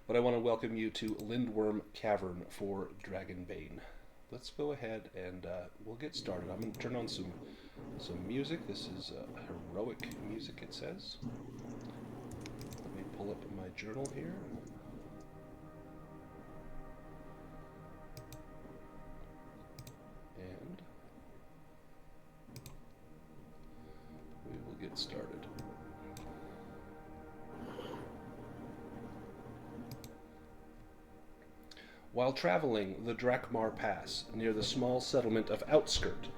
but I want to welcome you to Lindworm Cavern for Dragonbane. Let's go ahead and we'll get started. I'm going to turn on some music. This is heroic music, it says. Let me pull up my journal here. And we will get started. While traveling the Drakmar Pass near the small settlement of Outskirt,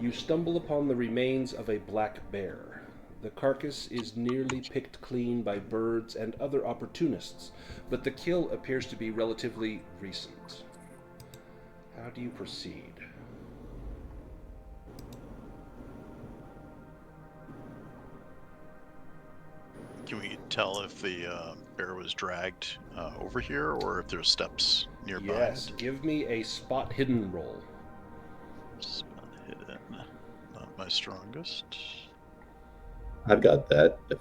you stumble upon the remains of a black bear. The carcass is nearly picked clean by birds and other opportunists, but the kill appears to be relatively recent. How do you proceed? Can we tell if the bear was dragged over here or if there's steps nearby? Yes, give me a spot hidden roll. Spot hidden. Not my strongest. I've got that. If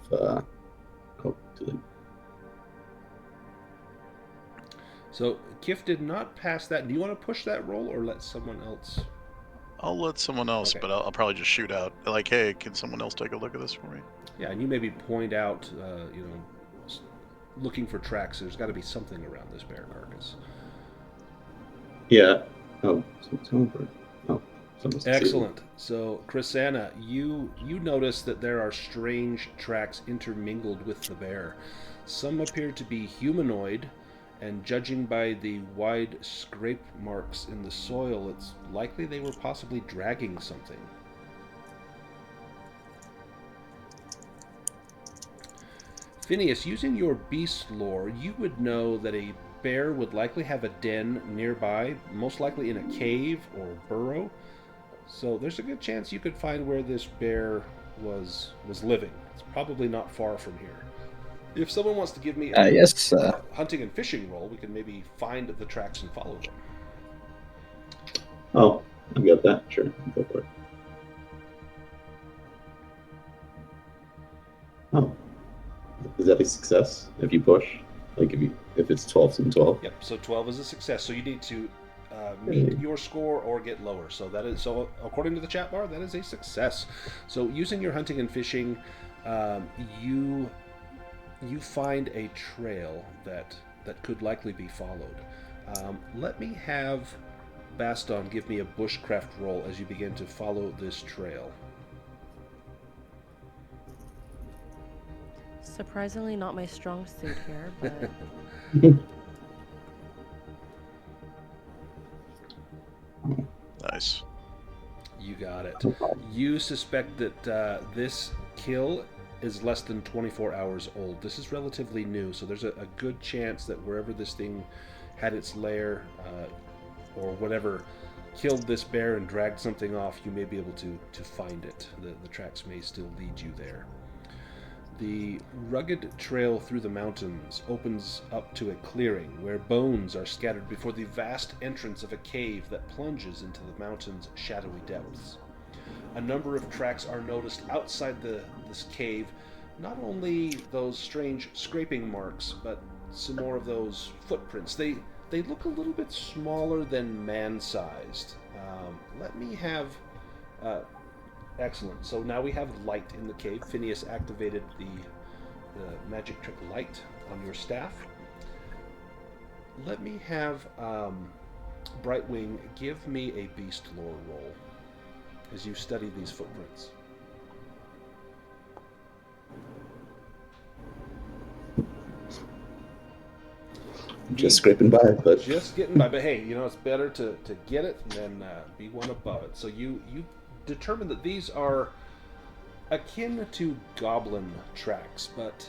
So Kif did not pass that. Do you want to push that roll or let someone else? I'll let someone else, Okay. but I'll probably just shoot out. Like, hey, can someone else take a look at this for me? Yeah, and you maybe point out, looking for tracks. There's got to be something around this bear carcass. yeah. Oh, so it's over. Oh, someone succeeded. Excellent. So, Chrisanna, you notice that there are strange tracks intermingled with the bear. Some appear to be humanoid, and judging by the wide scrape marks in the soil, it's likely they were possibly dragging something. Phineas, using your beast lore, you would know that a bear would likely have a den nearby, most likely in a cave or burrow. So there's a good chance you could find where this bear was living. It's probably not far from here. If someone wants to give me a Yes. hunting and fishing roll, we can maybe find the tracks and follow them. Oh, I've got that. Sure, go for it. Oh, is that a success if you push? Like if it's 12 and 12? Yep. So 12 is a success. So you need to meet Hey. your score or get lower. So according to the chat bar, that is a success. So using your hunting and fishing, you find a trail that could likely be followed. Let me have Baston give me a bushcraft roll as you begin to follow this trail. Surprisingly, not my strong suit here, but Nice. You got it. No problem. You suspect that this kill is less than 24 hours old. This is relatively new, so there's a good chance that wherever this thing had its lair or whatever killed this bear and dragged something off, you may be able to find it. The tracks may still lead you there. The rugged trail through the mountains opens up to a clearing where bones are scattered before the vast entrance of a cave that plunges into the mountain's shadowy depths. A number of tracks are noticed outside this cave, not only those strange scraping marks, but some more of those footprints. They look a little bit smaller than man-sized. Let me have Excellent. So now we have light in the cave. Phineas activated the magic trick light on your staff. Let me have Brightwing give me a beast lore roll as you study these footprints. Just scraping by, but Just getting by, but hey, it's better to get it than be one above it. So you determine that these are akin to goblin tracks, but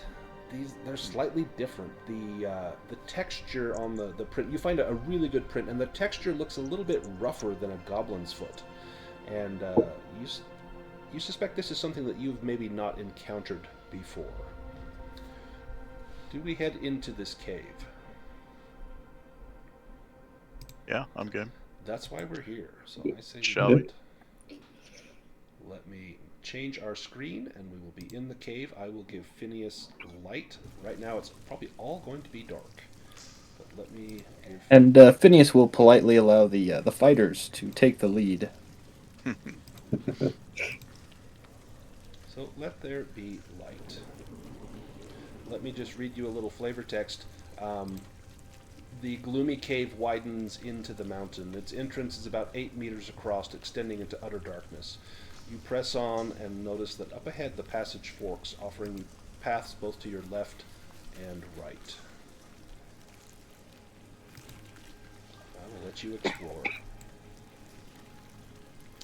they're slightly different. The texture on the print, you find a really good print, and the texture looks a little bit rougher than a goblin's foot. And you suspect this is something that you've maybe not encountered before. Do we head into this cave? Yeah, I'm good. That's why we're here. So I say Shall we? Let me change our screen and we will be in the cave. I will give Phineas light. Right now it's probably all going to be dark. But let me give... And Phineas will politely allow the fighters to take the lead. So let there be light. Let me just read you a little flavor text. The gloomy cave widens into the mountain. Its entrance is about 8 meters across, extending into utter darkness. You press on and notice that up ahead the passage forks, offering you paths both to your left and right. I will let you explore.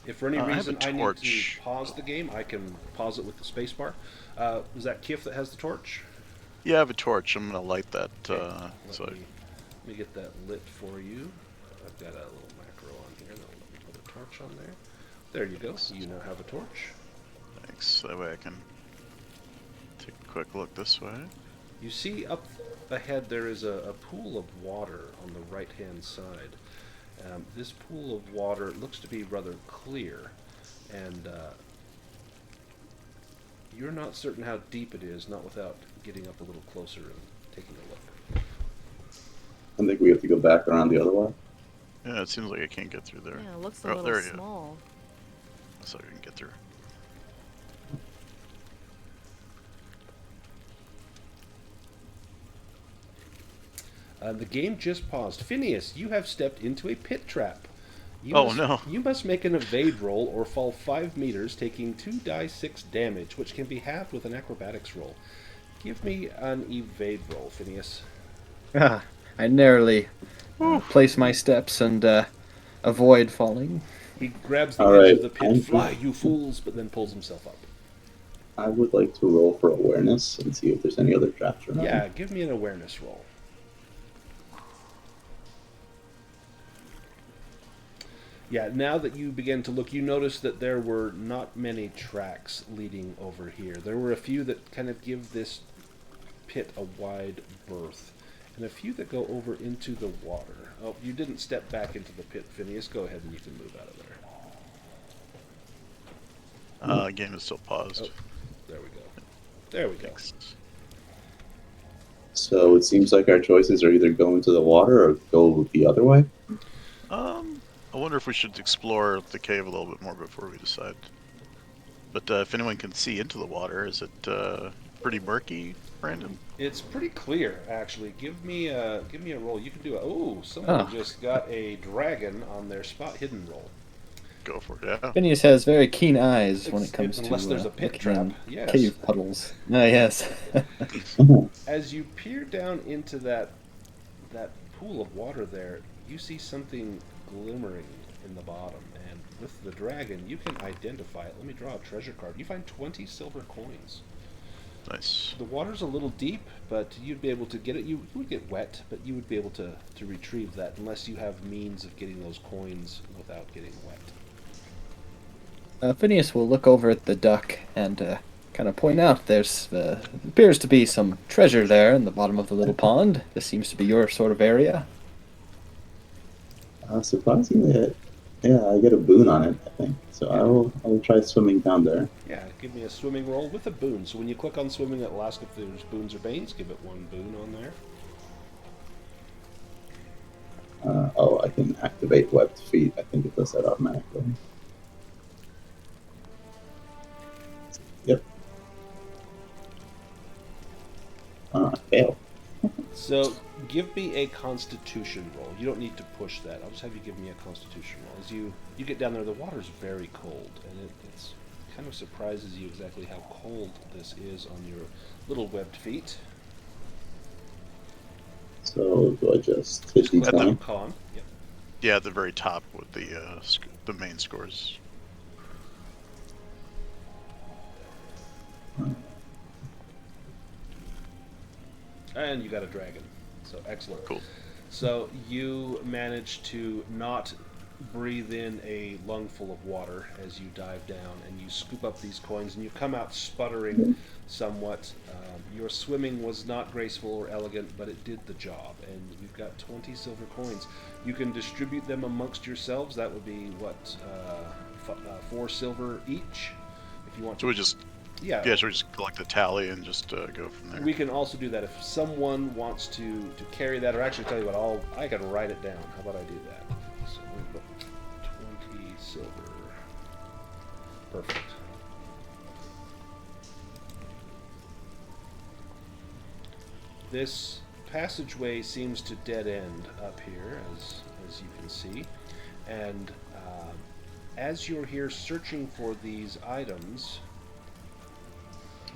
If for any reason I need to pause the game, I can pause it with the spacebar. Is that Kif that has the torch? Yeah, I have a torch. I'm going to light that. Let me get that lit for you. I've got a little macro on here that'll let me put a torch on there. There you go. You now have a torch. Thanks. That way I can take a quick look this way. You see up ahead there is a pool of water on the right-hand side. This pool of water looks to be rather clear, and you're not certain how deep it is, not without getting up a little closer and taking a look. I think we have to go back around the other way. Yeah, it seems like I can't get through there. Yeah, it looks a little small. So I can get through. The game just paused. Phineas, you have stepped into a pit trap. No. You must make an evade roll or fall 5 meters, taking 2d6 damage, which can be halved with an acrobatics roll. Give me an evade roll, Phineas. I narrowly place my steps and avoid falling. He grabs the edge of the pit. Fly, you fools, but then pulls himself up. I would like to roll for awareness and see if there's any other traps around. Yeah, give me an awareness roll. Yeah, now that you begin to look, you notice that there were not many tracks leading over here. There were a few that kind of give this pit a wide berth, and a few that go over into the water. Oh, you didn't step back into the pit, Phineas. Go ahead and you can move out of there. Game is still paused. Oh, there we go. There we go. So it seems like our choices are either go into the water or go the other way. I wonder if we should explore the cave a little bit more before we decide. But if anyone can see into the water, is it pretty murky, Brandon? It's pretty clear, actually. Give me a roll. You can do someone just got a dragon on their spot hidden roll. Go for it, yeah. Phineas has very keen eyes when it comes to unless there's a pit looking trap. in Yes. cave puddles. Yes. As you peer down into that pool of water there, you see something glimmering in the bottom, and with the dragon you can identify it. Let me draw a treasure card. You find 20 silver coins. Nice. The water's a little deep, but you'd be able to get it. You would get wet, but you would be able to retrieve that unless you have means of getting those coins without getting wet. Phineas will look over at the duck and kind of point out there's appears to be some treasure there in the bottom of the little pond. This seems to be your sort of area. Surprisingly, I get a boon on it, I think. So I will try swimming down there. Yeah, give me a swimming roll with a boon. So when you click on swimming, it'll ask if there's boons or banes. Give it 1 boon on there. I can activate webbed feet. I think it does that automatically. Yep. Fail. So give me a constitution roll. You don't need to push that. I'll just have you give me a constitution roll. As you get down there, the water's very cold, and it's kind of surprises you exactly how cold this is on your little webbed feet. So do I just hit D20? Con. Yep. Yeah, at the very top with the main scores. And you got a dragon. So excellent. Cool. So you manage to not breathe in a lungful of water as you dive down, and you scoop up these coins, and you come out sputtering somewhat. Your swimming was not graceful or elegant, but it did the job, and you've got 20 silver coins. You can distribute them amongst yourselves. That would be, 4 silver each, if you want So to. we just Yeah, should we just collect a tally and just go from there? We can also do that if someone wants to carry that, or actually tell you what, I can write it down. How about I do that? So we'll put 20 silver. Perfect. This passageway seems to dead end up here, as you can see, and as you're here searching for these items,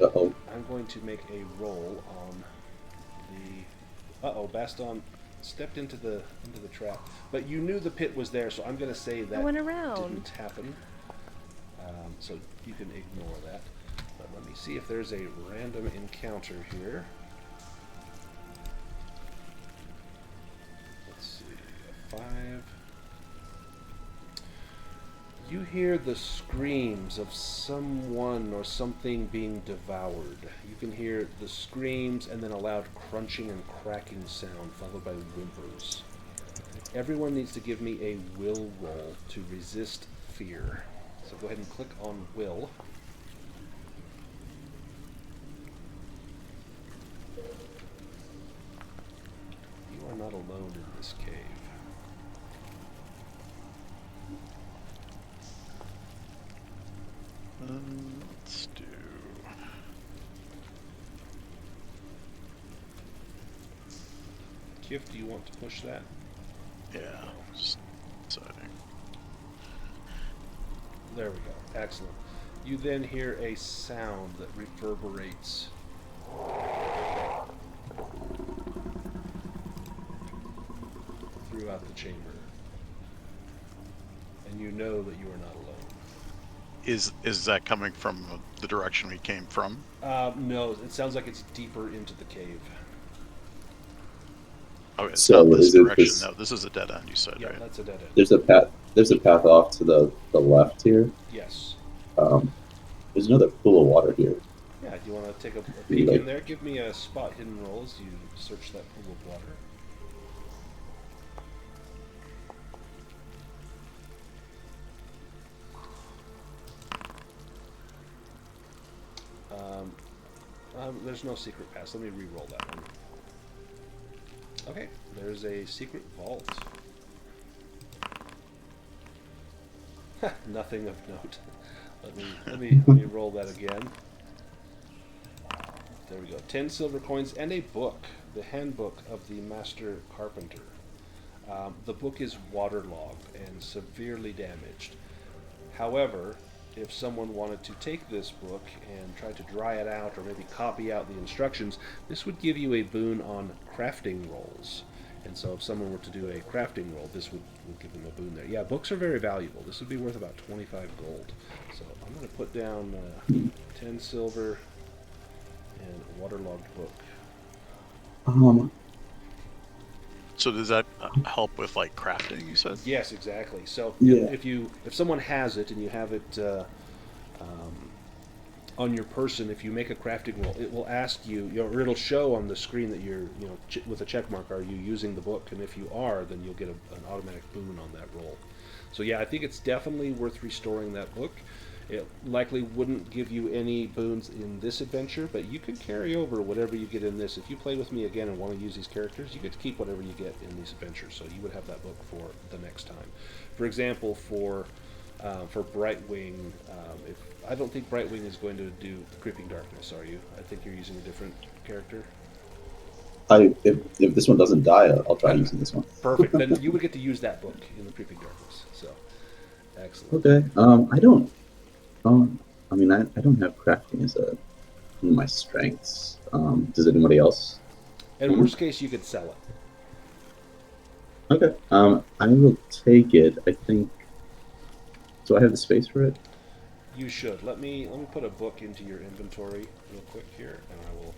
Uh-oh. I'm going to make a roll on the. Baston stepped into the trap, but you knew the pit was there, so I'm going to say that I went around. didn't happen. So you can ignore that. But let me see if there's a random encounter here. Let's see, a 5. You hear the screams of someone or something being devoured. You can hear the screams and then a loud crunching and cracking sound followed by whimpers. Everyone needs to give me a will roll to resist fear. So go ahead and click on will. You are not alone in this cave. Let's do. Kif, do you want to push that? Yeah, just deciding. There we go. Excellent. You then hear a sound that reverberates. Throughout the chamber. And you know that you are not alone. Is that coming from the direction we came from? No, it sounds like it's deeper into the cave. Oh, it's So not this is it direction. this- No, this is a dead end. You said, Yeah, right? that's a dead end. There's a path off to the left here. Yes. There's another pool of water here. Yeah, do you want to take a peek Like- in there? Give me a spot hidden roll as you search that pool of water. There's no secret pass. Let me re-roll that one. Okay, there's a secret vault. Nothing of note. Let me roll that again. There we go. 10 silver coins and a book, the handbook of the master carpenter. The book is waterlogged and severely damaged. However, if someone wanted to take this book and try to dry it out or maybe copy out the instructions, this would give you a boon on crafting rolls. And so if someone were to do a crafting roll, this would give them a boon there. Yeah, books are very valuable. This would be worth about 25 gold. So I'm going to put down 10 silver and a waterlogged book. So does that help with like crafting? You said. Yes, exactly. So Yeah. if someone has it and you have it on your person, if you make a crafting roll, it will ask you, or it'll show on the screen that you're, with a check mark, are you using the book? And if you are, then you'll get an automatic boon on that roll. So yeah, I think it's definitely worth restoring that book. It likely wouldn't give you any boons in this adventure, but you could carry over whatever you get in this. If you play with me again and want to use these characters, you get to keep whatever you get in these adventures. So you would have that book for the next time. For example, for Brightwing, I don't think Brightwing is going to do Creeping Darkness, are you? I think you're using a different character. If this one doesn't die, I'll try using this one. Perfect. Then you would get to use that book in the Creeping Darkness. So, excellent. Okay. I don't. I mean, I don't have crafting as one of my strengths. Does anybody else? In worst case, you could sell it. Okay. I will take it. I think. Do I have the space for it? You should. Let me put a book into your inventory real quick here, and I will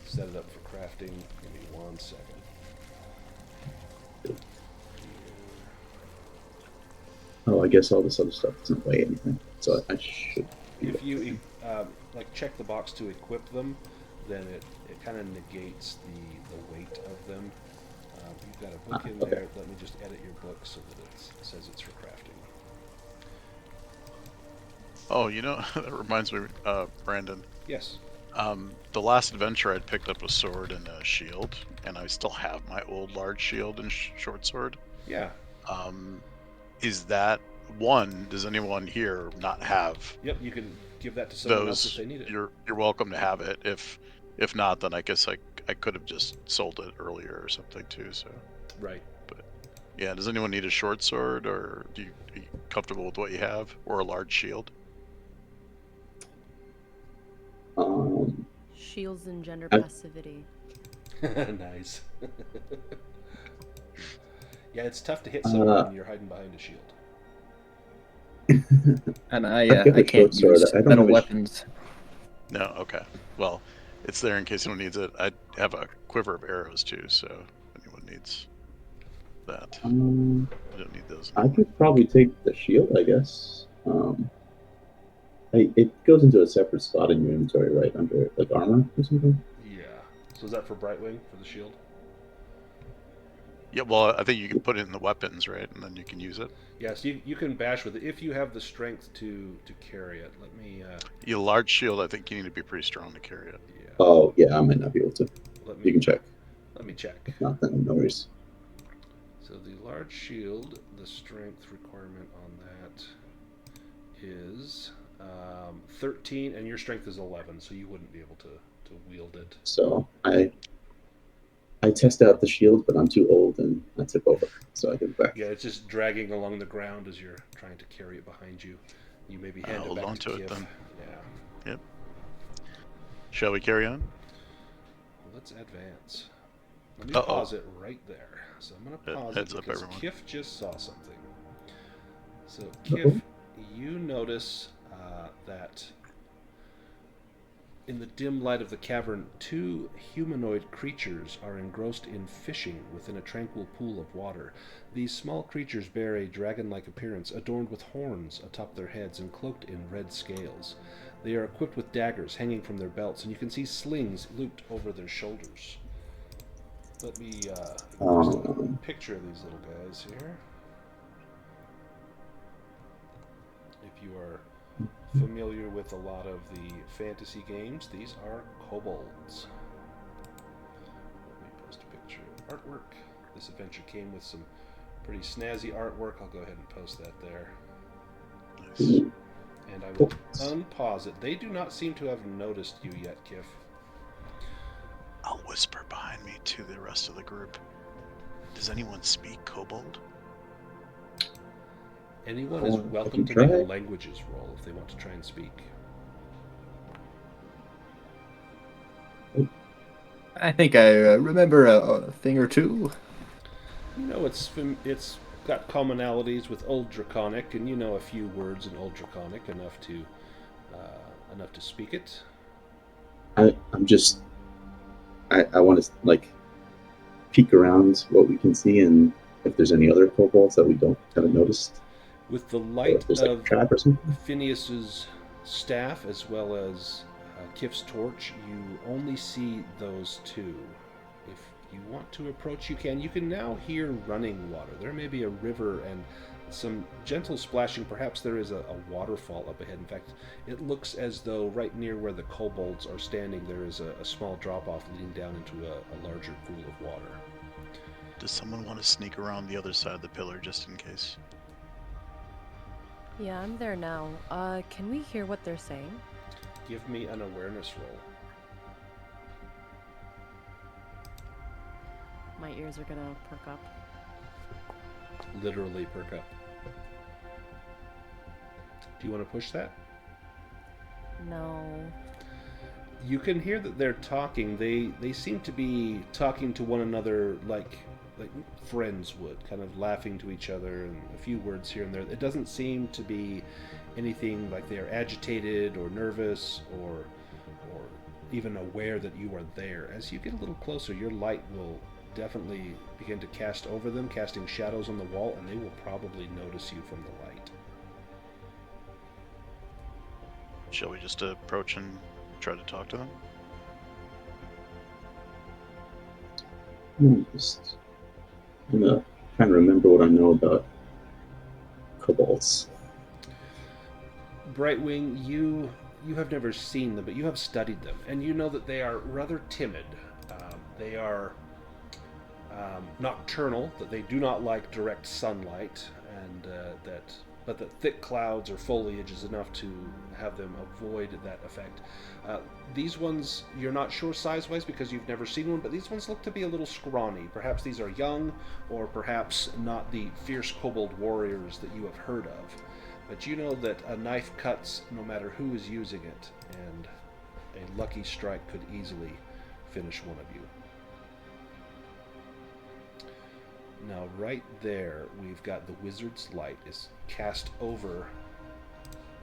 set it up for crafting. Give me 1 second. Oh, I guess all this other stuff doesn't weigh anything, so I should. If you check the box to equip them, then it kind of negates the weight of them. You've got a book in okay. there. Let me just edit your book so that it says it's for crafting. Oh, that reminds me, Brandon. Yes. The last adventure I'd picked up a sword and a shield, and I still have my old large shield and short sword. Yeah. Is that one? Does anyone here not have Yep. You can give that to someone else if those? they need it. You're welcome to have it. If not, then I guess I could have just sold it earlier or something too. So Right. yeah, does anyone need a short sword, or are you comfortable with what you have, or a large shield? Shields engender I- passivity. Nice. Yeah, it's tough to hit someone when you're hiding behind a shield. And I've got I a short can't sword. use I don't metal have a weapons. No. Okay. Well, it's there in case anyone needs it. I have a quiver of arrows too, so if anyone needs that, I don't need those I anymore. could probably take the shield, I guess. It goes into a separate spot in your inventory, right under like armor or something. Yeah. So is that for Brightwing for the shield? Yeah. Well, I think you can put it in the weapons, right, and then you can use it. Yes. You can bash with it if you have the strength to carry it. Let me. A large shield, I think you need to be pretty strong to carry it. Yeah. Oh yeah, I might not be able to. Let me. You can check. Let me check. If not, then no worries. So the large shield, the strength requirement on that is 13, and your strength is 11, so you wouldn't be able to wield it. So I test out the shield, but I'm too old and I tip over, so I give it back. Yeah, it's just dragging along the ground as you're trying to carry it behind you. You maybe hand it Hold back on to to it Kif. then. Yeah. Yep. Shall we carry on? Let's advance. Let me Uh-oh. pause it right there. So I'm going to pause it Heads up, because everyone. Kif just saw something. So Kif, you notice that in the dim light of the cavern, two humanoid creatures are engrossed in fishing within a tranquil pool of water. These small creatures bear a dragon-like appearance, adorned with horns atop their heads and cloaked in red scales. They are equipped with daggers hanging from their belts, and you can see slings looped over their shoulders. Let me post a picture of these little guys here. If you are familiar with a lot of the fantasy games, these are kobolds. Let me post a picture of artwork. This adventure came with some pretty snazzy artwork. I'll go ahead and post that there. Nice. And I will unpause it. They do not seem to have noticed you yet, Kif. I'll whisper behind me to the rest of the group. Does anyone speak kobold? Anyone is I welcome to can make a try. languages roll if they want to try and speak. I think I remember a thing or two. You know, it's got commonalities with Old Draconic, and you know a few words in Old Draconic enough to speak it. I'm just I want to like peek around what we can see and if there's any other kobolds that we haven't noticed, With the or light if there's like a of trap or something. Phineas's staff as well as Kif's torch, you only see those two. If you want to approach, you can. You can now hear running water. There may be a river and some gentle splashing. Perhaps there is a waterfall up ahead. In fact, it looks as though right near where the kobolds are standing, there is a small drop-off leading down into a larger pool of water. Does someone want to sneak around the other side of the pillar just in case? Yeah, I'm there now. Can we hear what they're saying? Give me an awareness roll. My ears are gonna perk up. Literally perk up. Do you want to push that? No. You can hear that they're talking. They seem to be talking to one another like friends would, kind of laughing to each other and a few words here and there. It doesn't seem to be anything like they are agitated or nervous or even aware that you are there. As you get a little closer, your light will definitely begin to cast over them, casting shadows on the wall, and they will probably notice you from the light. Shall we just approach and try to talk to them? I'm gonna try and remember what I know about kobolds. Brightwing, you have never seen them, but you have studied them, and you know that they are rather timid. They are nocturnal, that they do not like direct sunlight, and but that thick clouds or foliage is enough to have them avoid that effect. These ones, you're not sure size-wise because you've never seen one, but these ones look to be a little scrawny. Perhaps these are young, or perhaps not the fierce kobold warriors that you have heard of. But you know that a knife cuts no matter who is using it, and a lucky strike could easily finish one of you. Now right there, we've got the wizard's light is cast over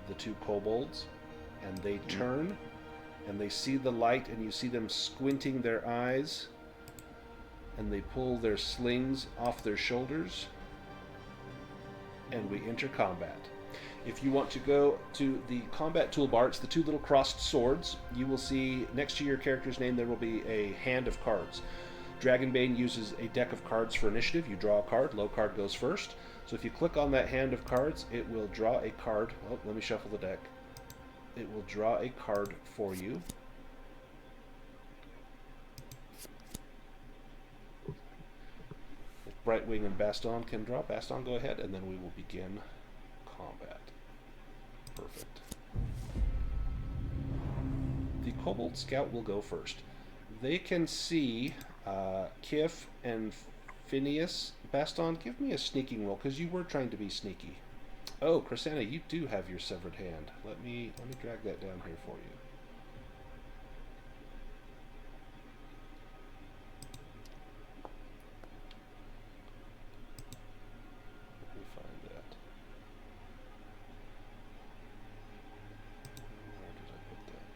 the two kobolds, and they turn, and they see the light, and you see them squinting their eyes, and they pull their slings off their shoulders, and we enter combat. If you want to go to the combat toolbar, it's the two little crossed swords. You will see next to your character's name there will be a hand of cards. Dragonbane uses a deck of cards for initiative. You draw a card, low card goes first. So if you click on that hand of cards, it will draw a card. Oh, let me shuffle the deck. It will draw a card for you. If Brightwing and Baston can draw, Baston, go ahead, and then we will begin combat. Perfect. The Kobold Scout will go first. They can see Kif and Phineas. Baston, give me a sneaking roll, because you were trying to be sneaky. Oh, Krisanna, you do have your severed hand. Let me drag that down here for you. Let me find that. Where did I put that?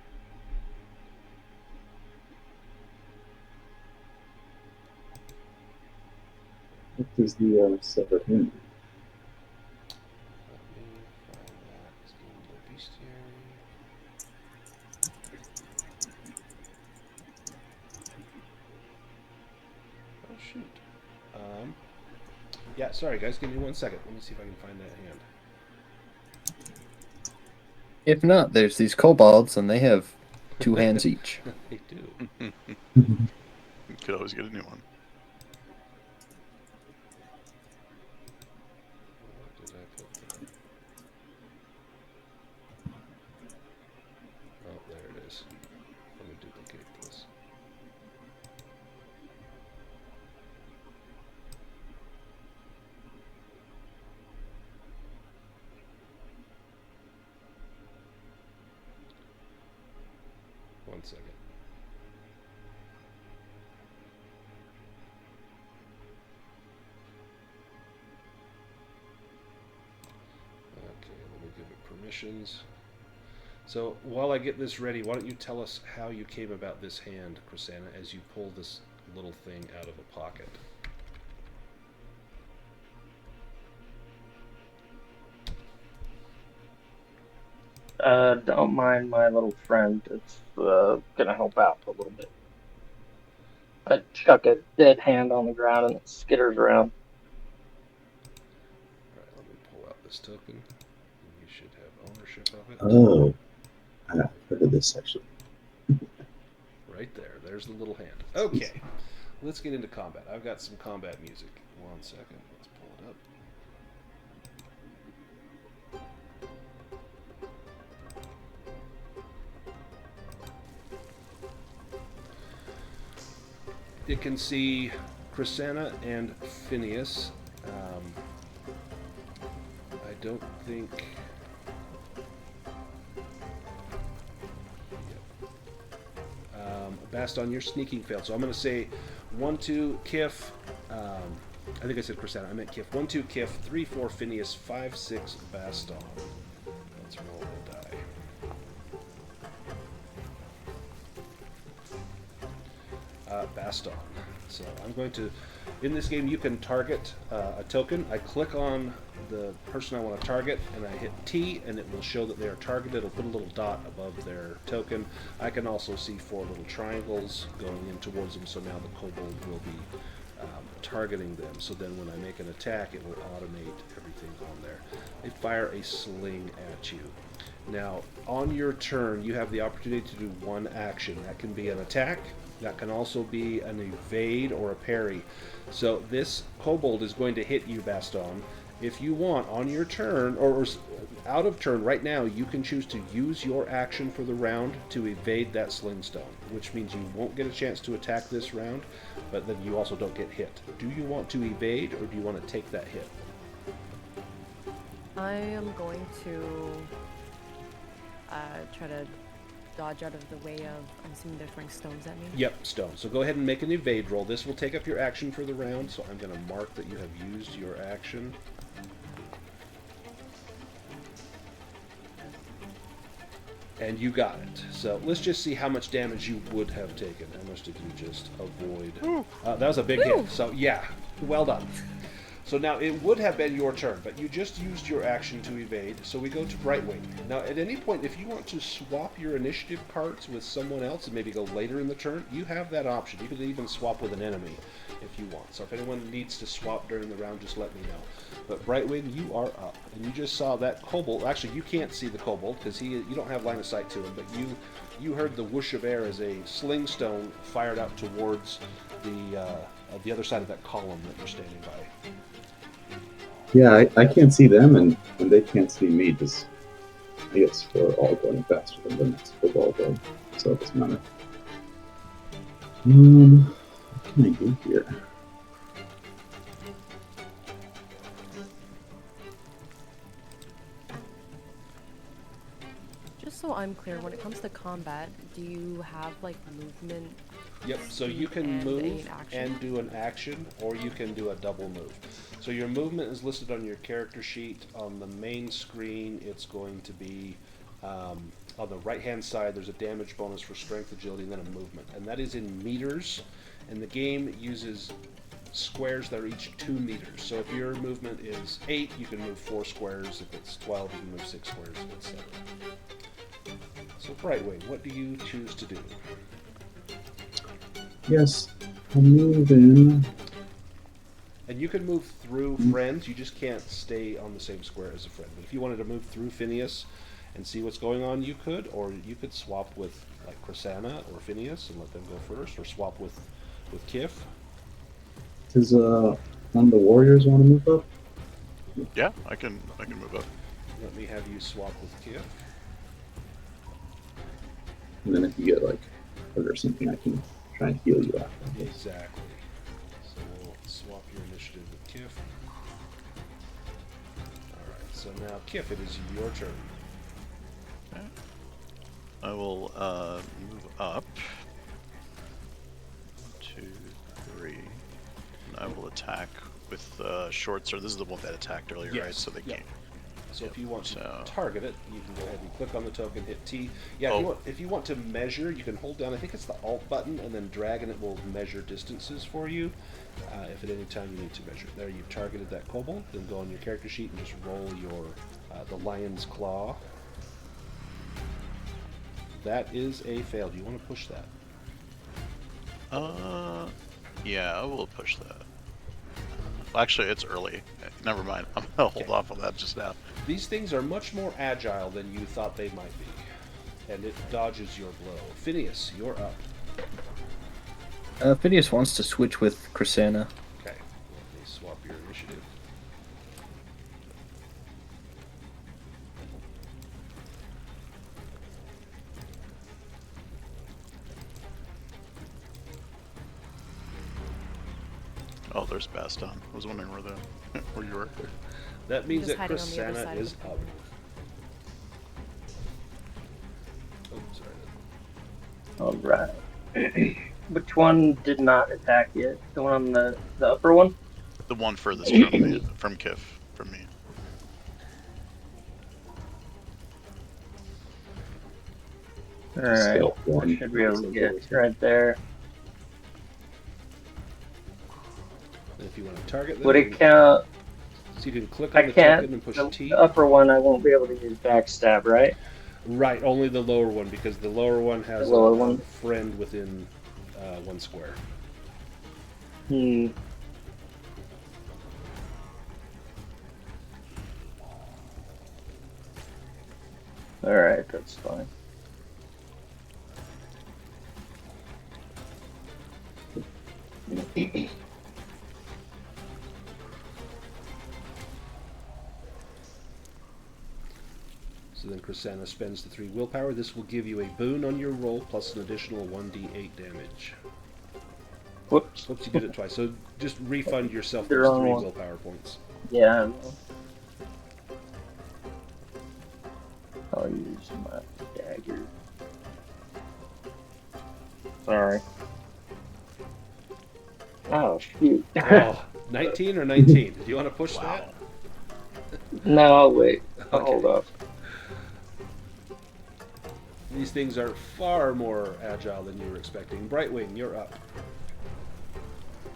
What is the severed hand? Let me find that. Let's go into the bestiary. Oh shoot. Yeah, sorry guys, give me 1 second. Let me see if I can find that hand. If not, there's these kobolds, and they have 2 hands each. They do. You could always get a new one. Where did I put that? Oh, there it is. Let me duplicate this. One second. Okay, let me give it permissions. So while I get this ready, why don't you tell us how you came about this hand, Krisanna, as you pull this little thing out of a pocket? Don't mind my little friend. It's gonna help out a little bit. I chuck a dead hand on the ground and it skitters around. Alright, let me pull out this token. You should have ownership of it. Oh, I've heard of this actually. Right there. There's the little hand. Okay. Let's get into combat. I've got some combat music. 1 second. Let's pull it up. It can see Krisanna and Phineas. I don't think... Baston, your sneaking failed. So I'm going to say 1, 2, Kif. I think I said Krisanna. I meant Kif. 1, 2, Kif. 3, 4, Phineas. 5, 6, Baston. Let's roll the die. Baston. So I'm going to, in this game you can target a token. I click on the person I want to target and I hit T and it will show that they are targeted. It'll put a little dot above their token. I can also see 4 little triangles going in towards them, so now the kobold will be targeting them. So then when I make an attack, it will automate everything on there. They fire a sling at you. Now, on your turn, you have the opportunity to do one action. That can be an attack. That can also be an evade or a parry. So this kobold is going to hit you, Baston. If you want, on your turn, or out of turn right now, you can choose to use your action for the round to evade that sling stone, which means you won't get a chance to attack this round, but then you also don't get hit. Do you want to evade, or do you want to take that hit? I am going to try to dodge out of the way of, I'm assuming they're throwing stones at me. Yep, stone. So go ahead and make an evade roll. This will take up your action for the round, so I'm going to mark that you have used your action. And you got it. So let's just see how much damage you would have taken. How much did you just avoid? That was a big hit. So yeah, well done. So now it would have been your turn, but you just used your action to evade. So we go to Brightwing. Now at any point, if you want to swap your initiative cards with someone else and maybe go later in the turn, you have that option. You can even swap with an enemy if you want. So if anyone needs to swap during the round, just let me know. But Brightwing, you are up, and you just saw that kobold. Actually, you can't see the kobold because you don't have line of sight to him. But you heard the whoosh of air as a sling stone fired out towards the other side of that column that you're standing by. Yeah, I can't see them, and they can't see me. Just I guess we're all going faster than the next football though, so it doesn't matter. What can I do here? Just so I'm clear, when it comes to combat, do you have like movement? Yep, so you can And move an action? and do an action, or you can do a double move. So your movement is listed on your character sheet. On the main screen, it's going to be on the right-hand side, there's a damage bonus for strength, agility, and then a movement. And that is in meters, and the game uses squares that are each 2 meters. So if your movement is 8, you can move 4 squares. If it's 12, you can move 6 squares, etc. So Brightwing, what do you choose to do? Yes, I'll move in. And you can move through friends, you just can't stay on the same square as a friend. But if you wanted to move through Phineas and see what's going on, you could, or you could swap with like Chrysana or Phineas and let them go first, or swap with Kif. Does one of the warriors want to move up? Yeah, I can move up. Let me have you swap with Kif. And then if you get like hurt or something, I can try and heal you after. Exactly. So we'll swap your initiative with Kif. Alright, so now Kif, it is your turn. Okay. I will move up. 1, 2, 3. And I will attack with short sword. This is the one that attacked earlier, Yes, right? So they yep. can't. So if you want to So- target it, you can go ahead and click on the token, hit T. Yeah, if you want to measure, you can hold down, I think it's the Alt button, and then drag, and it will measure distances for you. If at any time you need to measure. There, you've targeted that kobold. Then go on your character sheet and just roll your the lion's claw. That is a fail. Do you want to push that? Yeah, I will push that. Well, actually, it's early. Never mind. I'm gonna hold off on that just now. These things are much more agile than you thought they might be, and it dodges your blow. Phineas, you're up. Phineas wants to switch with Chrysana. Okay, let me swap your initiative. Oh, there's Baston. I was wondering where you were. That means just that hiding on the other Chrysana side of is the up. Oh, sorry. All right. Which one did not attack yet? The one on the upper one? The one furthest from me, from Kif, from me. All right. Stealth one. Should be able to get right there. And if you want to target them, Would it count? so you can click I on the can't. token and push The T. upper one, I won't be able to use backstab, right? Right, only the lower one, because the lower one has The lower a one. friend within 1 square. Hmm. Alright, that's fine. So then Chrisana spends the 3 willpower. This will give you a boon on your roll plus an additional 1d8 damage. Whoops. Whoops, you did it twice. So just refund yourself The those wrong 3 one. willpower points. Yeah, I know. I'll use my dagger. Sorry. Oh, shoot. Oh, 19 or 19? Do you want to push that? No, I'll wait. I'll Okay. hold off. These things are far more agile than you were expecting. Brightwing, you're up.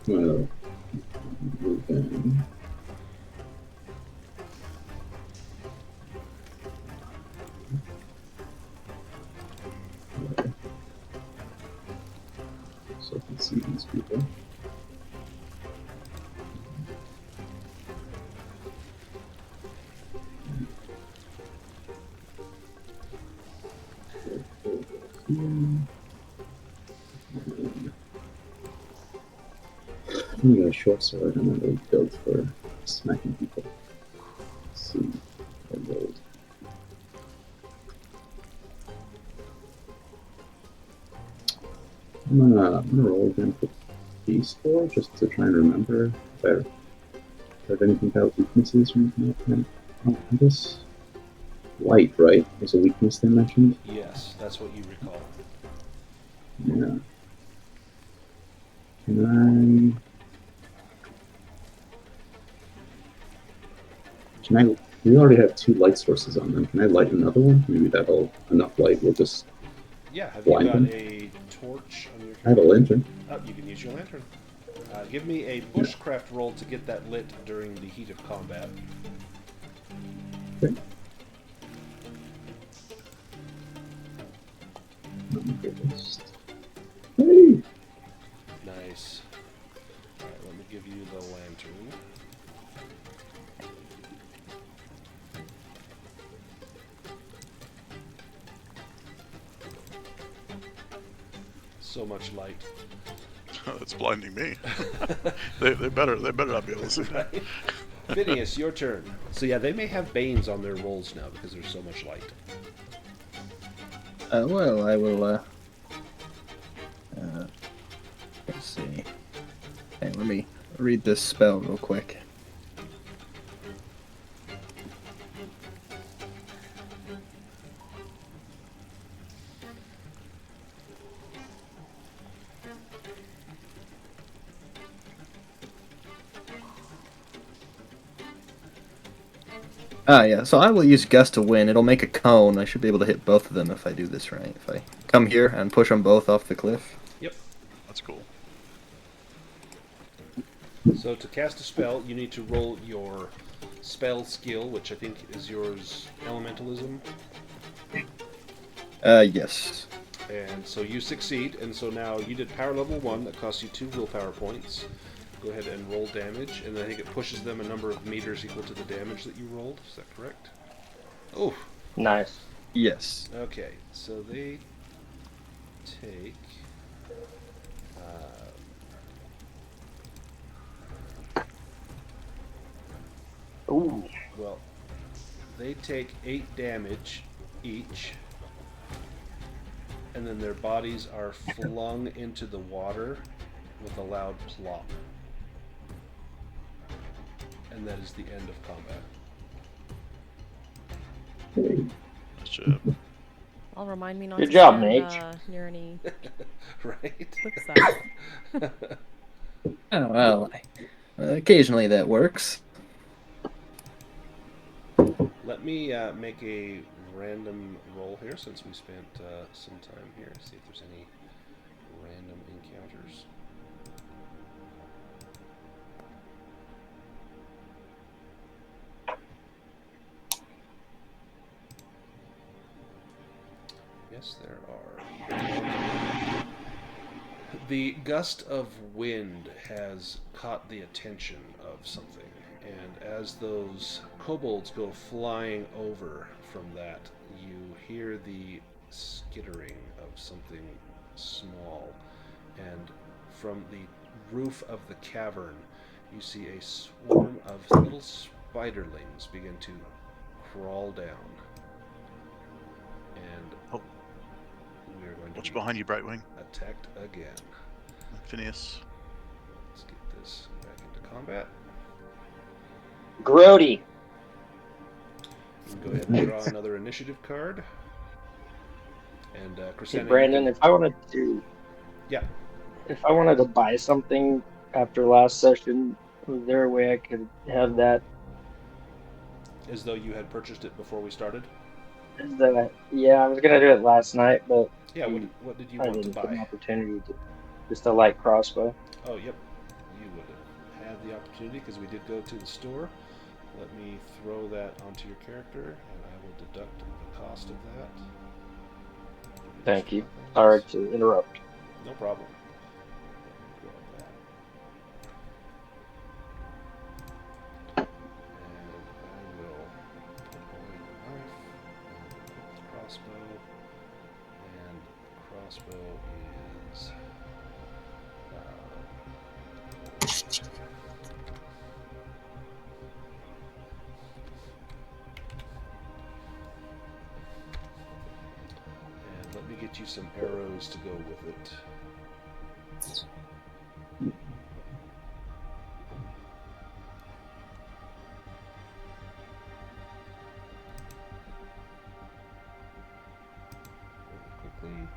Well, okay. So I can see these people. I'm gonna go short sword. I'm gonna go build for smacking people. Let's see. I rolled. I'm gonna roll again for peaceful just to try and remember if I have anything about weaknesses or anything like that. Oh, I guess light, right? Was a weakness they mentioned. Yes, that's what you recall. Yeah. Can I? We already have 2 light sources on them. Can I light another one? Maybe that'll enough light will just. Yeah, have you Blind got them? a torch on your I have a lantern. Oh, you can use your lantern. Give me a bushcraft roll to get that lit during the heat of combat. Okay. Let me get this. Hey! Nice. Alright, let me give you the lantern. So much light. It's blinding me. they better not be able to see that. Right? Phineas, your turn. So yeah, they may have banes on their rolls now because there's so much light. Well, I will, let's see. Hey, let me read this spell real quick. Ah, yeah, so I will use Gust to win. It'll make a cone. I should be able to hit both of them if I do this right. If I come here and push them both off the cliff. Yep. That's cool. So to cast a spell, you need to roll your spell skill, which I think is yours, Elementalism. Yes. And so you succeed, and so now you did power level 1, that costs you 2 willpower points. Go ahead and roll damage, and I think it pushes them a number of meters equal to the damage that you rolled. Is that correct? Oh, Nice. Yes. okay. So they take... Ooh. well, they take 8 damage each, and then their bodies are flung into the water with a loud plop. And that is the end of combat. Hey. Nice job. I'll remind me not Good to job, stand mage. near any Right? cliff sides. Oh, well, occasionally that works. Let me make a random roll here since we spent some time here. See if there's any random encounters. Yes, there are. The gust of wind has caught the attention of something, and as those kobolds go flying over from that, you hear the skittering of something small, and from the roof of the cavern, you see a swarm of little spiderlings begin to crawl down. And Oh. we are going to Watch be behind you, Brightwing. attacked again. Phineas. Let's get this back into combat. Grody. You can go ahead and draw another initiative card. And Hey, Christina, Brandon, you if I wanted to, yeah. if I wanted to buy something after last session, was there a way I could have that? As though you had purchased it before we started. Yeah, I was gonna do it last night, but Yeah. What did you I want to didn't get an buy? opportunity to. Just a light crossbow. Oh, yep. You would have had the opportunity because we did go to the store. Let me throw that onto your character, and I will deduct the cost of that. Thank you. Sorry to interrupt. No problem. Grab that. And I will put away the knife and the crossbow. And the crossbow is. And let me get you some arrows to go with it. Really quickly.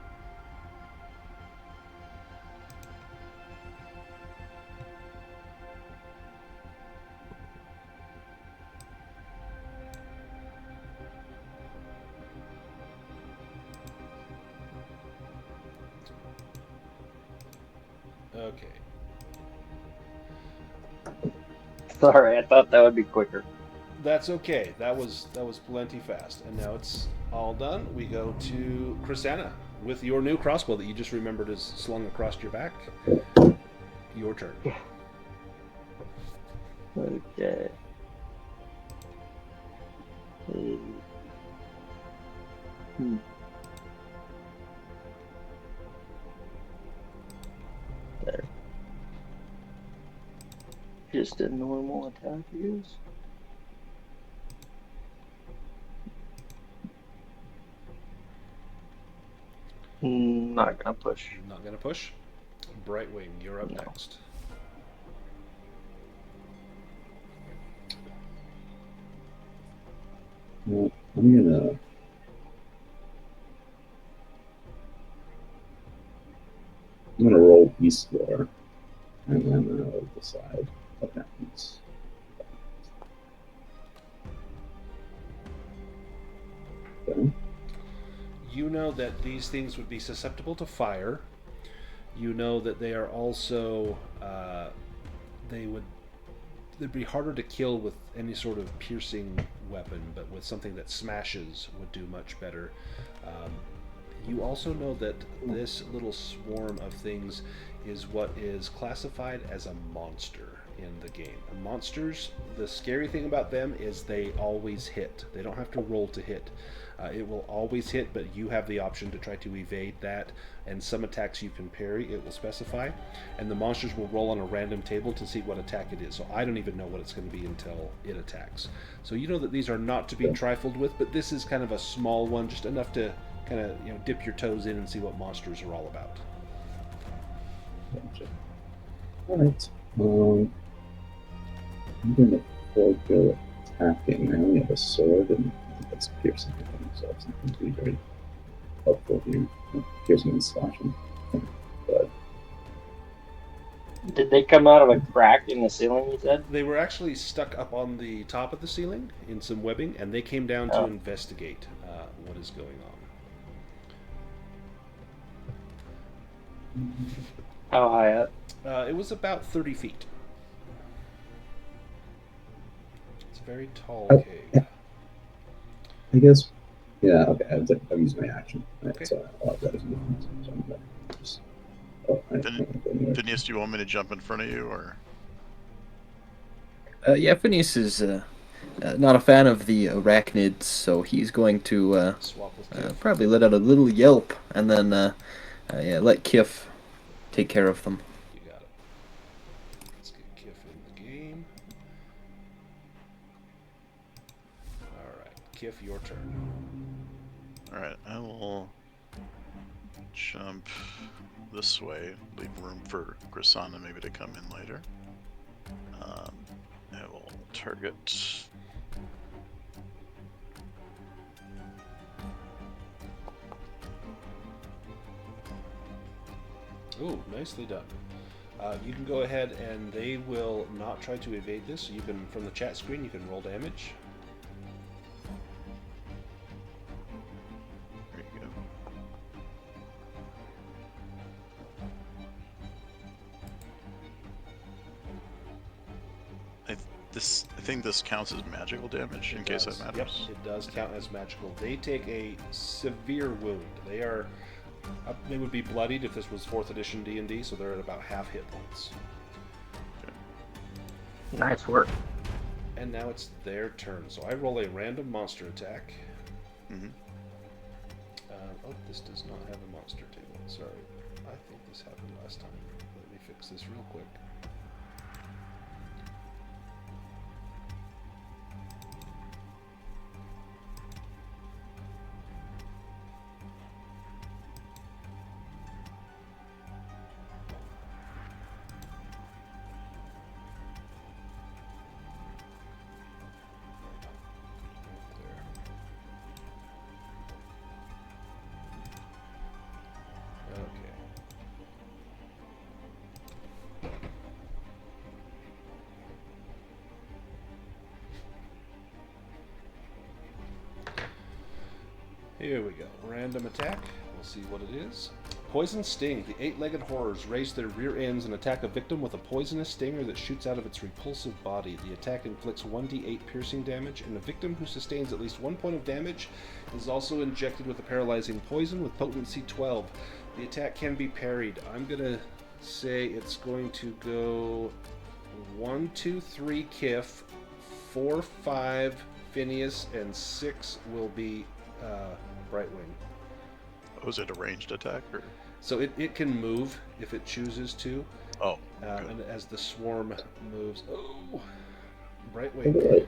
Okay. Sorry, I thought that would be quicker. That's okay. That was plenty fast. And now it's all done. We go to Chrisanna with your new crossbow that you just remembered is slung across your back. Your turn. Okay. There. Just a normal attack use. Not gonna push. Not gonna push. Brightwing, you're up No. next. Well, I'm gonna roll Beast Lore, and then I'll decide what happens. Okay. You know that these things would be susceptible to fire. You know that they are also they'd be harder to kill with any sort of piercing weapon, but with something that smashes would do much better. You also know that this little swarm of things is what is classified as a monster in the game. And monsters, the scary thing about them is they always hit. They don't have to roll to hit. It will always hit, but you have the option to try to evade that, and some attacks you can parry, it will specify, and the monsters will roll on a random table to see what attack it is. So I don't even know what it's going to be until it attacks. So you know that these are not to be trifled with, but this is kind of a small one, just enough to kind of dip your toes in and see what monsters are all about. Gotcha. Alright. I'm gonna forego attacking. I only have a sword, and that's piercing, so it's not going to be very helpful here. Piercing and slashing. But Did they come out of a crack in the ceiling, you said? They were actually stuck up on the top of the ceiling in some webbing, and they came down to investigate what is going on. How high up? It was about 30 feet. It's a very tall cave. I guess, yeah, okay, I've used my action. Right? Okay. So I'll have that as a moment. So I'm gonna just Oh, I Fin- can't go anywhere. Phineas, do you want me to jump in front of you, or? Yeah, Phineas is not a fan of the arachnids, so he's going to Swap with Kif. probably let out a little yelp and then yeah, let Kif take care of them. You got it. Let's get Kif in the game. Alright, Kif, your turn. Alright, I will jump this way, leave room for Grisana maybe to come in later. I will target. Ooh, nicely done. You can go ahead and they will not try to evade this. You can, from the chat screen, you can roll damage. There you go. I think this counts as magical damage in case that matters. Yep, it does count as magical. They take a severe wound. They are, they would be bloodied if this was 4th edition D&D, so they're at about half hit points. Nice work. And now it's their turn. So I roll a random monster attack. Mm-hmm. Oh, this does not have a monster table. Sorry. I think this happened last time. Let me fix this real quick. Here we go. Random attack. We'll see what it is. Poison Sting. The 8-legged horrors raise their rear ends and attack a victim with a poisonous stinger that shoots out of its repulsive body. The attack inflicts 1d8 piercing damage, and a victim who sustains at least 1 point of damage is also injected with a paralyzing poison with potency 12. The attack can be parried. I'm going to say it's going to go 1, 2, 3 Kif, 4, 5 Phineas, and 6 will be Brightwing. Oh, is it a ranged attack, or? So it can move if it chooses to. Oh. And as the swarm moves. Oh! Look Brightwing. at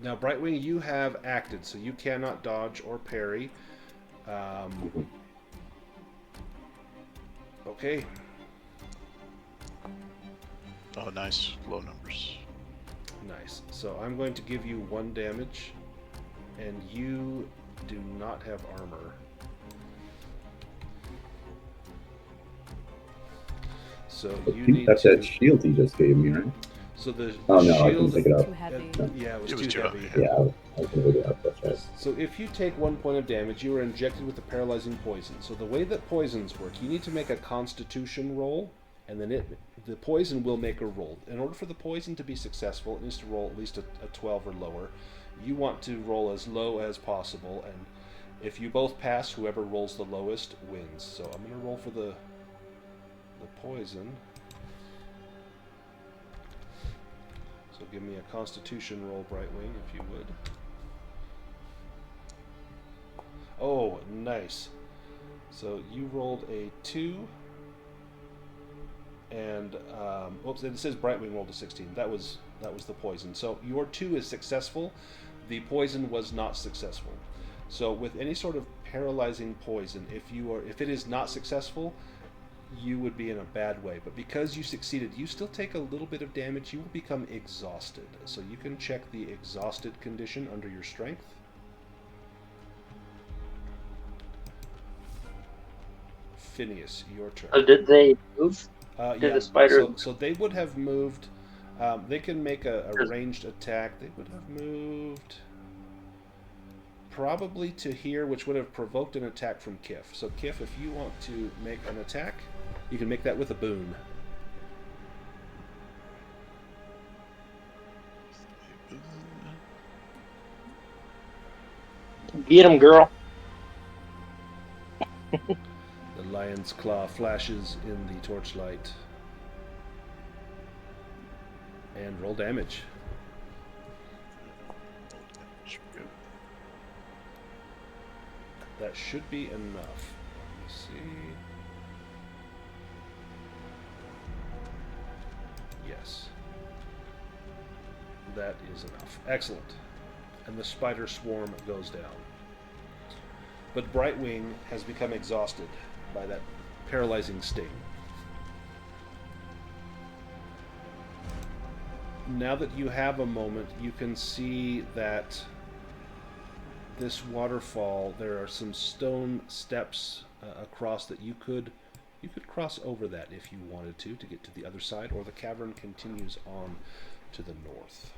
Now, Brightwing, you have acted, so you cannot dodge or parry. Okay. Oh, nice. Low numbers. Nice. So I'm going to give you 1 damage, and you do not have armor. So I you think need that's to. that shield he just gave me, right? So the Oh no, I shield. couldn't pick it up. Too heavy. Yeah, it was It was too too heavy. heavy, Yeah, I was gonna look it up. That's right. So if you take 1 point of damage, you are injected with a paralyzing poison. So the way that poisons work, you need to make a Constitution roll, and then the poison will make a roll. In order for the poison to be successful, it needs to roll at least a 12 or lower. You want to roll as low as possible, and if you both pass, whoever rolls the lowest wins. So I'm going to roll for the poison. So give me a Constitution roll, Brightwing, if you would. Oh, nice. So you rolled a 2. And, oops, it says Brightwing rolled a 16. That was the poison. So your 2 is successful. The poison was not successful. So with any sort of paralyzing poison, if it is not successful, you would be in a bad way. But because you succeeded, you still take a little bit of damage. You will become exhausted. So you can check the exhausted condition under your strength. Phineas, your turn. So did they move? Yeah, the spider- so they would have moved. They can make a ranged attack. They would have moved probably to here, which would have provoked an attack from Kif. So Kif, if you want to make an attack, you can make that with a boon. Get him, girl. The Lion's Claw flashes in the torchlight. And roll damage. That should be enough. Let me see. Yes. That is enough. Excellent. And the spider swarm goes down. But Brightwing has become exhausted by that paralyzing sting. Now that you have a moment, you can see that this waterfall, there are some stone steps across that you could cross over that if you wanted to get to the other side, or the cavern continues on to the north.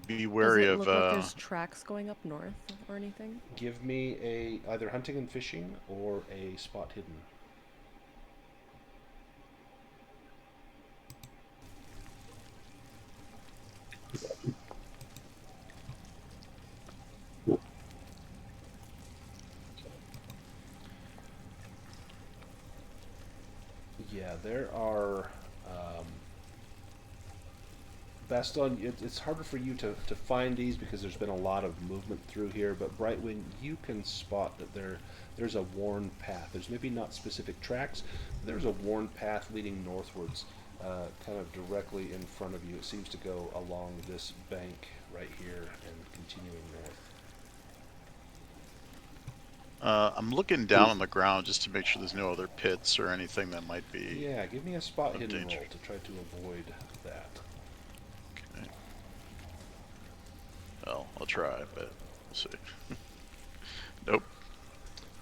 Be Does wary it of. look like there's tracks going up north or anything? Give me a either hunting and fishing or a spot hidden. Yeah, there are. Baston, it's harder for you to find these because there's been a lot of movement through here, but Brightwing, you can spot that there's a worn path. There's maybe not specific tracks, but there's a worn path leading northwards, kind of directly in front of you. It seems to go along this bank right here and continuing north. I'm looking down on the ground just to make sure there's no other pits or anything that might be. Yeah, give me a spot of hidden danger. roll to try to avoid that. Okay. Well, I'll try, but we'll see. Nope.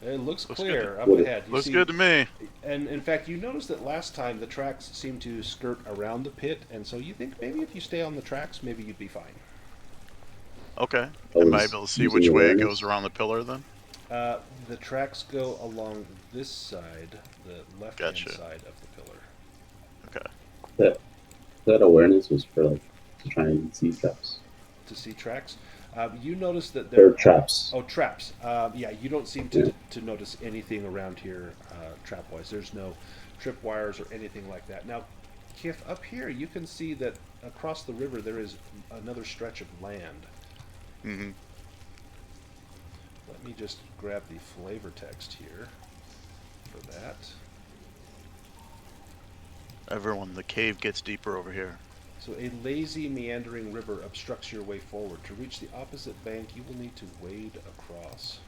It looks Looks clear good. up ahead. You Looks see, good to me. And in fact, you noticed that last time the tracks seemed to skirt around the pit, and so you think maybe if you stay on the tracks, maybe you'd be fine. Okay. I Am I was able to see using which way it awareness. goes around the pillar then? The tracks go along this side, the left-hand Gotcha. side of the pillar. Okay. That awareness was for like to try and see traps. To see tracks, you notice that There there are traps. Oh, traps. Yeah, you don't seem to notice anything around here trap-wise. There's no tripwires or anything like that. Now, Kif, up here you can see that across the river there is another stretch of land. Mm-hmm. Let me just grab the flavor text here for that. Everyone, the cave gets deeper over here. So a lazy, meandering river obstructs your way forward. To reach the opposite bank, you will need to wade across.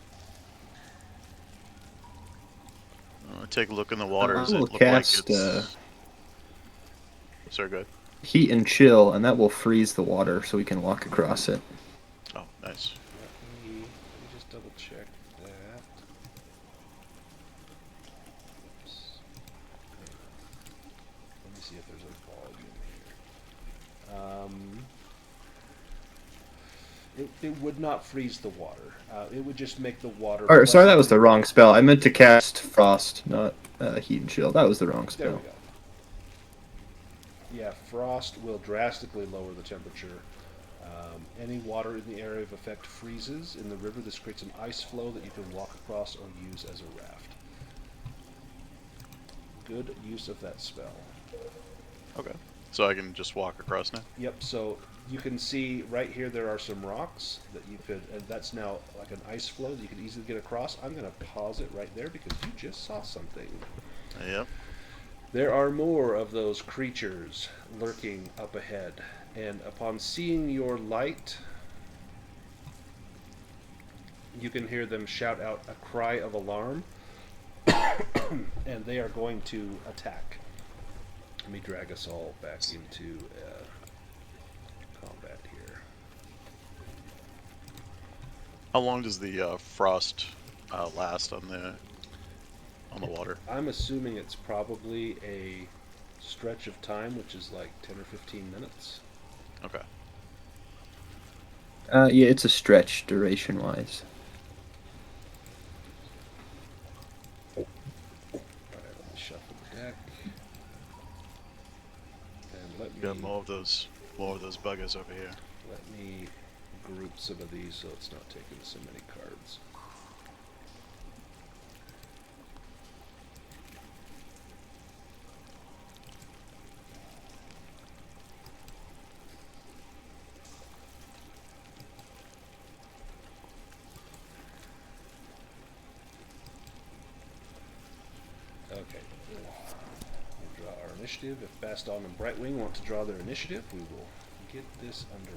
Take a look in the water. Does I it will look cast like it's... Sorry, go ahead. Heat and Chill, and that will freeze the water so we can walk across it. Oh, nice. Let me just double check that. Oops. Let me see if there's a volume here. It would not freeze the water. It would just make the water. Or, sorry, that was the pleasantly- wrong spell. I meant to cast Frost, not Heat and Chill. That was the wrong There spell. we go. Yeah, frost will drastically lower the temperature. Any water in the area of effect freezes. In the river, this creates an ice flow that you can walk across or use as a raft. Good use of that spell. Okay. So I can just walk across now? Yep, so you can see right here there are some rocks that you could, and that's now like an ice flow that you could easily get across. I'm going to pause it right there because you just saw something. Yep. There are more of those creatures lurking up ahead, and upon seeing your light, you can hear them shout out a cry of alarm, and they are going to attack. Let me drag us all back into combat here. How long does the frost last on the water? I'm assuming it's probably a stretch of time, which is like 10 or 15 minutes. Okay. Yeah, it's a stretch duration-wise. Alright, let me shuffle the deck. And let Got me, more of those buggers over here. let me group some of these so it's not taking so many cards. Okay. We'll draw our initiative. If Baston and Brightwing want to draw their initiative, we will get this underway.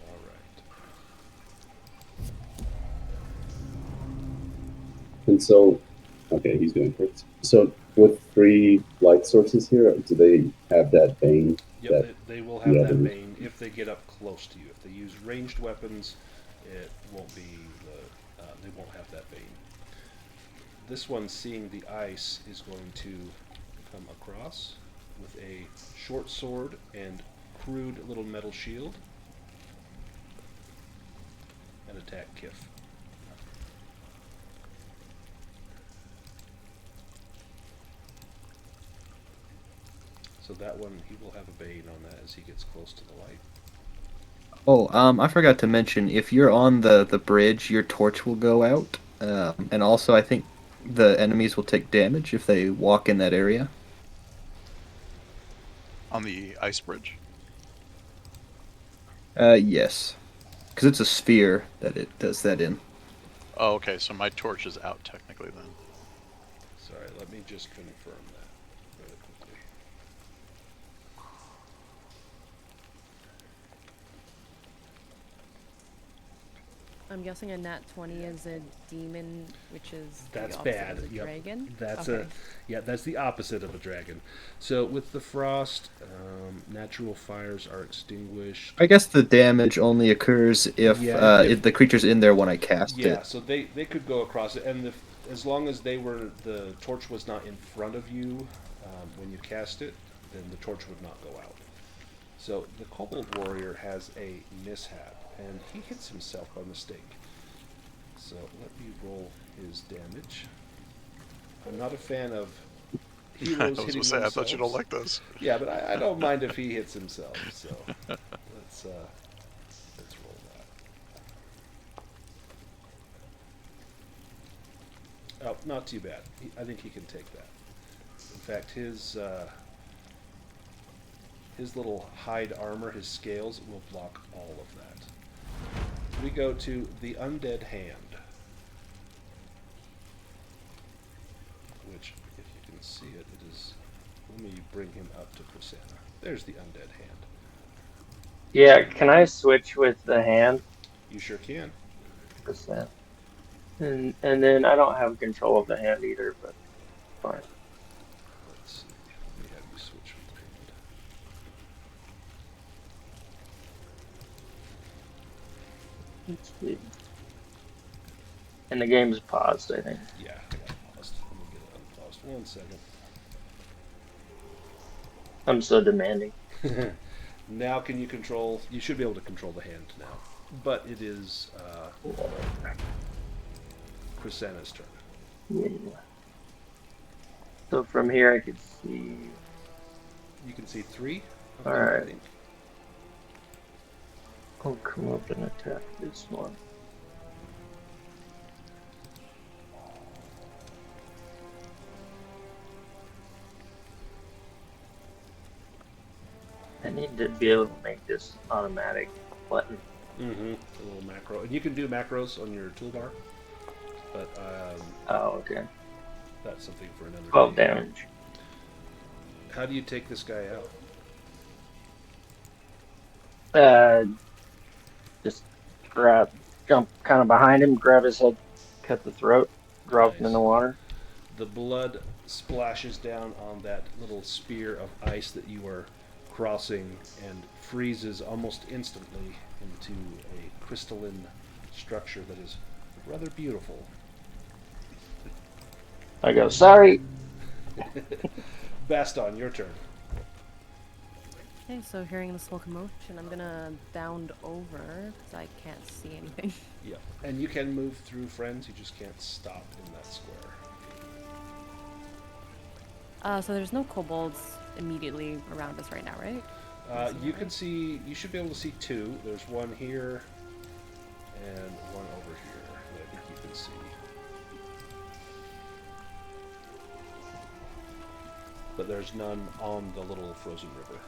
All right. And so, okay, he's doing first. So with 3 light sources here, do they have that bane? Yep, that they will have the that others- bane if they get up close to you. If they use ranged weapons, it won't be the. They won't have that bane. This one, seeing the ice, is going to come across with a short sword and crude little metal shield and attack Kif. So that one, he will have a bane on that as he gets close to the light. Oh, I forgot to mention, if you're on the bridge, your torch will go out. And also, I think the enemies will take damage if they walk in that area. On the ice bridge. Yes. Because it's a sphere that it does that in. Oh, okay. So my torch is out technically then. Sorry, let me just confirm that really quickly. I'm guessing a nat 20 is a demon, which is That's the opposite bad. of a Yep. dragon. That's okay. that's the opposite of a dragon. So with the frost, natural fires are extinguished. I guess the damage only occurs if, Yeah, if- if the creature's in there when I cast Yeah, it. so they could go across it, and as long as the torch was not in front of you when you cast it, then the torch would not go out. So the kobold warrior has a mishap, and he hits himself by mistake. So let me roll his damage. I'm not a fan of I heroes was hitting gonna say, I themselves. thought you don't like those. Yeah, but I don't mind if he hits himself. So let's roll that. Oh, not too bad. I think he can take that. In fact, his little hide armor, his scales, will block all of that. We go to the undead hand, which, if you can see it, it is. Let me bring him up to Prasanna. There's the undead hand. Yeah, can I switch with the hand? You sure can. Percent. And then I don't have control of the hand either, but fine. Let's see. Let me have you switch with the hand. Let's see. And the game's paused, I think. Yeah, I got it paused. Let me get it unpaused. 1 second. I'm so demanding. Now can you control... You should be able to control the hand now. But it is Prasanna's turn. Yeah. So from here I could see. You can see 3 of All them, I right. think. I'll come up and attack this one. I need to be able to make this automatic button. Mm-hmm. A little macro. And you can do macros on your toolbar. But Oh, okay. that's something for another 12 day. damage. How do you take this guy out? Just jump kind of behind him, grab his head, cut the throat, drop him in the Nice. water. The blood splashes down on that little spear of ice that you are crossing and freezes almost instantly into a crystalline structure that is rather beautiful. I go, sorry. Baston, your turn. Okay, so hearing this little commotion, I'm gonna bound over because I can't see anything. Yeah, and you can move through friends. You just can't stop in that square. So there's no kobolds immediately around us right now, right? You can see. You should be able to see 2. There's one here and one over here that I think you can see. But there's none on the little frozen river.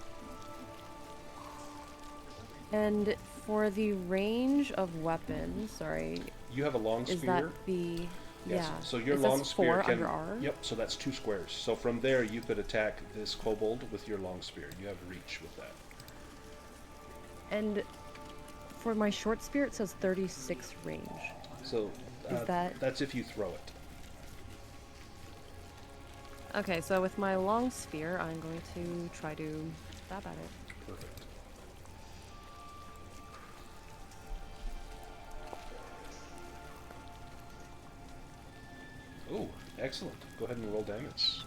And for the range of weapons, sorry, You have a long is spear. that the... Yes. Yeah. So your it long says spear 4 can. under R? Yep. So that's 2 squares. So from there you could attack this kobold with your long spear. You have reach with that. And for my short spear, it says 36 range. So Is that... that's if you throw it. Okay, so with my long spear, I'm going to try to stab at it. Perfect. Oh, excellent. Go ahead and roll damage.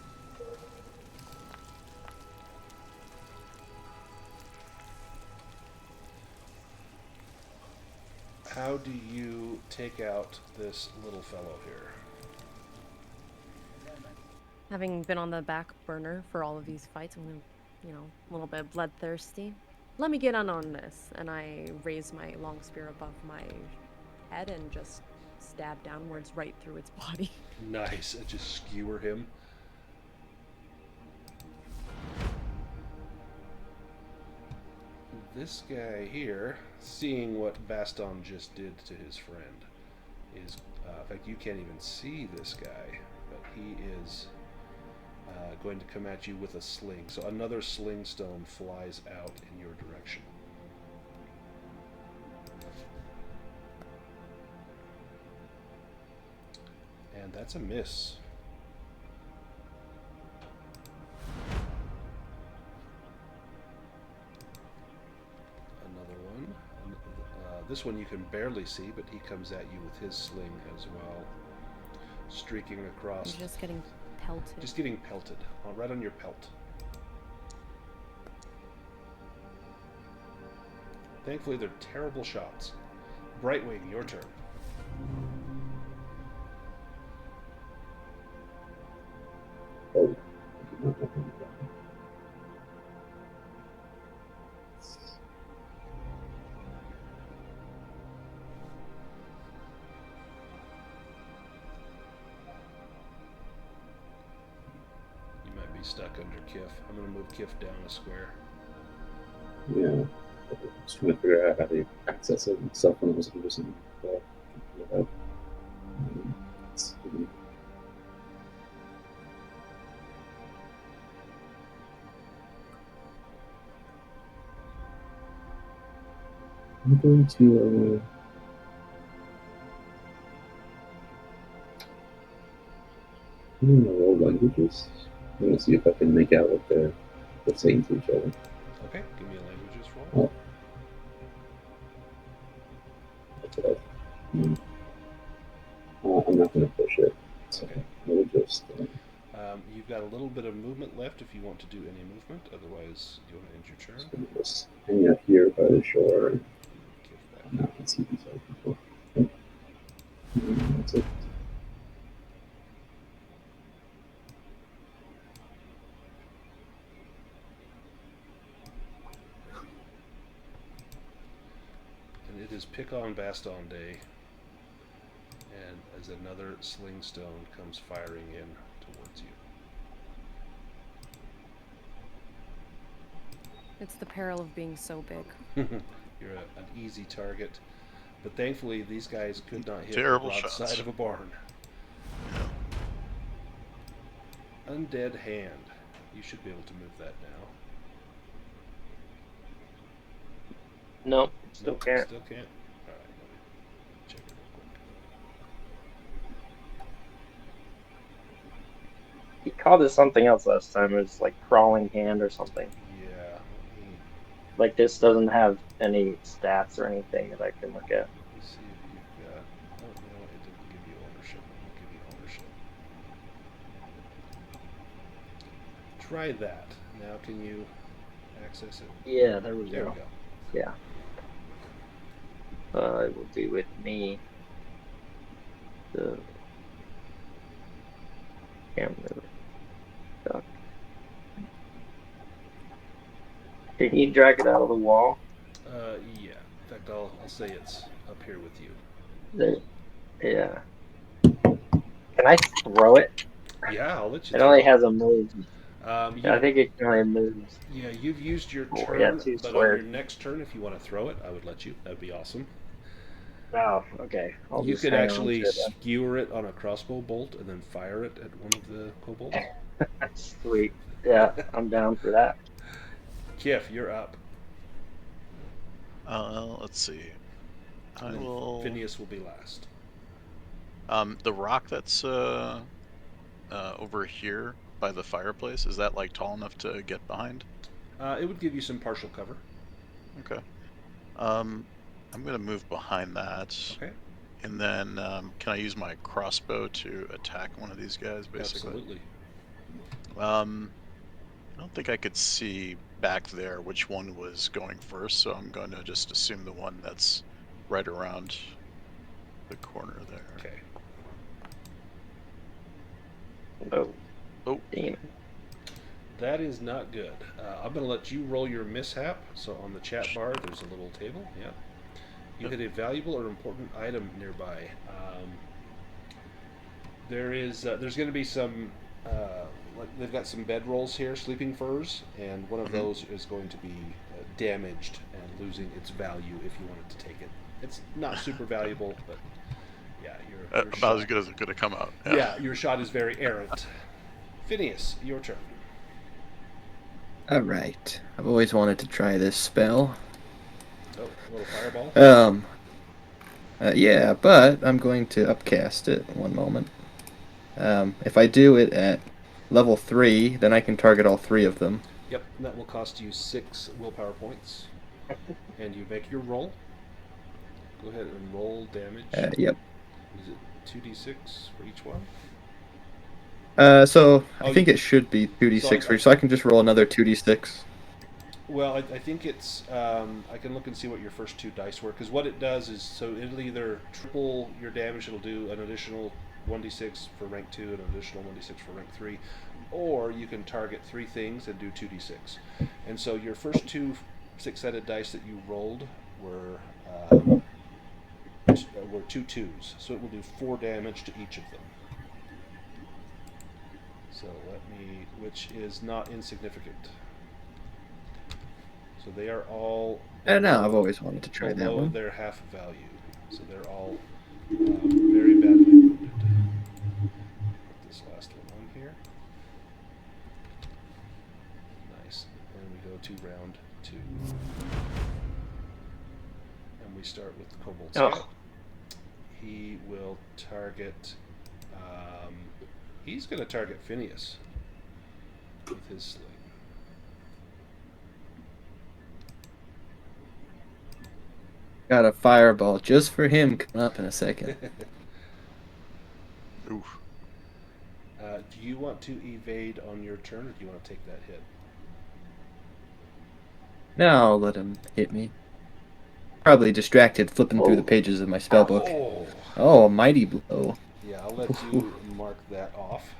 How do you take out this little fellow here? Having been on the back burner for all of these fights, I'm, you know, a little bit bloodthirsty. Let me get on this. And I raise my long spear above my head and just stab downwards right through its body. Nice. Just skewer him. This guy here, seeing what Baston just did to his friend, is, in fact, you can't even see this guy, but he is going to come at you with a sling. So another sling stone flies out in your direction. And that's a miss. Another one. This one you can barely see, but he comes at you with his sling as well, streaking across. He's just getting pelted. Just getting pelted, right on your pelt. Thankfully, they're terrible shots. Brightwing, your turn. Oh. You might be stuck under Kif. I'm going to move Kif down a square. Yeah. I'm just trying to figure out how to access it myself when I was using it. I'm going to I'm gonna roll languages. I'm gonna see if I can make out what they're saying to each other. Okay, give me a languages roll. Oh. That's what I'm not gonna push it. So Okay. we'll just You've got a little bit of movement left if you want to do any movement. Otherwise, you want to end your turn. just hang out here by the shore. And Kif back. now I can see these other people. Okay. And that's it. And it is Pick on Baston Day. And as another sling stone comes firing in towards you. It's the peril of being so big. You're an easy target. But thankfully, these guys could not hit Terrible the broadside shots. of a barn. Undead Hand. You should be able to move that now. Nope, still Nope, can't. Still can't? Alright, let me check it real quick. He called it something else last time. It was like crawling hand or something. Yeah. Like this doesn't have any stats or anything that I can look at. Let me see if you've got... Oh, no, it didn't give you ownership. It won't give you ownership. Try that. Now can you access it? Yeah, there we There go. we go. Yeah. It will be with me. The camera. Duck. Can you drag it out of the wall? Yeah. In fact, I'll say it's up here with you. There. Yeah. Can I throw it? Yeah, I'll let you It throw only it. has a move. Yeah, I think it can only move. Yeah, you've used your Oh, yeah, turn, 2 but on your squares. next turn, if you want to throw it, I would let you. That'd be awesome. Oh, okay. I'll You just could hang on actually to it skewer it on a crossbow bolt and then fire it at one of the kobolds. then. Sweet. Yeah, I'm down for that. Kif, you're up. Let's see. I And then will. Phineas will be last. The rock that's over here by the fireplace, is that like tall enough to get behind? It would give you some partial cover. Okay. I'm gonna move behind that, Okay. and then can I use my crossbow to attack one of these guys, basically? Absolutely. I don't think I could see back there which one was going first, so I'm going to just assume the one that's right around the corner there. Okay. Oh, Oh, demon. That is not good. I'm going to let you roll your mishap. So on the chat bar, there's a little table. Yeah. You hit a valuable or important item nearby. There's going to be some. Like they've got some bedrolls here, sleeping furs, and one of those is going to be damaged and losing its value if you wanted to take it. It's not super valuable, but yeah, your about shot. as good as it could have come out. Yeah, your shot is very errant. Phineas, your turn. Alright. I've always wanted to try this spell. Oh, a little fireball. Yeah, but I'm going to upcast it. One moment. If I do it at level 3, then I can target all 3 of them. Yep, and that will cost you 6 willpower points. And you make your roll. Go ahead and roll damage. Yep. Is it 2d6 for each one? So Oh, I think it should be 2d6 for you, so I can just roll another 2d6. Well, I think it's. I can look and see what your first 2 dice were, because what it does is, so it'll either triple your damage, it'll do an additional 1d6 for rank 2 and an additional 1d6 for rank 3, or you can target 3 things and do 2d6. And so your first 2 6-sided dice that you rolled were 2 2s, so it will do 4 damage to each of them. So which is not insignificant. So they are all. No, I've always wanted to try that below one. their half value. So they're all very badly wounded. Put this last one on here. Nice. And we go to round 2. And we start with the Kobold Scout. He will target. He's going to target Phineas with his sling. Got a fireball just for him coming up in a second. Oof. Do you want to evade on your turn, or do you want to take that hit? Now I'll let him hit me. Probably distracted flipping through the pages of my spellbook. Oh, a mighty blow. Yeah, I'll let you mark that off.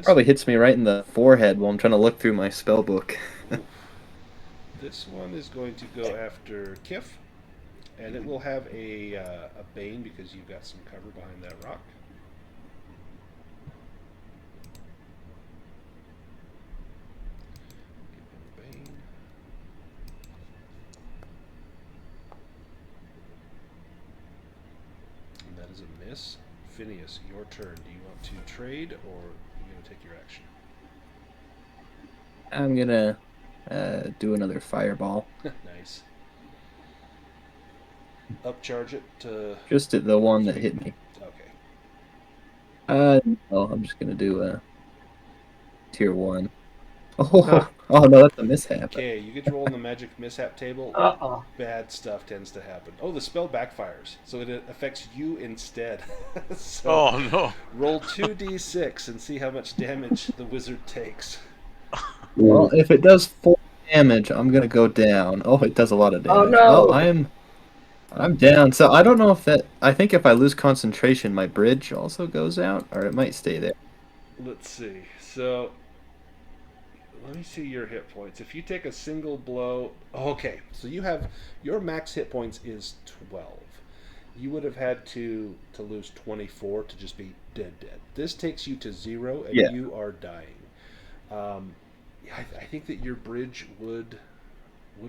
Probably hits me right in the forehead while I'm trying to look through my spellbook. This one is going to go after Kif, and it will have a bane because you've got some cover behind that rock. Give him bane. And that is a miss. Phineas, your turn. Do you want to trade, or are you going to take your action? I'm gonna do another fireball. Nice. Upcharge it to... Just at the one that hit me. Okay. No, I'm just gonna do a tier 1. Oh no, that's a mishap. Okay, you get to roll on the magic mishap table. Bad stuff tends to happen. Oh, the spell backfires, so it affects you instead. So oh no! Roll 2d6 and see how much damage the wizard takes. Well, if it does 4 damage, I'm gonna go down. Oh, it does a lot of damage. Oh no! Well, I'm down. So I don't know if that. I think if I lose concentration, my bridge also goes out, or it might stay there. Let's see. So let me see your hit points. If you take a single blow, okay. So you have your max hit points is 12. you would have had to lose 24 to just be dead. This takes you to 0, and Yeah. you are dying. I think that your bridge would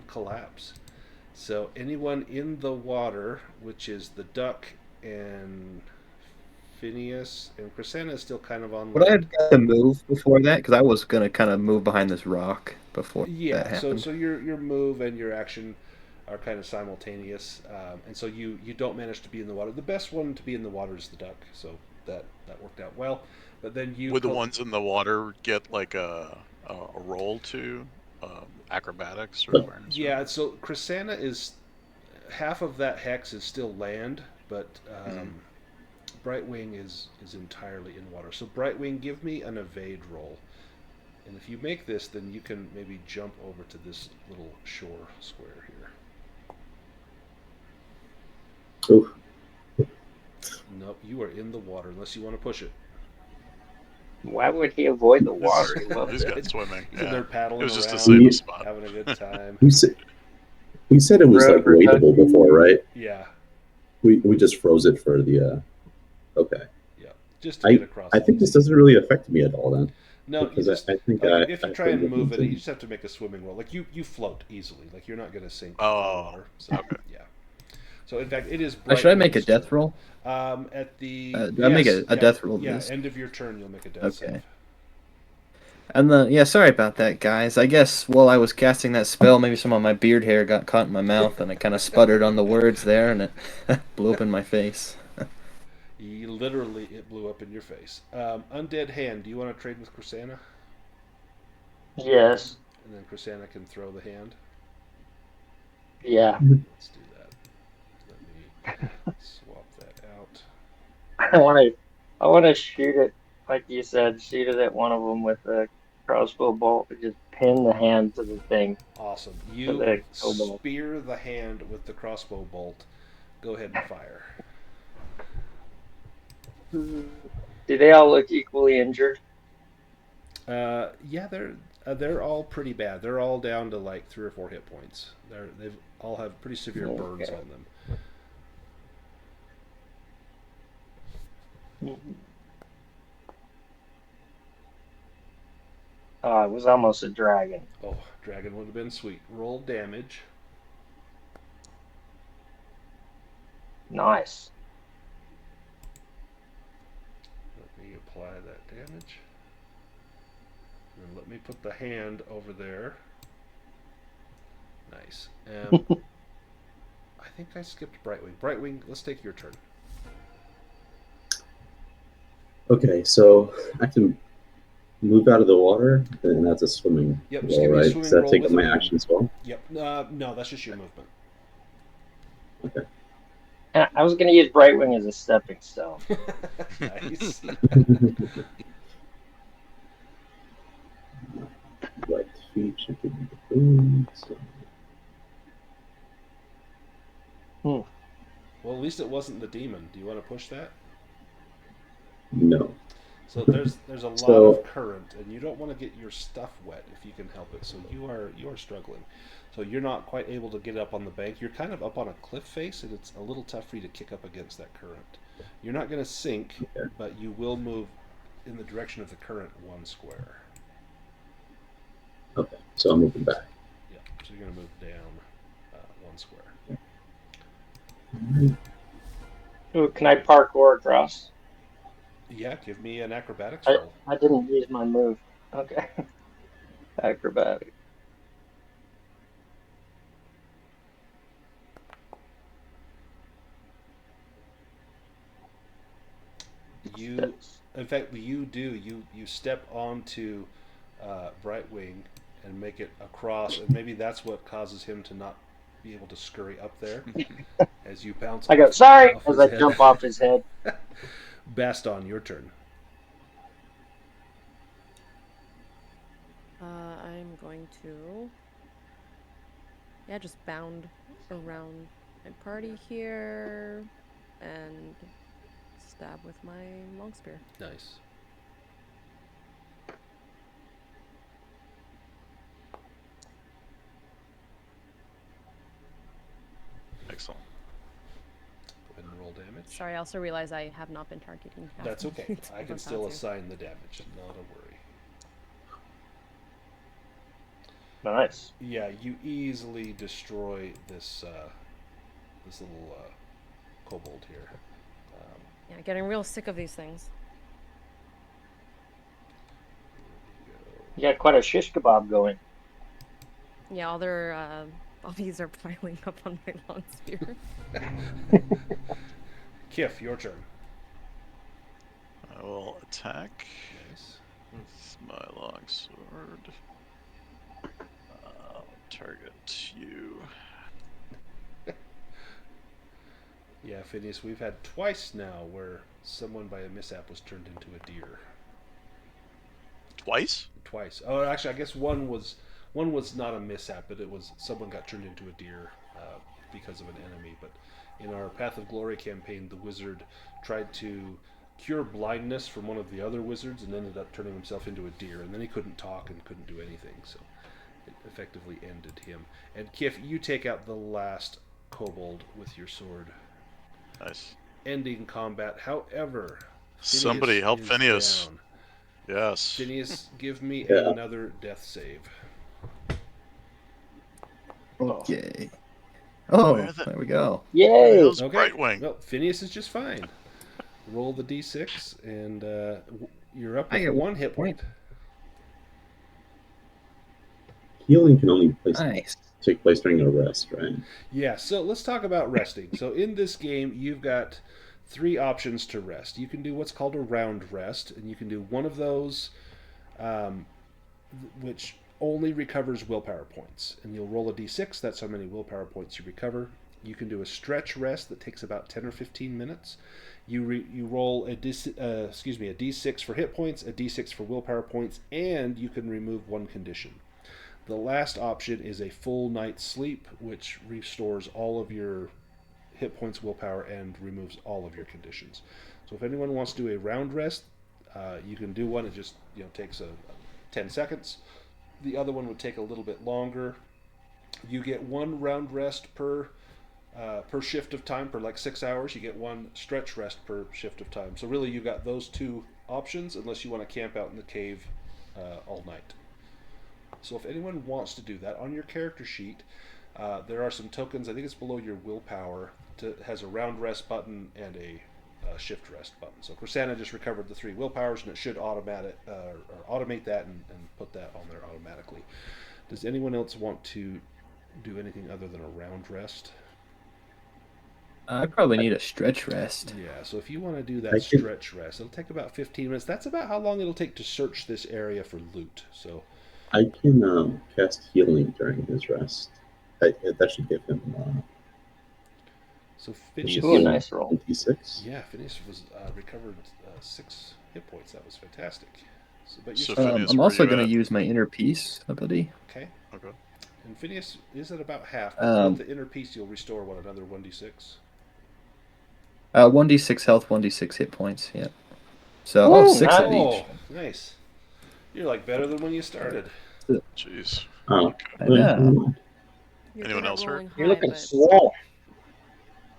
collapse. So anyone in the water, which is the duck and Phineas and Chrysanna, is still kind of on Would I land. have got to move before that? Because I was gonna kind of move behind this rock before that Yeah, so happened. your move and your action are kind of simultaneous, and so you don't manage to be in the water. The best one to be in the water is the duck, so that worked out well. But then you Would the ones in the water get like a roll to acrobatics or awareness? yeah, so Chrysanna is half of that hex is still land, but Mhm. Brightwing is entirely in water. So Brightwing, give me an evade roll. And if you make this, then you can maybe jump over to this little shore square here. Oof. Nope, you are in the water unless you want to push it. Why would he avoid the water? He loves He's it. got swimming. He's in there Yeah. It paddling was just to around, save a We, spot. having a good time. we said it was like Rover wadeable ducky. before, right? Yeah, We just froze it for the. Okay. yeah, just to get across. I think this doesn't really affect me at all then. No, you Because just I think like I if you try can and look move it, you into. just have to make a swimming roll. Like you float easily. Like you're not going to sink in the Oh, water. So okay. yeah. So in fact, it is. Should I make a Brightwing's death turn. roll? At the Do I make yes, a yeah, death roll to yeah. this? End of your turn, you'll make a death Okay. save. And yeah, sorry about that, guys. I guess while I was casting that spell, maybe some of my beard hair got caught in my mouth, and I kind of sputtered on the words there, and it blew up in my face. Literally, it blew up in your face. Undead Hand, do you want to trade with Chrysanna? Yes. And then Chrysanna can throw the hand. Yeah. Let's do that. Let me swap that out. I want to shoot it, like you said, shoot it at one of them with a crossbow bolt and just pin the hand to the thing, Awesome. to You the kobold. spear the hand with the crossbow bolt. Go ahead and fire. Do they all look equally injured? Yeah, they're all pretty bad. They're all down to like 3 or 4 hit points. They've all have pretty severe burns Okay. on them. Oh, it was almost a dragon. Oh, dragon would have been sweet. Roll damage. Nice. Let me apply that damage. And let me put the hand over there. Nice. I think I skipped Brightwing. Brightwing, let's take your turn. Okay, so I can move out of the water, and that's a swimming Yep, just roll, give me a right? swimming Does that roll take with up my a- action as well? Yep. No, that's just your movement. Okay. I was going to use Brightwing as a stepping stone. Nice. Right feet should be the boom. So. Well, at least it wasn't the demon. Do you want to push that? No. So there's a lot So- of current, and you don't want to get your stuff wet if you can help it. So you are struggling. So you're not quite able to get up on the bank. You're kind of up on a cliff face, and it's a little tough for you to kick up against that current. You're not going to sink, Okay. but you will move in the direction of the current 1 square. Okay, so I'm moving back. Yeah. So you're going to move down 1 square. Ooh, can I parkour across? Yeah. Give me an acrobatics roll. I didn't use my move. Okay. Acrobatic. You, in fact, you do. You step onto Brightwing and make it across, and maybe that's what causes him to not be able to scurry up there as you bounce. I go, off, sorry, off as his I head. jump off his head. Baston, your turn. I'm going to, just bound around my party here and stab with my long spear. Nice. Excellent. Go ahead and roll damage. Sorry, I also realize I have not been targeting. That's okay. I can still assign. assign the damage. Not a worry. Nice. Yeah, you easily destroy this this little kobold here. Yeah, getting real sick of these things. You got quite a shish kebab going. Yeah, all these are piling up on my long spear. Kif, your turn. I will attack Nice. with my longsword. I'll target you. Yeah, Phineas, we've had twice now where someone by a mishap was turned into a deer. Twice? Twice. Oh, actually, I guess one was not a mishap, but it was someone got turned into a deer because of an enemy. But in our Path of Glory campaign, the wizard tried to cure blindness from one of the other wizards and ended up turning himself into a deer, and then he couldn't talk and couldn't do anything, so it effectively ended him. And Kif, you take out the last kobold with your sword, Nice. ending combat. However, Somebody Phineas help is Phineas. down. Yes. Phineas, give me Yeah. another death save. Okay. Oh, Where the- there we go. Where the Yay! hell's Okay. Brightwing? Well, Phineas is just fine. Roll the d6, and you're up I with get one hit point. Healing can only Nice. take place during a rest, right? Yeah, so let's talk about resting. So in this game, you've got 3 options to rest. You can do what's called a round rest, and you can do one of those, which only recovers willpower points. And you'll roll a d6, that's how many willpower points you recover. You can do a stretch rest that takes about 10 or 15 minutes. You roll a d6 for hit points, a d6 for willpower points, and you can remove one condition. The last option is a full night's sleep, which restores all of your hit points, willpower, and removes all of your conditions. So if anyone wants to do a round rest, you can do one. It just takes 10 seconds. The other one would take a little bit longer. You get one round rest per shift of time, per like 6 hours. You get one stretch rest per shift of time. So really, you've got those 2 options, unless you want to camp out in the cave all night. So if anyone wants to do that, on your character sheet, there are some tokens. I think it's below your willpower. It has a round rest button and a shift rest button. So Chrisana just recovered the 3 willpowers, and it should automate that and put that on there automatically. Does anyone else want to do anything other than a round rest? I probably need a stretch rest. Yeah, so if you want to do that stretch rest, it'll take about 15 minutes. That's about how long it'll take to search this area for loot. So I can cast healing during his rest. That should give him. So It Phineas, should Ooh, give him nice roll. 26. yeah, Phineas was recovered 6 hit points. That was fantastic. So, but So you're Phineas, I'm where also you going to at? use my inner peace ability. okay. Okay. And Phineas is at about half. But with the inner piece, you'll restore another 1d6. 1d6 health, 1d6 hit points. Yeah. So, Ooh, 6 of nice. each. Nice. You're like better than when you started. Jeez. Oh, I know. You're Anyone good at else hurt? rolling high, You're looking but swole.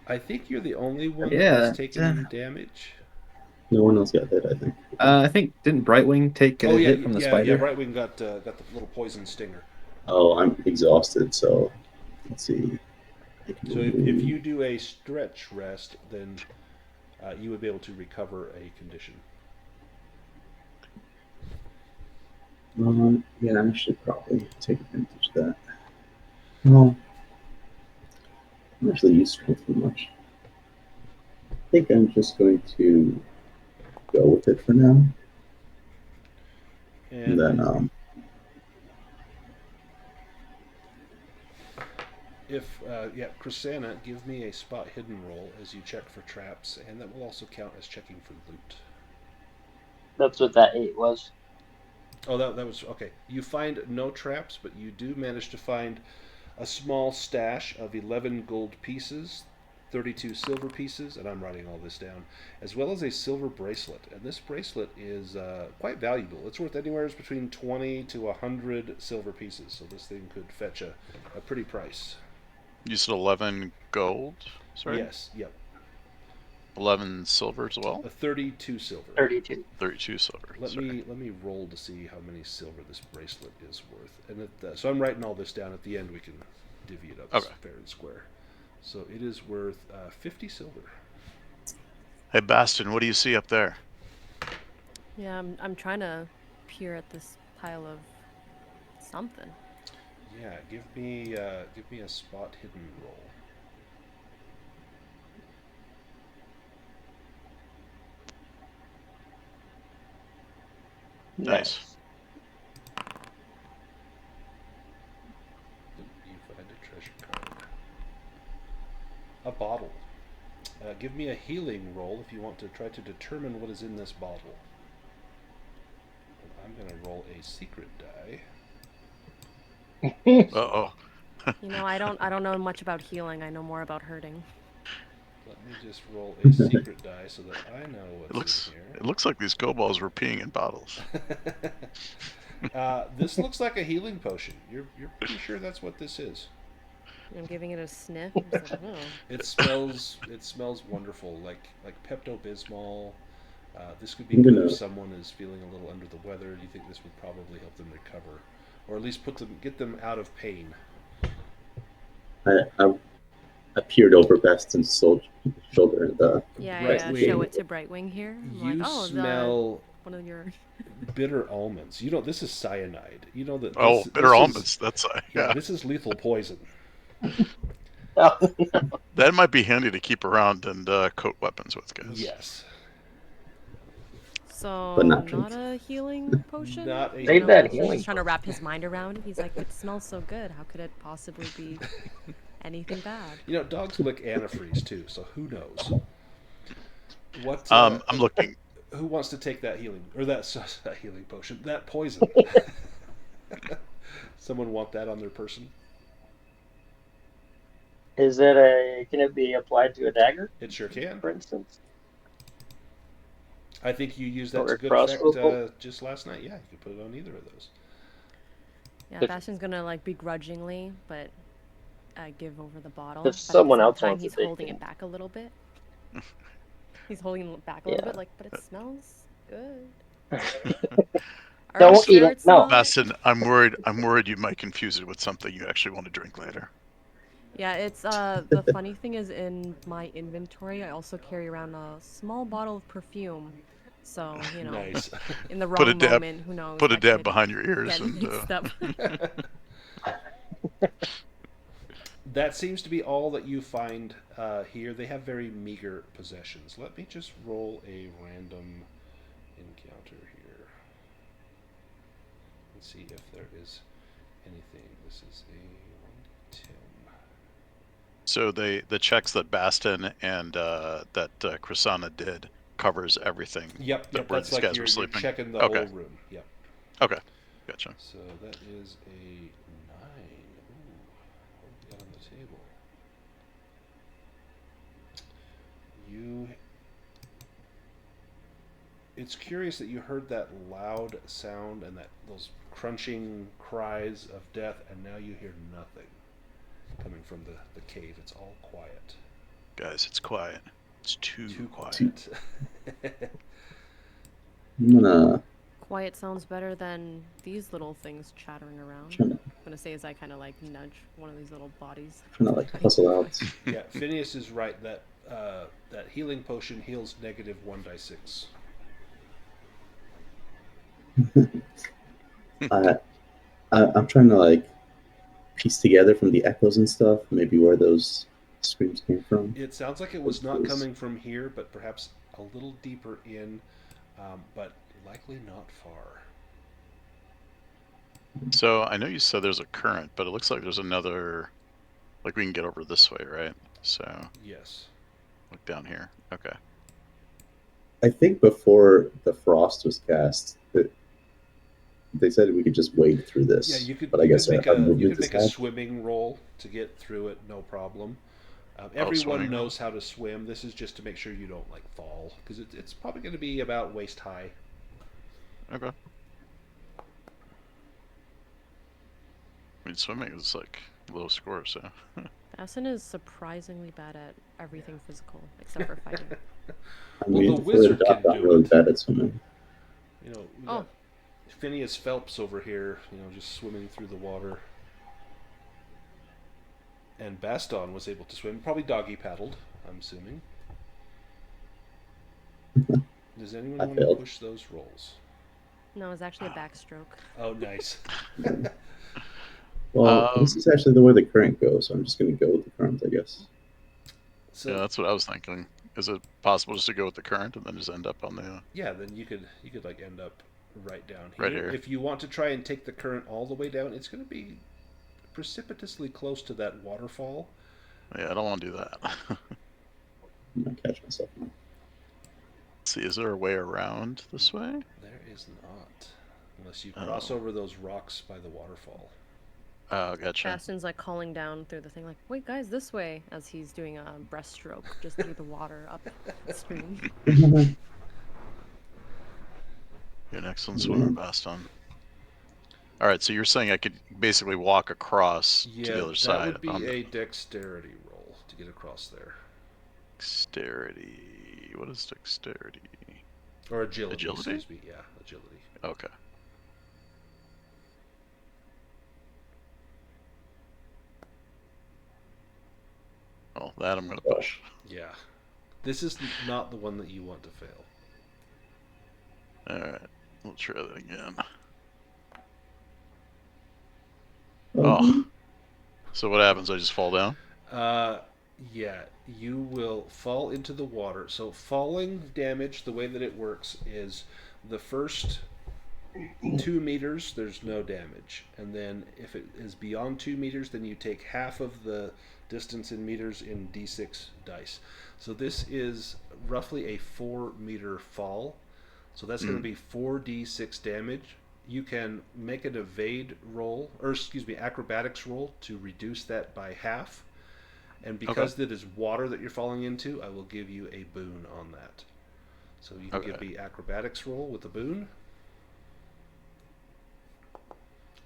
I think you're the only one that Yeah, has taken any damage. no one else got hit, I think. I think, didn't Brightwing take a Oh yeah, hit from the spider? Brightwing got the little poison stinger. Oh, I'm exhausted, so let's see. So if you do a stretch rest, then you would be able to recover a condition. Yeah, I should probably take advantage of that. Well, I'm actually used strength too much. I think I'm just going to go with it for now. And then, Chrisana, give me a spot hidden roll as you check for traps, and that will also count as checking for loot. That's what that 8 was. Oh, that was okay. You find no traps, but you do manage to find a small stash of 11 gold pieces, 32 silver pieces, and I'm writing all this down, as well as a silver bracelet. And this bracelet is quite valuable. It's worth anywhere between 20 to 100 silver pieces, so this thing could fetch a pretty price. You said 11 gold? Sorry? Yes, yep. 11 silver as well. 32 silver. 32. 32 silver. Let me roll to see how many silver this bracelet is worth. And so I'm writing all this down. At the end, we can divvy it up fair and square. So it is worth 50 silver. Hey, Bastion, what do you see up there? Yeah, I'm trying to peer at this pile of something. Yeah, give me a spot hidden roll. Nice. You find a treasure card. A bottle. Give me a healing roll if you want to try to determine what is in this bottle. And I'm going to roll a secret die. Uh-oh. You know, I don't know much about healing. I know more about hurting. Let me just roll a secret die so that I know what's in here. It looks like these kobolds were peeing in bottles. This looks like a healing potion. You're pretty sure that's what this is. I'm giving it a sniff. I'm just like, oh. It smells wonderful, like Pepto-Bismol. This could be good if someone is feeling a little under the weather. You think this would probably help them recover, or at least get them out of pain. I peered over Bastion's shoulder. Show it to Brightwing here. I'm You like, smell one of your bitter almonds. You know this is cyanide. You know that. Bitter almonds. That's yeah. This is lethal poison. That might be handy to keep around and coat weapons with, guys. Yes. So But not not a healing potion. Not a Save that He's healing. just trying to wrap his mind around it. He's like, it smells so good. How could it possibly be anything bad? You know, dogs lick antifreeze too, so who knows? What? I'm looking. Who wants to take that healing or that healing potion? That poison. Someone want that on their person? Is it can it be applied to a dagger? It sure can. For instance. I think you used that Or to a good crossbow effect just last night. Yeah, you could put it on either of those. Yeah, Bastion's gonna like begrudgingly, but give over the bottle. If But someone at the else same time, wants he's to take holding it. it back a little bit. He's holding it back a little bit, like, but it smells good. Don't eat it. No. Bastion, I'm worried you might confuse it with something you actually want to drink later. Yeah, it's the funny thing is in my inventory I also carry around a small bottle of perfume. So, you know, Nice. in the wrong moment, who knows? Put a dab behind your ears get and mixed up. That seems to be all that you find here. They have very meager possessions. Let me just roll a random encounter here and see if there is anything. This is a 1d10. So the checks that Bastion and that Chrisana did covers everything. Yep, where that's these like guys you're were sleeping. checking the Okay. whole room. Yep. Okay, gotcha. So that is a 9. Ooh, what do we got on the table? It's curious that you heard that loud sound and those crunching cries of death, and now you hear nothing coming from the cave. It's all quiet. Guys, it's quiet. It's too quiet. I'm gonna. Quiet sounds better than these little things chattering around. Trying I'm gonna say as I kind of like nudge one of these little bodies. to like puzzle out. Yeah, Phineas is right. That healing potion heals negative 1d6. I'm trying to like piece together from the echoes and stuff, maybe where those screams came from. It sounds like it was not coming from here, but perhaps a little deeper in, but likely not far. So I know you said there's a current, but it looks like there's another. Like we can get over this way, right? So Yes. look down here. Okay. I think before the frost was cast, they said we could just wade through this. Yeah, you could. But I guess make our a movement is bad. swimming roll to get through it, no problem. Everyone swimming. knows how to swim. This is just to make sure you don't like fall, because it's probably going to be about waist high. Okay. I mean, swimming is like low score, so. Bassin is surprisingly bad at everything physical except for fighting. I Well, mean, the for wizard Doc, can I'm do really it. bad at swimming. You know, we Oh. got Phineas Phelps over here, you know, just swimming through the water. And Baston was able to swim, probably doggy paddled, I'm assuming. Does anyone I want to failed. push those rolls? No, it's actually a backstroke. Oh, nice. Well, this is actually the way the current goes, so I'm just going to go with the current, I guess. So Yeah, that's what I was thinking. Is it possible just to go with the current and then just end up on the... yeah, then you could like end up right down here. Right here. If you want to try and take the current all the way down, it's going to be precipitously close to that waterfall. Yeah, I don't want to do that. I'm going to catch myself now. Let's see, is there a way around this way? There is not, unless you cross over those rocks by the waterfall. Oh, gotcha. Bastion's like calling down through the thing, like, "Wait, guys, this way!" as he's doing a breaststroke just through the water upstream. You're an excellent swimmer, Baston. All right, so you're saying I could basically walk across to the other side. That would be a dexterity roll to get across there. Dexterity. What is dexterity? Or agility. Agility? Excuse me. Yeah, agility. Okay. Oh, that I'm going to push. Yeah. This is not the one that you want to fail. Alright, we'll try that again. Oh. So what happens? I just fall down? Yeah, you will fall into the water. So falling damage, the way that it works is the first 2 meters, there's no damage. And then if it is beyond 2 meters, then you take half of the distance in meters in d6 dice. So this is roughly a 4-meter fall. So that's going to be 4d6 damage. You can make an evade roll, or excuse me, acrobatics roll to reduce that by half. And because it is water that you're falling into, I will give you a boon on that. So you can give me acrobatics roll with a boon.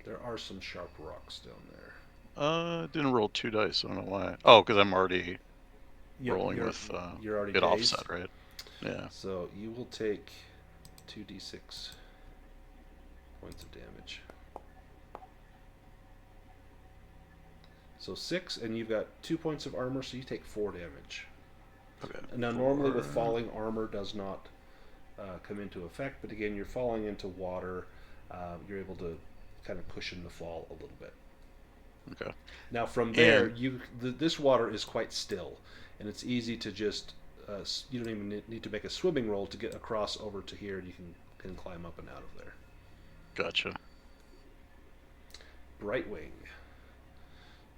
There are some sharp rocks down there. I didn't roll 2 dice, I don't know why. Oh, because I'm already rolling with you're already it dazed. offset, right? Yeah. So you will take 2d6 points of damage. So 6, and you've got 2 points of armor, so you take 4 damage. Okay. Now, normally with falling, armor does not come into effect, but again, you're falling into water. You're able to kind of cushion the fall a little bit. Okay. Now, from there, this water is quite still, and it's easy to just you don't even need to make a swimming roll to get across over to here, and you can climb up and out of there. Gotcha. Brightwing.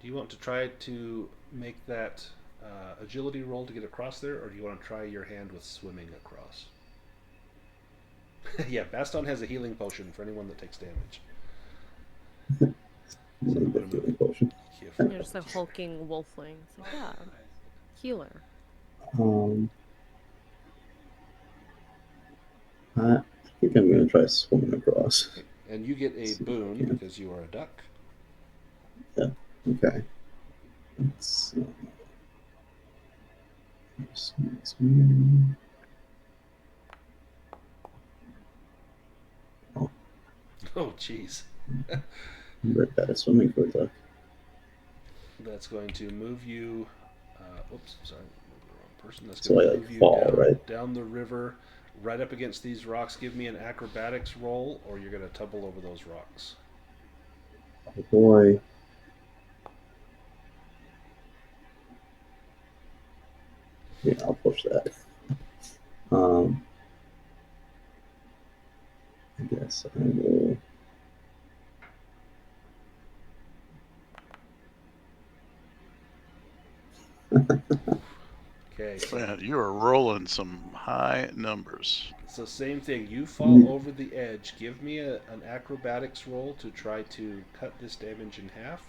Do you want to try to make that agility roll to get across there, or do you want to try your hand with swimming across? Yeah, Baston has a healing potion for anyone that takes damage. Healing potion. You're just a hulking wolfling. It's like, yeah, healer. I think I'm going to try swimming across. And you get a boon because you are a duck. Yeah, okay. Let's swim. Oh, jeez. I'm very bad at swimming for a duck. That's going to move you. Oops, sorry, moved the wrong person. That's So going I to move you fall, down the river, right up against these rocks. Give me an acrobatics roll, or you're going to tumble over those rocks. Oh boy. Yeah, I'll push that. I guess I will. Okay. Man, you are rolling some high numbers. So same thing. You fall over the edge. Give me an acrobatics roll to try to cut this damage in half.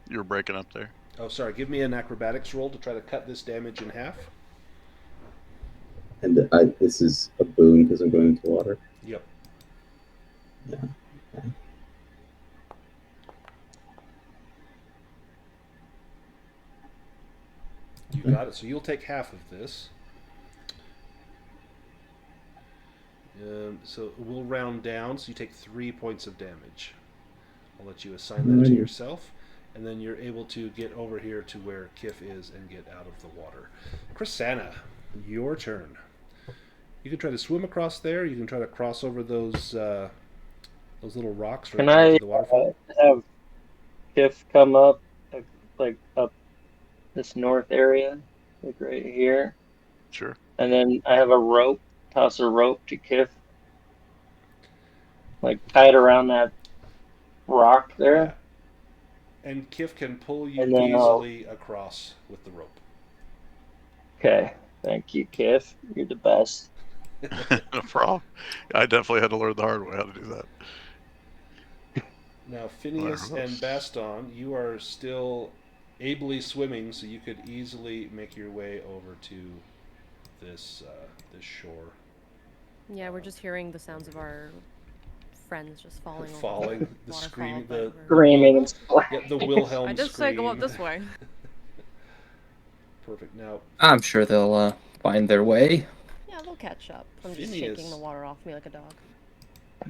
You were breaking up there. Oh, sorry. Give me an acrobatics roll to try to cut this damage in half. And this is a boon because I'm going into water. Yep. Yeah. Okay. You got it. So you'll take half of this. So we'll round down. So you take 3 points of damage. I'll let you assign that to Alrighty. yourself. And then you're able to get over here to where Kif is and get out of the water. Chrisanna, your turn. You can try to swim across there. You can try to cross over those little rocks right Can next I to the waterfall. have Kif come up, like up this north area, like right here, Sure. and then I have a rope, toss a rope to Kif, like tie it around that rock Yeah. there, And Kif can pull you and then easily across with the rope. okay, thank you, Kif, you're the best. No problem. I definitely had to learn the hard way how to do that. Now, Phineas and Baston, you are still ably swimming, so you could easily make your way over to this shore. Yeah, we're just hearing the sounds of our friends just falling over Falling, the waterfall, screaming, but the Screaming and splashing. yeah, the Wilhelm I just scream. say go up this way. Perfect. Now, I'm sure they'll find their way. Yeah, they'll catch up. I'm just Phineas. shaking the water off me like a dog.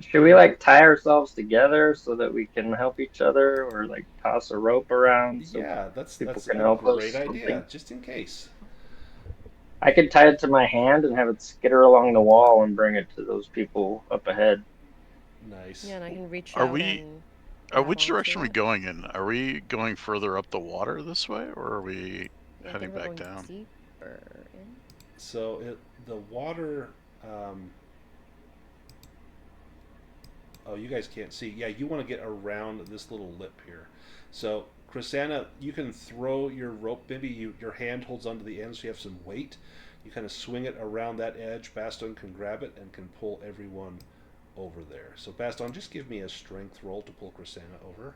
Should we like tie ourselves together so that we can help each other, or like toss a rope around so yeah, that's people a can help us? great idea, Something? just in case. I could tie it to my hand and have it skitter along the wall and bring it to those people up ahead. Nice. Yeah, and I can reach Are out we- and Which grab direction are we onto it. going in? Are we going further up the water this way, or are we Yeah, I heading think we're back going down? deeper in. So the water. Oh, you guys can't see. Yeah, you want to get around this little lip here. So, Chrisanna, you can throw your rope. Maybe your hand holds onto the end, so you have some weight. You kind of swing it around that edge. Baston can grab it and can pull everyone over there. So, Baston, just give me a strength roll to pull Chrisanna over.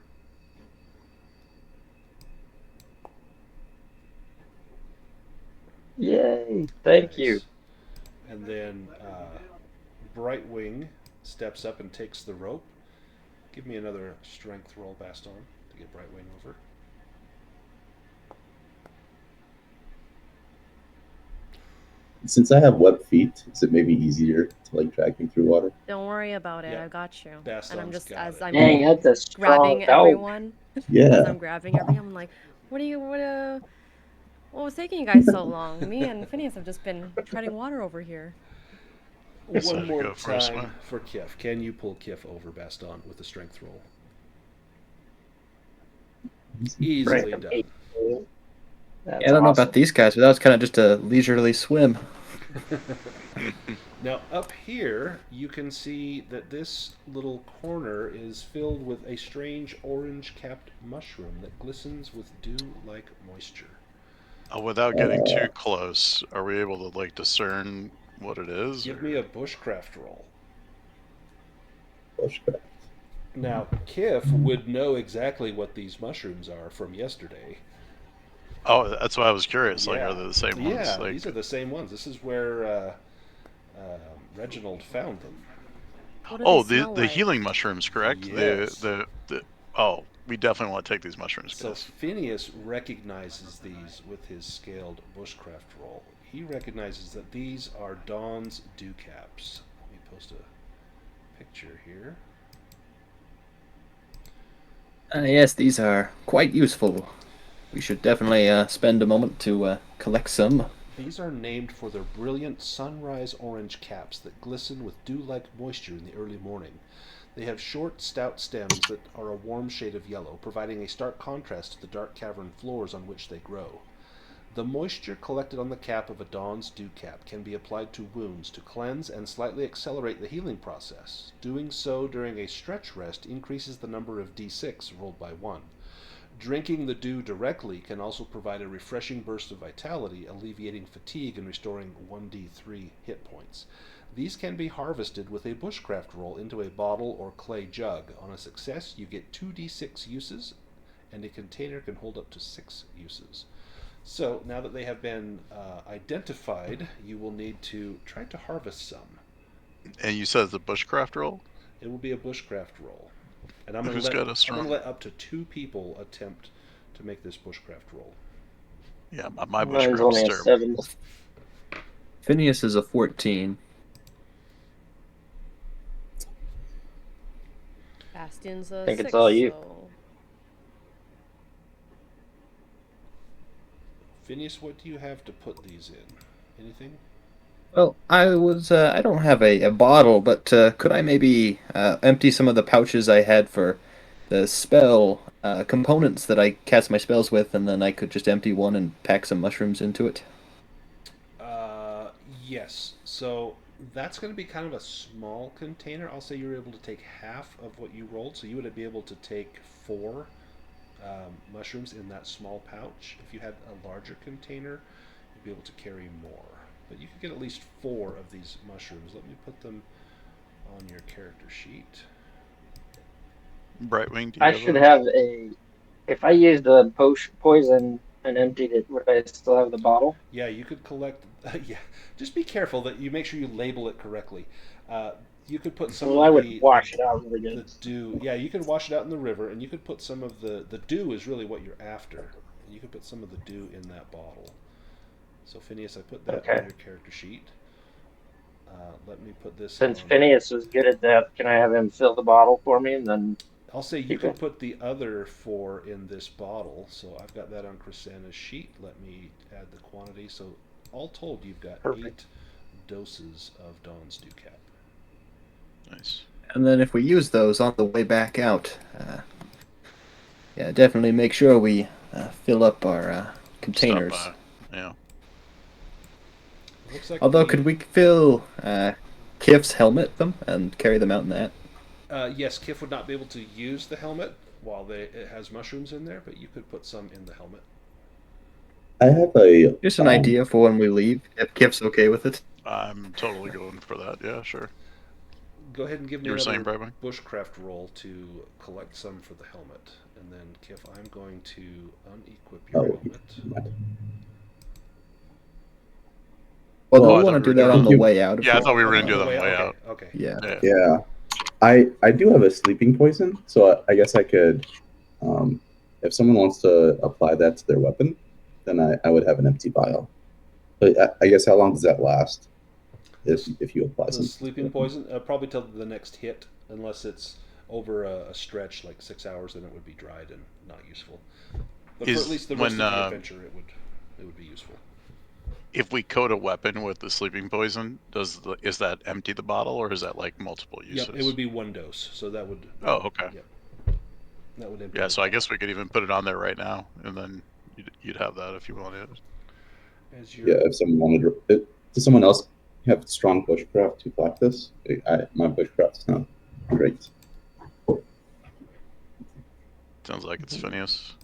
Yay! Thank you. Nice. And then Brightwing steps up and takes the rope. Give me another strength roll, Baston, to get Brightwing over. Since I have web feet, is it maybe easier to like drag me through water? Don't worry about it. Yeah, I got you. And Baston's I'm just got as it. I'm Dang, that's a strong grabbing dog. everyone. As Yeah. I'm grabbing everyone, I'm like, what was taking you guys so long? Me and Phineas have just been treading water over here. Decided One to more go for a swim. time for Kif. Can you pull Kif over, Baston, with a strength roll? Easily Right. done. That's Yeah, I don't know awesome. about these guys, but that was kind of just a leisurely swim. Now, up here, you can see that this little corner is filled with a strange orange-capped mushroom that glistens with dew-like moisture. Without getting too close, are we able to like discern what it is? Give or- me a bushcraft roll. Bushcraft. Now, Kif would know exactly what these mushrooms are from yesterday. Oh, that's why I was curious. Like, Yeah. are they the same ones? Yeah, Like, these are the same ones. This is where Reginald found them. What do oh, they smell the like? healing mushrooms, correct? Yes. The oh, we definitely want to take these mushrooms, So guys. Phineas recognizes these with his scaled bushcraft roll. He recognizes that these are Dawn's dew caps. Let me post a picture here. Yes, these are quite useful. We should definitely spend a moment to collect some. These are named for their brilliant sunrise orange caps that glisten with dew-like moisture in the early morning. They have short, stout stems that are a warm shade of yellow, providing a stark contrast to the dark cavern floors on which they grow. The moisture collected on the cap of a Dawn's dew cap can be applied to wounds to cleanse and slightly accelerate the healing process. Doing so during a stretch rest increases the number of D6 rolled by 1. Drinking the dew directly can also provide a refreshing burst of vitality, alleviating fatigue and restoring 1d3 hit points. These can be harvested with a bushcraft roll into a bottle or clay jug. On a success, you get 2d6 uses, and a container can hold up to 6 uses. So, now that they have been identified, you will need to try to harvest some. And you said the bushcraft roll? It will be a bushcraft roll. And I'm going Who's to got a let strong- I'm going to let up to 2 people attempt to make this bushcraft roll. Yeah, my Mine's only a bushcraft's 7. Phineas is a 14. Bastion's I a think it's 6, all you. so Phineas, what do you have to put these in? Anything? Well, I don't have a bottle, but could I maybe empty some of the pouches I had for the spell components that I cast my spells with, and then I could just empty one and pack some mushrooms into it? Yes. So that's going to be kind of a small container. I'll say you're able to take half of what you rolled, so you would be able to take 4 mushrooms in that small pouch. If you had a larger container, you'd be able to carry more. But you could get at least 4 of these mushrooms. Let me put them on your character sheet. Brightwing, do you I have should a... have a. If I used the poison and emptied it, would I still have the bottle? Yeah, you could collect. Yeah, just be careful that you make sure you label it correctly. Uh, you could put some Well, of I would the wash it out really the good. dew. Yeah, you could wash it out in the river, and you could put some of the dew is really what you're after. And you could put some of the dew in that bottle. So Phineas, I put that on Okay. your character sheet. Let me put this Since on. Phineas is good at that, can I have him fill the bottle for me and then I'll say you keep could it? put the other 4 in this bottle. So I've got that on Chrisana's sheet. Let me add the quantity. So all told, you've got Perfect. 8 doses of Dawn's Dew Cap. Nice. And then if we use those on the way back out, yeah, definitely make sure we fill up our Stop containers. by. Yeah. Looks like Although, could we fill Kif's helmet them and carry them out in that? Yes, Kif would not be able to use the helmet while it has mushrooms in there, but you could put some in the helmet. I have a Just an idea for when we leave, if Kif's okay with it. I'm totally going for that. Yeah, sure. Go ahead and give me You were saying, another Brightwing? bushcraft roll to collect some for the helmet. And then, Kif, I'm going to unequip your oh, helmet. Although Oh, we I thought want to we were do that doing on thank the you. way out. If Yeah, I you thought we were On going to do the that on way the way okay, out. okay. Yeah. Yeah. Yeah, I do have a sleeping poison, so I guess I could, if someone wants to apply that to their weapon, then I would have an empty vial. But I guess how long does that last? If you apply The something to the sleeping weapon? poison, probably till the next hit, unless it's over a stretch like 6 hours, then it would be dried and not useful. But for at Is least the rest when of the adventure, it would be useful. if we coat a weapon with the sleeping poison, is that empty the bottle or is that like multiple uses? Yep, it would be 1 dose, so that would. Oh, okay. Yep, that would empty Yeah, the so I bottle. guess we could even put it on there right now, and then you'd have that if you wanted. As Yeah, you're if someone wanted to, does someone else have strong bushcraft to practice? My bushcraft is not great. Sounds like it's Phineas.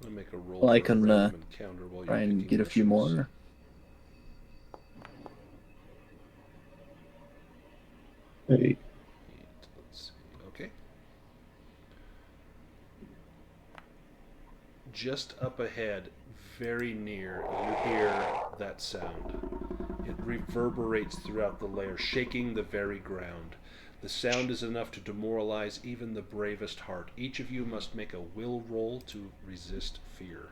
I'm gonna make a roll Well, I for a can random encounter while you're try and picking get a few mushrooms. more. Hey, Let's see. Okay. Just up ahead, very near, you hear that sound. It reverberates throughout the lair, shaking the very ground. The sound is enough to demoralize even the bravest heart. Each of you must make a will roll to resist fear.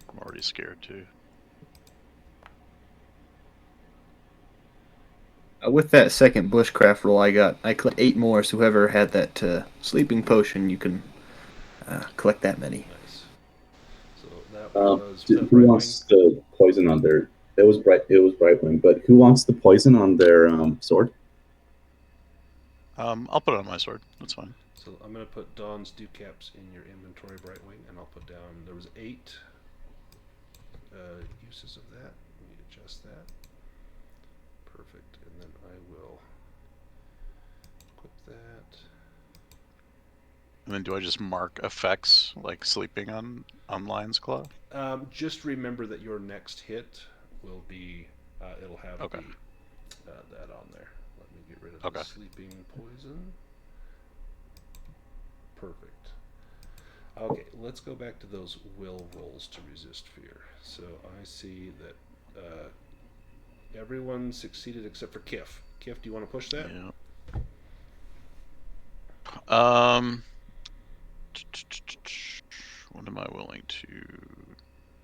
I'm already scared too. With that second bushcraft roll I collect 8 more, so whoever had that sleeping potion, you can collect that many. Nice. So that was that who Brightwing? wants the poison on their? It was Brightwing, but who wants the poison on their sword? I'll put it on my sword. That's fine. So I'm going to put Dawn's dew caps in your inventory, Brightwing, and I'll put down, there was 8 uses of that. Let me adjust that. Perfect. And then I will equip that. And then do I just mark effects like sleeping on Lion's Claw? Just remember that your next hit will be, it'll have Okay. that on there. Let me get rid of Okay. the sleeping poison. Perfect. Okay, let's go back to those will rolls to resist fear. So I see that everyone succeeded except for Kif. Kif, do you want to push that? Yeah. What am I willing to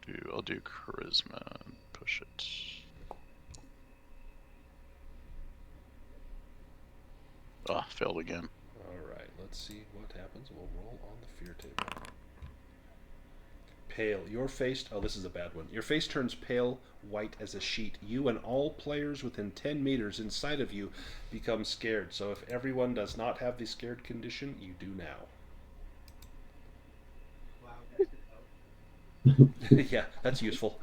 do? I'll do charisma and push it. Ah, failed again. Alright, let's see what happens. We'll roll on the fear table. Pale. Your face... Oh, this is a bad one. Your face turns pale white as a sheet. You and all players within 10 meters inside of you become scared. So if everyone does not have the scared condition, you do now. Yeah, that's useful.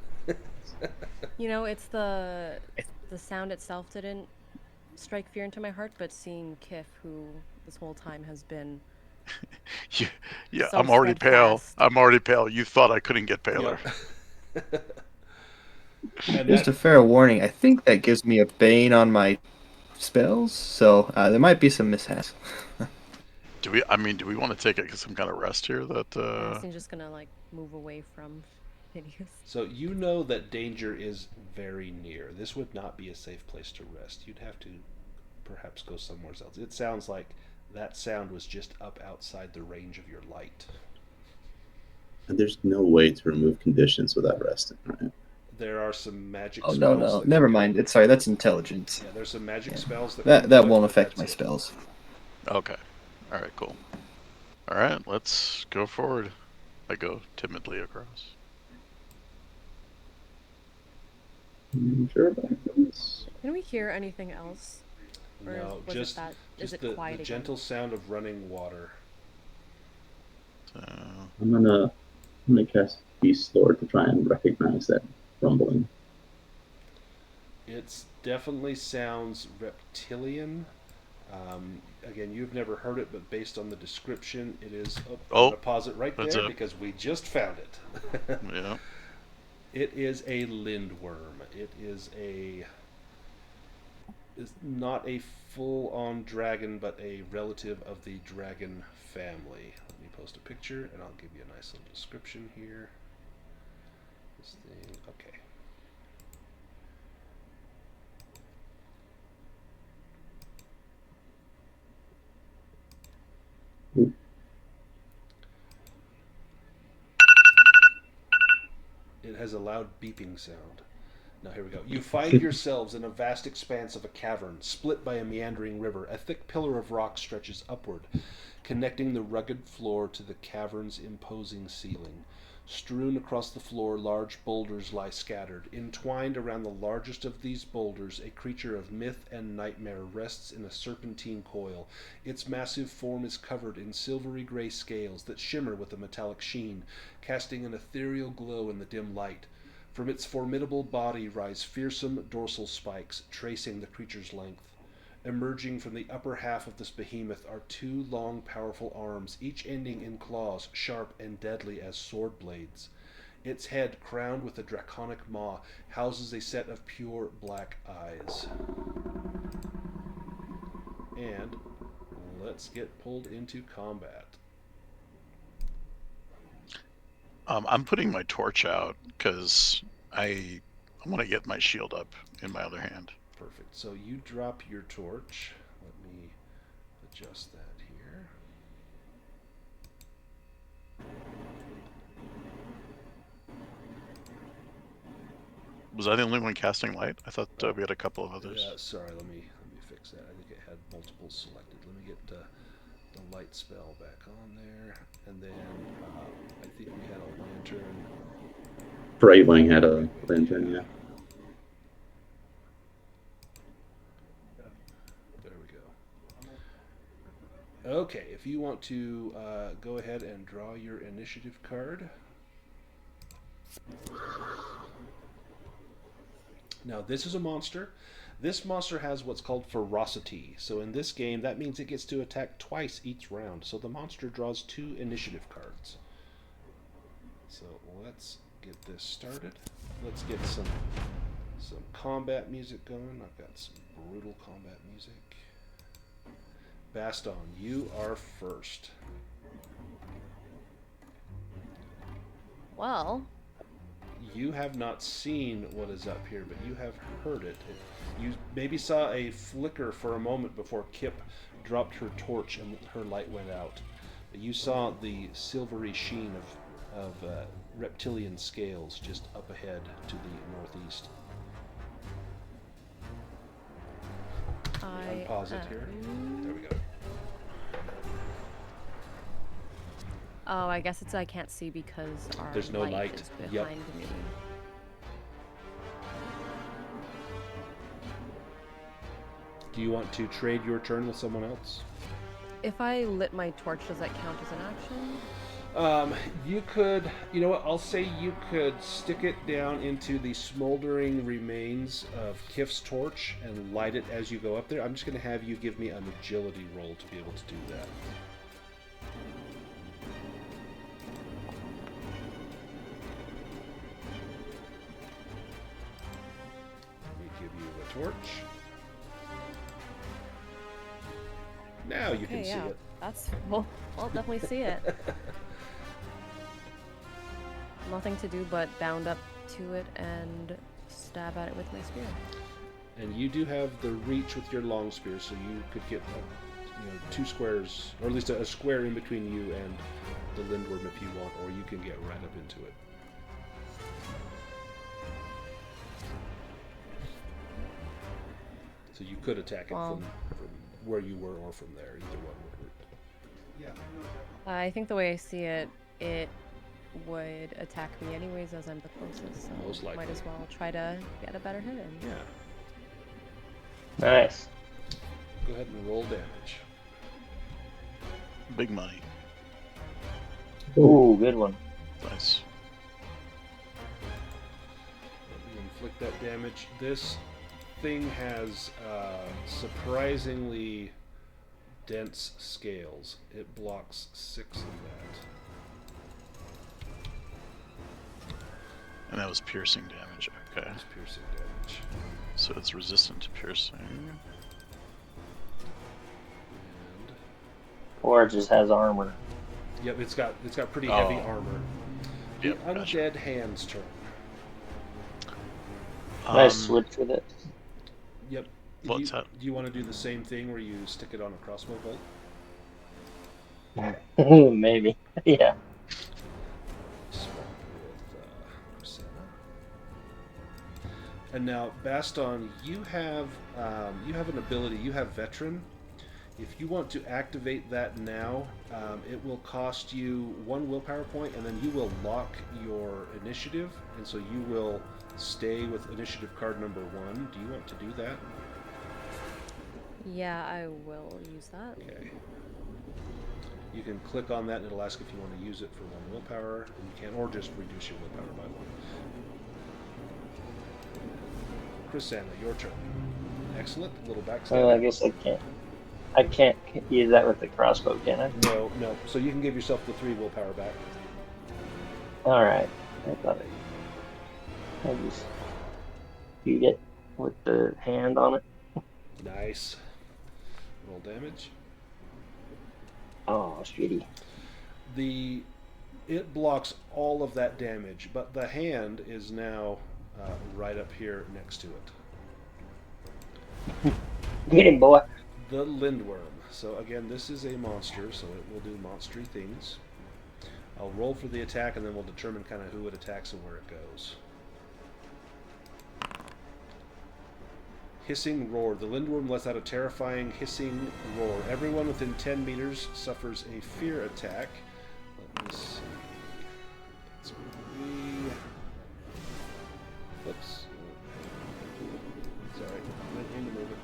You know, it's the sound itself didn't strike fear into my heart, but seeing Kif, who this whole time has been Yeah, so I'm already pale. steadfast. I'm already pale. You thought I couldn't get paler. Yep. And Just that, a fair warning. I think that gives me a bane on my spells, so there might be some mishaps. Do we want to take some kind of rest here? That Addison's just gonna like move away from Phineas. so you know that danger is very near. This would not be a safe place to rest. You'd have to perhaps go somewhere else. It sounds like that sound was just up outside the range of your light. And there's no way to remove conditions without resting, right? There are some magic Oh spells. no, that never can mind. help. Sorry, that's intelligence. Yeah, there's some magic Yeah. spells that That can do it, won't but affect that's my it. spells. okay. All right, cool. All right, let's go forward. I go timidly across. You sure about this? Can we hear anything else? Or No, was just it that? Is just it the quiet again? gentle sound of running water. So, I'm gonna cast Beast Lord to try and recognize that rumbling. It definitely sounds reptilian. Again, you've never heard it, but based on the description, it is. I'm Oh, gonna pause it right that's there it. because we just found it. yeah. It is a Lindworm. It is not a full-on dragon, but a relative of the dragon family. Let me post a picture, and I'll give you a nice little description here. This thing, okay. Ooh. It has a loud beeping sound. Now here we go. You find yourselves in a vast expanse of a cavern, split by a meandering river. A thick pillar of rock stretches upward, connecting the rugged floor to the cavern's imposing ceiling. Strewn across the floor, large boulders lie scattered. Entwined around the largest of these boulders, a creature of myth and nightmare rests in a serpentine coil. Its massive form is covered in silvery gray scales that shimmer with a metallic sheen, casting an ethereal glow in the dim light. From its formidable body rise fearsome dorsal spikes, tracing the creature's length. Emerging from the upper half of this behemoth are two long, powerful arms, each ending in claws, sharp and deadly as sword blades. Its head, crowned with a draconic maw, houses a set of pure black eyes. And let's get pulled into combat. I'm putting my torch out because I want to get my shield up in my other hand. Perfect. So you drop your torch. Let me adjust that here. Was I the only one casting light? I thought we had a couple of others. Yeah, sorry. Let me fix that. I think it had multiple selected. Let me get the light spell back on there, and then I think we had a lantern. Brightwing had a lantern, yeah. There we go. Okay, if you want to go ahead and draw your initiative card. Now, this is a monster. This monster has what's called ferocity. So in this game, that means it gets to attack twice each round. So the monster draws 2 initiative cards. So let's get this started. Let's get some combat music going. I've got some brutal combat music. Baston, you are first. Well, You have not seen what is up here, but you have heard it. You maybe saw a flicker for a moment before Kip dropped her torch and her light went out. But you saw the silvery sheen of reptilian scales just up ahead to the northeast. Unpause it here. There we go. Oh, I guess it's I can't see because our There's no light. is behind Yep. me. Do you want to trade your turn with someone else? If I lit my torch, does that count as an action? You could, you know what, I'll say you could stick it down into the smoldering remains of Kif's torch and light it as you go up there. I'm just going to have you give me an agility roll to be able to do that. Let me give you a torch. Now you can see it. That's well, I'll definitely see it. Nothing to do but bound up to it and stab at it with my spear. And you do have the reach with your long spear, so you could get 2 squares, or at least a square in between you and the Lindworm if you want, or you can get right up into it. So you could attack it from where you were or from there. Either one would work. I think the way I see it, it would attack me anyways as I'm the closest, so Most likely. might as well try to get a better hit in. Yeah. Nice. Go ahead and roll damage. Big money. Ooh, good one. Nice. Let me inflict that damage. This thing has surprisingly dense scales. It blocks 6 of that. And that was piercing damage. Okay. That's piercing damage. So it's resistant to piercing. And Or it just has armor. yep, it's got pretty heavy armor. The Yep, undead gotcha. hand's turn. Nice switch with it. Yep. What's that? Do you want to do the same thing where you stick it on a crossbow bolt? Maybe. Yeah. Swap with Rosanna. And now, Baston, you have an ability. You have Veteran. If you want to activate that now, it will cost you 1 willpower point, and then you will lock your initiative, and so you will stay with initiative card number 1. Do you want to do that? Yeah, I will use that. Okay. You can click on that, and it'll ask if you want to use it for 1 willpower, and you can, or just reduce your willpower by 1. Chrisanna, your turn. Excellent. A little backstab. Well, I guess I can't. I can't use that with the crossbow, can I? No. So you can give yourself the 3 willpower back. Alright. I thought I just beat it with the hand on it. Nice. Roll damage. Oh, shitty. It blocks all of that damage, but the hand is now right up here next to it. Get him, boy. The Lindworm. So again, this is a monster, so it will do monstery things. I'll roll for the attack, and then we'll determine kind of who it attacks and where it goes. Hissing roar. The Lindworm lets out a terrifying hissing roar. Everyone within 10 meters suffers a fear attack. Let me see. That's going to be... Whoops. Sorry. I didn't mean to move it.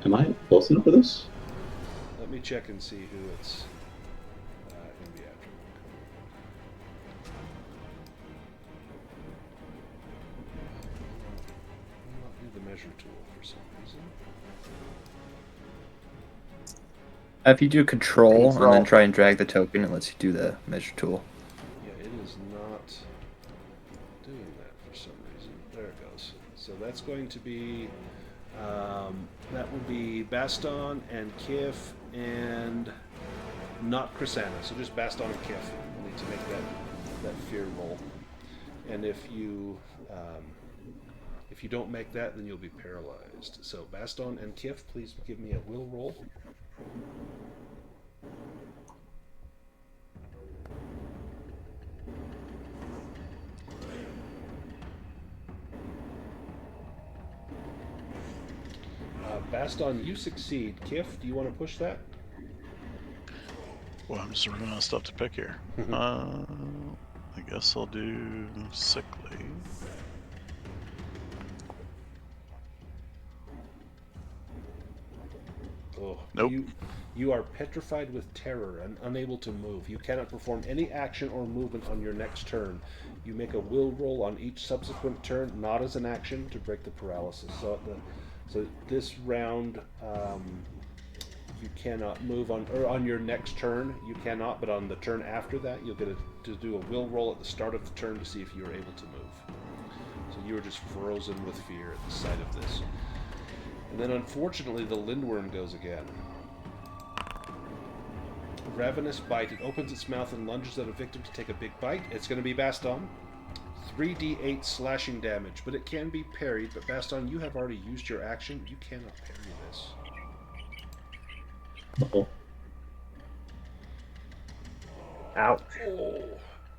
Am I close enough for this? Let me check and see who it's going to be after. I'll not do the measure tool for some reason. If you do control and then try and drag the token, it lets you do the measure tool. Yeah, it is not doing that for some reason. There it goes. So that's going to be, that will be Baston and Kif and not Chrisanna. So just Baston and Kif will need to make that fear roll. And if you don't make that, then you'll be paralyzed. So Baston and Kif, please give me a will roll. Baston, you succeed. Kif, do you want to push that? Well, I'm just running out of stuff to pick here. I guess I'll do sickly. Oh, Nope. You are petrified with terror and unable to move. You cannot perform any action or movement on your next turn. You make a will roll on each subsequent turn, not as an action, to break the paralysis. So, this round, you cannot move on your next turn. You cannot, but on the turn after that, you'll get to do a will roll at the start of the turn to see if you're able to move. So you are just frozen with fear at the sight of this. And then, unfortunately, the Lindworm goes again. Ravenous Bite. It opens its mouth and lunges at a victim to take a big bite. It's going to be Baston. 3d8 slashing damage, but it can be parried. But Baston, you have already used your action. You cannot parry this. Uh-oh. Ouch. Oh,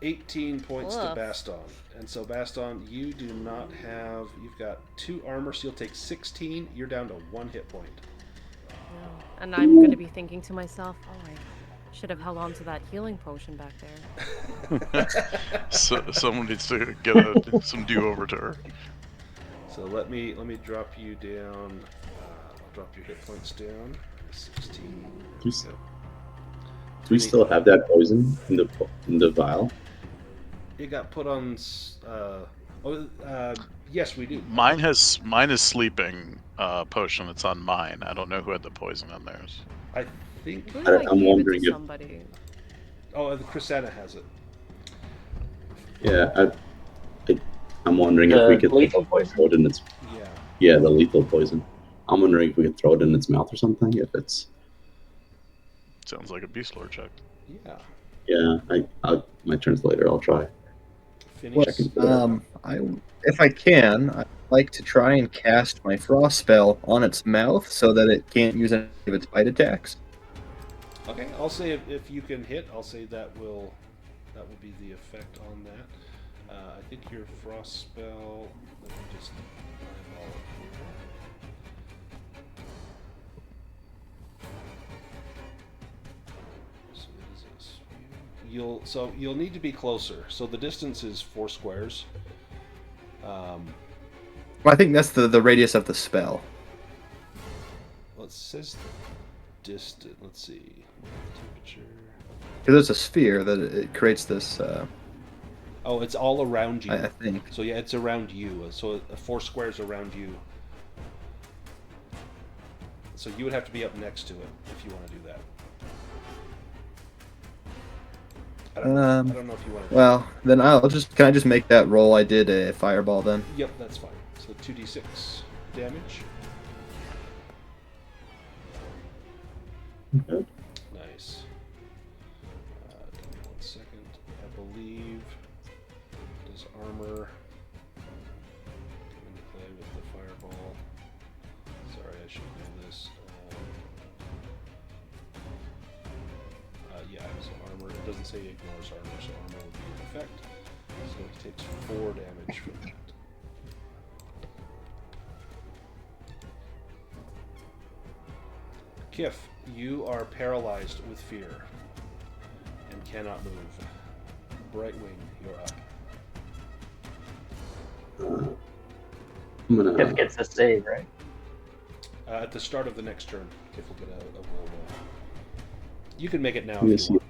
18 points to Ugh. Baston. And so, Baston, you do not have... You've got 2 armor, so you'll take 16. You're down to 1 hit point. Yeah. And I'm going to be thinking to myself, oh, I should have held on to that healing potion back there. So someone needs to get some do-over to her. So let me drop you down. I'll drop your hit points down. 16. Do we still have that poison in the vial? It got put on. Yes, we do. Mine is sleeping potion. It's on mine. I don't know who had the poison on theirs. I think. I believe I I'm gave wondering it to if- somebody. Oh, the Chrisana has it. Yeah, I'm wondering if The we could lethal throw poison? it in its. Yeah. Yeah, the lethal poison. I'm wondering if we could throw it in its mouth or something. If it's. Sounds like a beast lord check. Yeah. Yeah, my turn's later. I'll try. Finish. If I can, I'd like to try and cast my frost spell on its mouth so that it can't use any of its bite attacks. Okay, I'll say if you can hit, I'll say that will be the effect on that. I think your frost spell. Let me just eyeball it here. So it is a sphere. You'll need to be closer. So the distance is 4 squares. Well, I think that's the radius of the spell. Well, it says the distance. Let's see. Temperature. Because there's a sphere that it creates this. Oh, it's all around you. I think. So yeah, it's around you. So 4 squares around you. So you would have to be up next to it if you want to do that. I don't know if you want to. Well, then can I just make that roll I did a fireball then? Yep, that's fine. So 2d6 damage. Okay. Nice. Give me 1 second. I believe does armor come into play with the fireball. Sorry, I should know this. Yeah, so armor. It doesn't say ignores armor, so armor would be in effect. So it takes 4 damage from that. Kif, you are paralyzed with fear and cannot move. Brightwing, you're up. I'm gonna. If it gets a save, right? At the start of the next turn, Kif will get a will roll. You can make it now Let me if you see. want.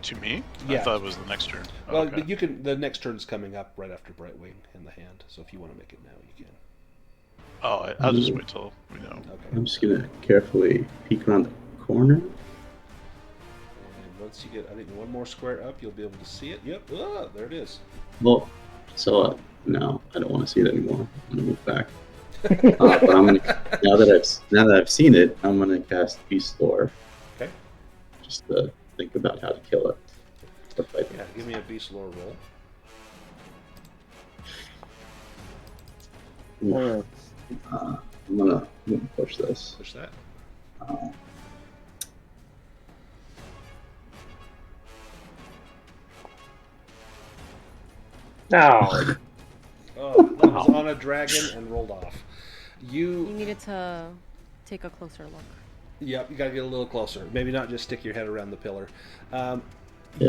To me? Yeah. I thought it was the next turn. Well, Okay. but you can. The next turn's coming up right after Brightwing in the hand. So if you want to make it now, you can. Oh, I'll just wait till we know. Okay. I'm just gonna carefully peek around the corner. And once you get, I think, 1 more square up, you'll be able to see it. Yep. Ah, there it is. Well, so no, I don't want to see it anymore. I'm gonna move back. But I'm gonna now that I've seen it, I'm gonna cast Beast Lore. Okay. Just to think about how to kill it. Stuff like Yeah. that. Give me a beast lore roll. I'm gonna push this. Push that. No. Oh, that was on a dragon and rolled off. You needed to take a closer look. Yep, you gotta get a little closer. Maybe not just stick your head around the pillar. Yeah.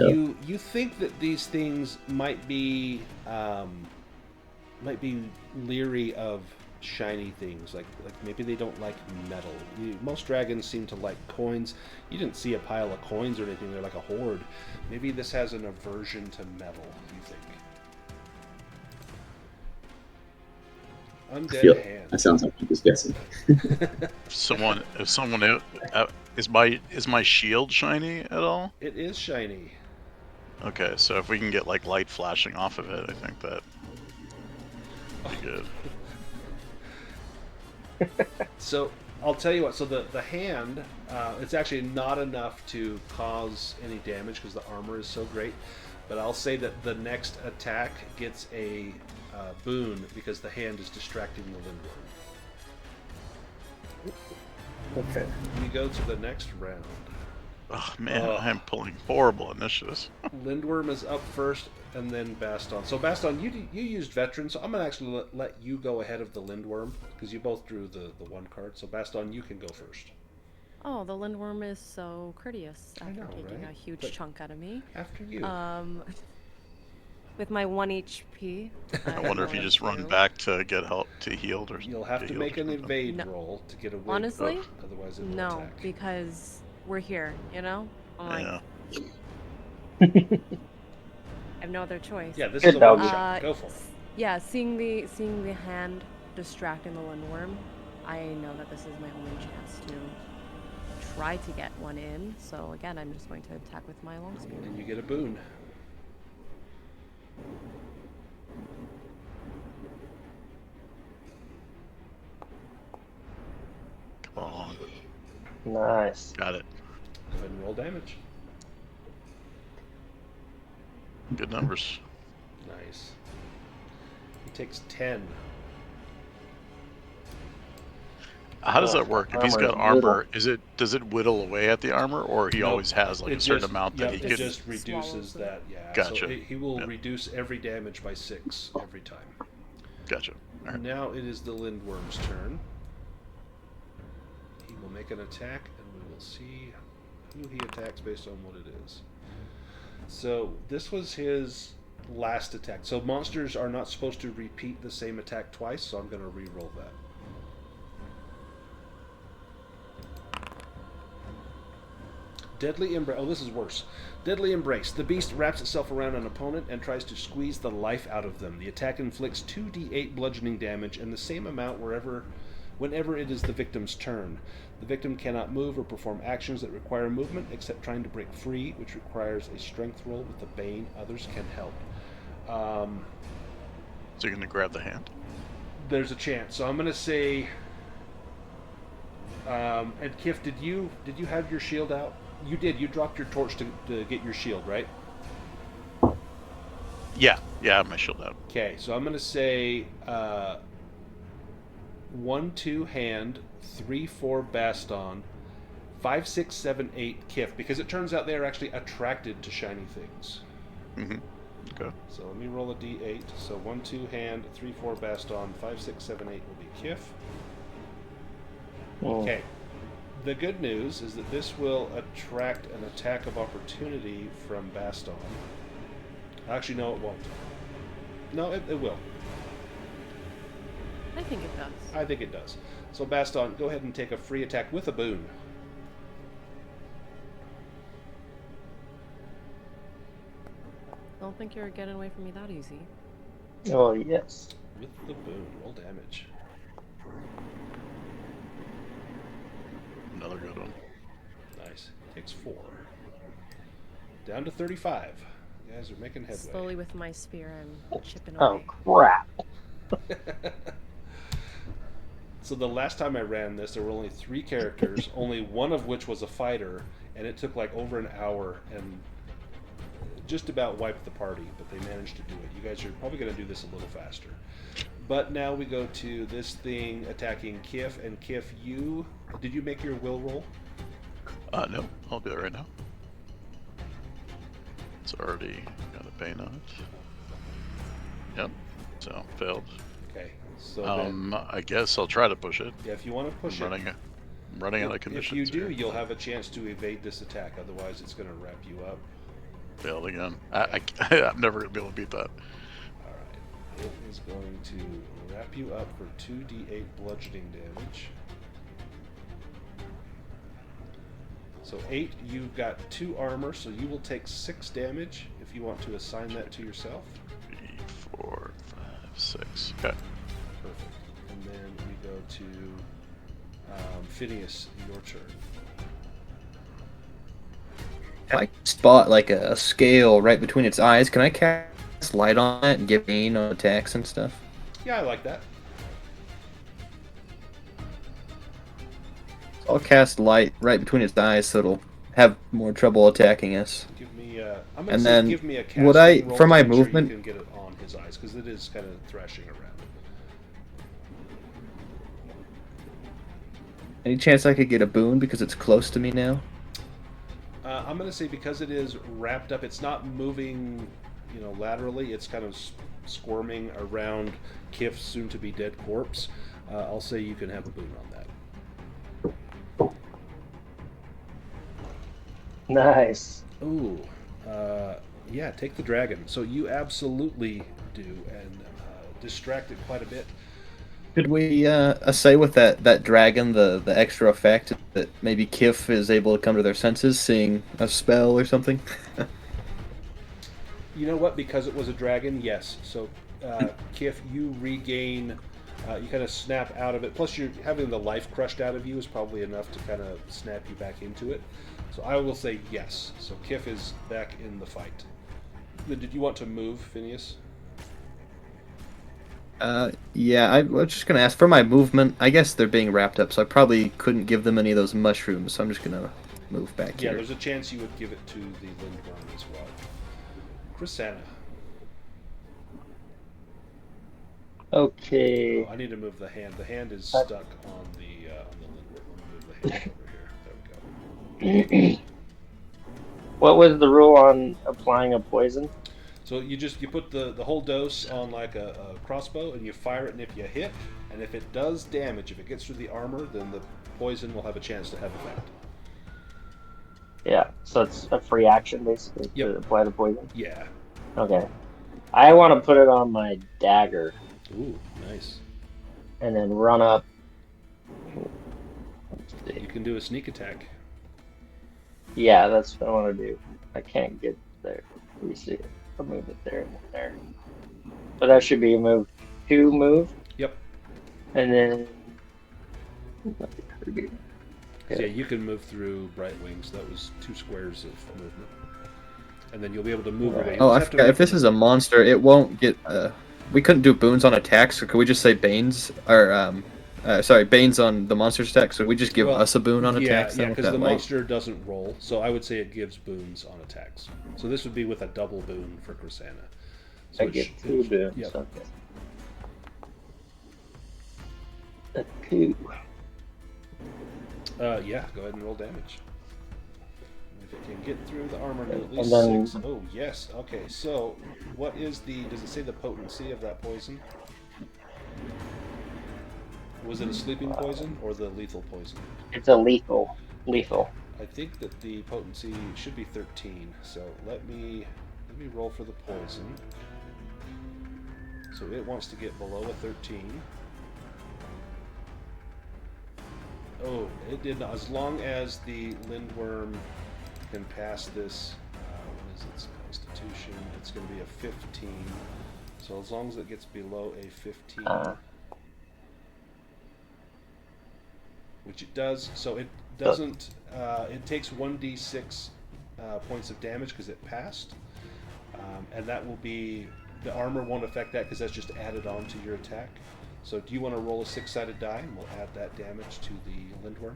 You think that these things might be leery of shiny things, like maybe they don't like metal. Most dragons seem to like coins. You didn't see a pile of coins or anything. They're like a horde. Maybe this has an aversion to metal. You think? Undead hand. That sounds like he was guessing. If someone is my shield shiny at all? It is shiny. Okay, so if we can get like light flashing off of it, I think that would be good. So I'll tell you what. So the hand, it's actually not enough to cause any damage because the armor is so great. But I'll say that the next attack gets a boon because the hand is distracting the Lindworm. Okay. We go to the next round. Oh man, I'm pulling horrible initiatives. Lindworm is up first, and then Baston. So Baston, you used veteran, so I'm gonna actually let you go ahead of the Lindworm because you both drew the one card. So Baston, you can go first. Oh, the Lindworm is so courteous after taking right? a huge But chunk out of me. After you. With my 1 HP. I wonder if you just run back to get help to healed or You'll have get to healed make or an something. evade No. roll to get away. Honestly, Otherwise it will no, attack. because we're here, you know? I'm like, Yeah. I have no other choice. Yeah, this Good is a dog. one shot. Go for it. Yeah, seeing the hand distracting the Lindworm, I know that this is my only chance to try to get one in. So again, I'm just going to attack with my long spear. And you get a boon. Come on. Nice. Got it. Go ahead and roll damage. Good numbers. Nice. He takes 10. How does that work? If he's got Armor armor, does it whittle away at the armor, or he Nope. always has like It a certain just- amount that yep, he it can? just reduces swallows it. that. Yeah. Gotcha. So he will Yep. reduce every damage by 6 every time. Gotcha. All right. Now it is the Lindworm's turn. He will make an attack, and we will see who he attacks based on what it is. So this was his last attack. So monsters are not supposed to repeat the same attack twice, so I'm going to re-roll that. Deadly Embrace. Oh, this is worse. Deadly Embrace. The beast wraps itself around an opponent and tries to squeeze the life out of them. The attack inflicts 2d8 bludgeoning damage and the same amount whenever it is the victim's turn. The victim cannot move or perform actions that require movement except trying to break free, which requires a strength roll with the Bane. Others can help. So you're gonna grab the hand? There's a chance. So I'm going to say... and Kif, did you have your shield out? You did. You dropped your torch to get your shield, right? Yeah. Yeah, I have my shield out. Okay, so I'm going to say 1, 2 hand, 3, 4 Baston, 5, 6, 7, 8 Kif, because it turns out they're actually attracted to shiny things. Mm-hmm. Okay. So let me roll a d8. So 1, 2 hand, 3, 4 Baston, 5, 6, 7, 8 will be Kif. Oh. Okay. The good news is that this will attract an attack of opportunity from Baston. Actually, no, it won't. No, it will. I think it does. I think it does. So Baston, go ahead and take a free attack with a boon. Don't think you're getting away from me that easy. Oh, yes. With the boon, roll damage. Another good one. Nice. Takes 4. Down to 35. You guys are making headway. Slowly with my spear, I'm chipping Oh, away. crap. So the last time I ran this, there were only 3 characters, only one of which was a fighter, and it took like over an hour and just about wiped the party, but they managed to do it. You guys are probably going to do this a little faster. But now we go to this thing attacking Kif, and Kif, did you make your will roll? No, I'll do that right now. It's already got a Bane on it. Yep. So failed. Okay. So then, I guess I'll try to push it. yeah, if you want to push I'm running out of if conditions. you do, here. you'll have a chance to evade this attack. Otherwise, it's going to wrap you up. Failed again. I'm never gonna be able to beat that. All right. It is going to wrap you up for 2d8 bludgeoning damage. So 8, you've got 2 armor, so you will take 6 damage if you want to assign that to yourself. 3, 4, 5, 6. Okay. Perfect. And then we go to Phineas, your turn. If I spot like a scale right between its eyes, can I cast light on it and give gain on attacks and stuff? Yeah, I like that. I'll cast light right between its eyes so it'll have more trouble attacking us. Give me. I'm gonna And say then give me a casting would I, roll for to my make sure movement, you can get it on his eyes because it is kind of thrashing around. any chance I could get a boon because it's close to me now? I'm gonna say because it is wrapped up, it's not moving, laterally. It's kind of squirming around Kif's soon-to-be dead corpse. I'll say you can have a boon on that. Nice. Ooh, yeah, take the dragon. So you absolutely do, and distract it quite a bit. Could we say with that dragon the extra effect that maybe Kif is able to come to their senses, seeing a spell or something? You know what? Because it was a dragon, yes. So, Kif, you regain. You kind of snap out of it. Plus, you're having the life crushed out of you is probably enough to kind of snap you back into it. So I will say yes. So Kif is back in the fight. Did you want to move, Phineas? Yeah, I was just gonna ask for my movement. I guess they're being wrapped up, so I probably couldn't give them any of those mushrooms. So I'm just gonna move back Yeah, here. there's a chance you would give it to the Lindworm as well. Chrisanna. Okay. Oh, I need to move the hand. The hand is stuck on the Lindworm. Let me move the hand over here. There we go. What was the rule on applying a poison? So you put the whole dose on like a crossbow and you fire it, and if you hit, and if it does damage, if it gets through the armor, then the poison will have a chance to have effect. Yeah, so it's a free action basically Yep. to apply the poison? Yeah. Okay. I want to put it on my dagger Ooh, nice. and then run up. Let's see. You can do a sneak attack. Yeah, that's what I want to do. I can't get there. Let me see. I'll move it there and there. So that should be a move 2 move. Yep. And then. So yeah, you can move through Bright Wings. That was 2 squares of movement. And then you'll be able to move away. Oh, I forgot. If this is a monster, it won't get. We couldn't do boons on attacks, so could we just say banes or banes on the monster's attack? So we just give us a boon on attacks. Yeah, because the monster doesn't roll. So I would say it gives boons on attacks. So this would be with a double boon for Chrisanna. So I get 2 boons. Yep. Okay. A 2. Yeah, go ahead and roll damage. If it can get through the armor to at least And then- 6. Oh, yes. Okay, so what is does it say the potency of that poison? Was it a sleeping poison or the lethal poison? It's a lethal. I think that the potency should be 13. So let me roll for the poison. So it wants to get below a 13. Oh, it did not. As long as the Lindworm can pass this, what is its constitution? It's going to be a 15. So as long as it gets below a 15, which it does. So it doesn't. It takes 1d6 points of damage because it passed, and that will be the armor won't affect that because that's just added on to your attack. So do you want to roll a 6-sided die, and we'll add that damage to the Lindworm?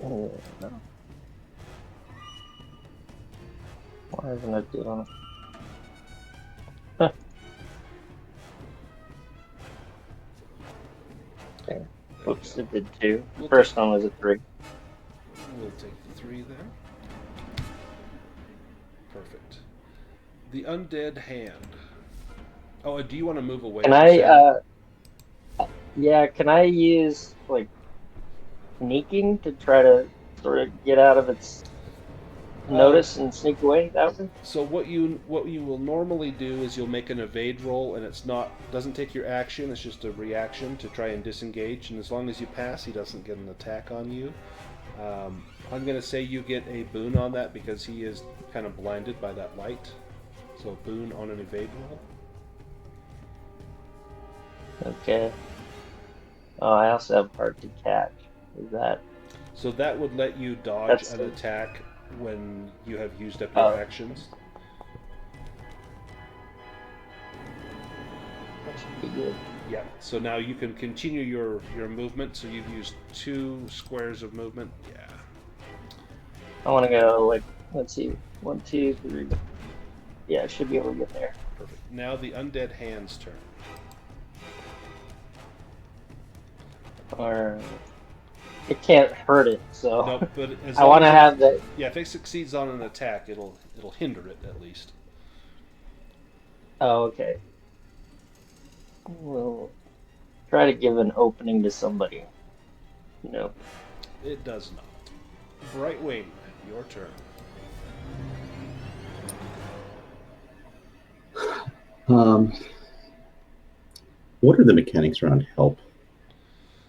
Oh, no. Why isn't it doing it? Huh. Okay. Oops, it did 2. The first one was a 3. We'll take the 3 then. Perfect. The undead hand. Oh, do you want to move away? Can You said? yeah, can I use like sneaking to try to sort of get out of its Um, notice and sneak away that way? so what you will normally do is you'll make an evade roll, and it's not doesn't take your action. It's just a reaction to try and disengage. And as long as you pass, he doesn't get an attack on you. I'm gonna say you get a boon on that because he is kind of blinded by that light. So boon on an evade roll. Okay. Oh, I also have hard to catch. Is that So that would let you dodge that's an the attack when you have used up your oh, actions. that should be good. Yeah. So now you can continue your movement. So you've used 2 squares of movement. Yeah. I want to go like let's see, 1, 2, 3. Yeah, I should be able to get there. Perfect. Now the undead hand's turn. Or it can't hurt it, so No, but as I long want to as have that. yeah, if it succeeds on an attack, it'll hinder it at least. Oh, okay. We'll try to give an opening to somebody. No. It does not. Brightwing, your turn. What are the mechanics around help?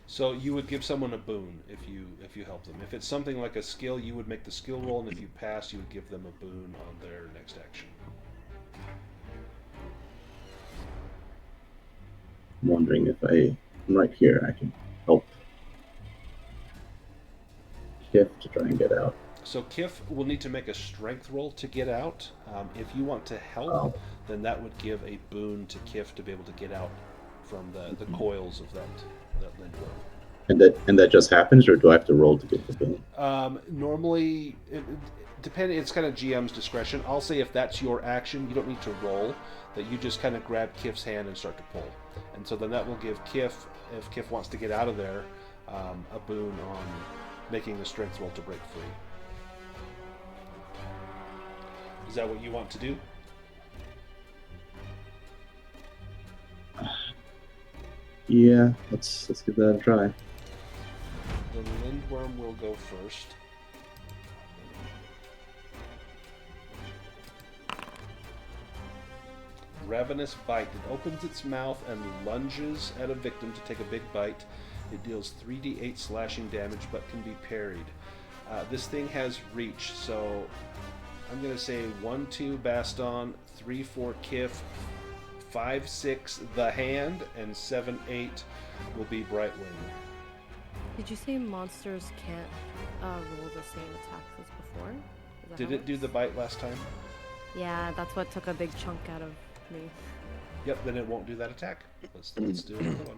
So you would give someone a boon if you help them. If it's something like a skill, you would make the skill roll, and if you pass, you would give them a boon on their next action. I'm wondering if I'm right here, I can help Kif to try and get out. So Kif will need to make a strength roll to get out. If you want to help, Oh. then that would give a boon to Kif to be able to get out from the coils of that Lindworm. And that just happens, or do I have to roll to get the boon? Normally, depending, it's kind of GM's discretion. I'll say if that's your action, you don't need to roll. That you just kind of grab Kif's hand and start to pull, and so then that will give Kif, if Kif wants to get out of there, a boon on making the strength roll to break free. Is that what you want to do? Yeah, let's give that a try. The Lindworm will go first. Ravenous Bite. It opens its mouth and lunges at a victim to take a big bite. It deals 3d8 slashing damage but can be parried. This thing has reach, so I'm going to say 1, 2 Baston, 3, 4 Kif, 5, 6 the hand, and 7, 8 will be Brightwing. Did you say monsters can't roll the same attacks as before? Is that Did how it do works? the bite last time? Yeah, that's what took a big chunk out of me. Yep, then it won't do that attack. Let's do another one.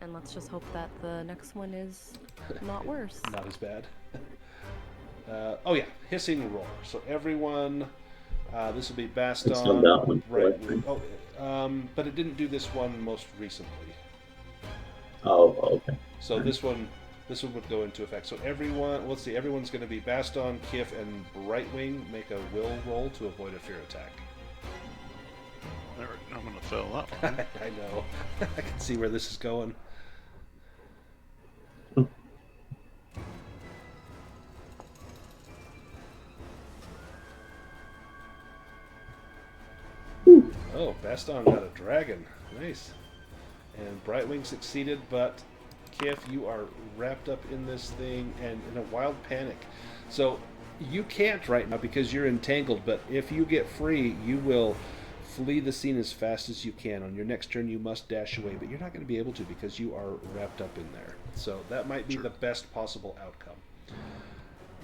And let's just hope that the next one is not worse. Not as bad. Oh yeah, hissing roar. So everyone, this will be Baston. It's done that one, Right. correct? Oh, but it didn't do this one most recently. Oh, okay. So this one would go into effect. So everyone, let's see, everyone's going to be Baston, Kif, and Brightwing. Make a will roll to avoid a fear attack. I'm gonna fail that one. I know. I can see where this is going. Oh, Baston got a dragon. Nice. And Brightwing succeeded, but Kif, you are wrapped up in this thing and in a wild panic. So you can't right now because you're entangled, but if you get free, you will flee the scene as fast as you can. On your next turn, you must dash away, but you're not going to be able to because you are wrapped up in there. So that might be the best possible outcome.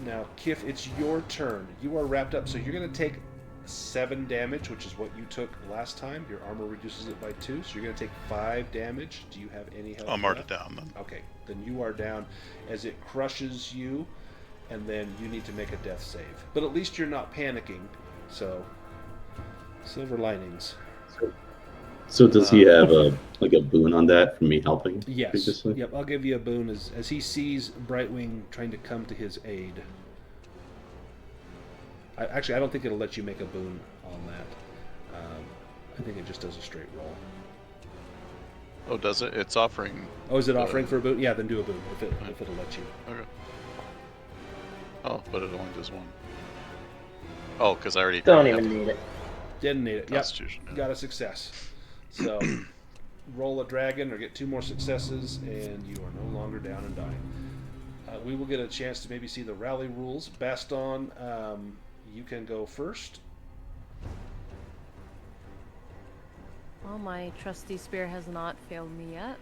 Now, Kif, it's your turn. You are wrapped up, so you're going to take 7 damage, which is what you took last time. Your armor reduces it by 2, so you're going to take 5 damage. Do you have any health? I'm already left? down then. Okay, then you are down as it crushes you, and then you need to make a death save. But at least you're not panicking, so silver linings. So does he have a boon on that from me helping? Yes. Previously? Yep, I'll give you a boon as he sees Brightwing trying to come to his aid. Actually, I don't think it'll let you make a boon on that. I think it just does a straight roll. Oh, does it? It's offering. Oh, is it offering for a boon? Yeah, then do a boon if it'll let you. Okay. Oh, but it only does one. Oh, because I already Don't even need it. Didn't need it. Yep. Constitution. Yeah. Got a success. So roll a dragon or get 2 more successes, and you are no longer down and dying. We will get a chance to maybe see the rally rules. Baston, you can go first. Well, my trusty spear has not failed me yet.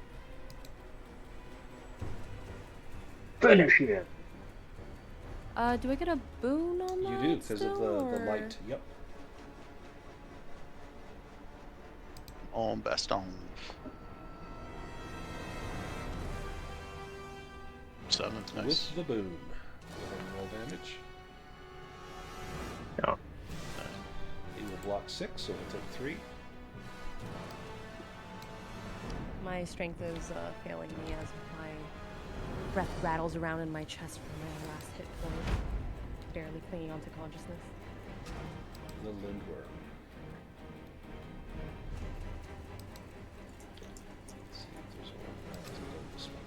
Finish it. Do I get a boon on that? You do, because of the light. Yep. On Baston. 7, nice. With the boon. Go ahead and roll damage. No. He will block 6, so it'll take 3. My strength is failing me as my breath rattles around in my chest from my last hit point, barely clinging onto consciousness. The Lindworm. Let's see if there's this one.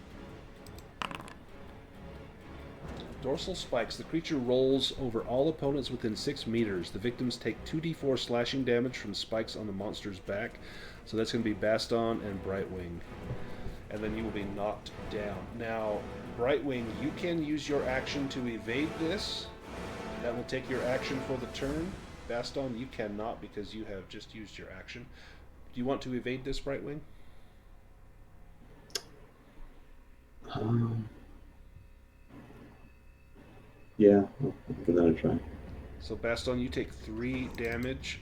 Dorsal spikes. The creature rolls over all opponents within 6 meters. The victims take 2d4 slashing damage from spikes on the monster's back. So that's going to be Baston and Brightwing. And then you will be knocked down. Now, Brightwing, you can use your action to evade this. That will take your action for the turn. Baston, you cannot because you have just used your action. Do you want to evade this, Brightwing? Yeah, I'll give that a try. So Baston, you take 3 damage.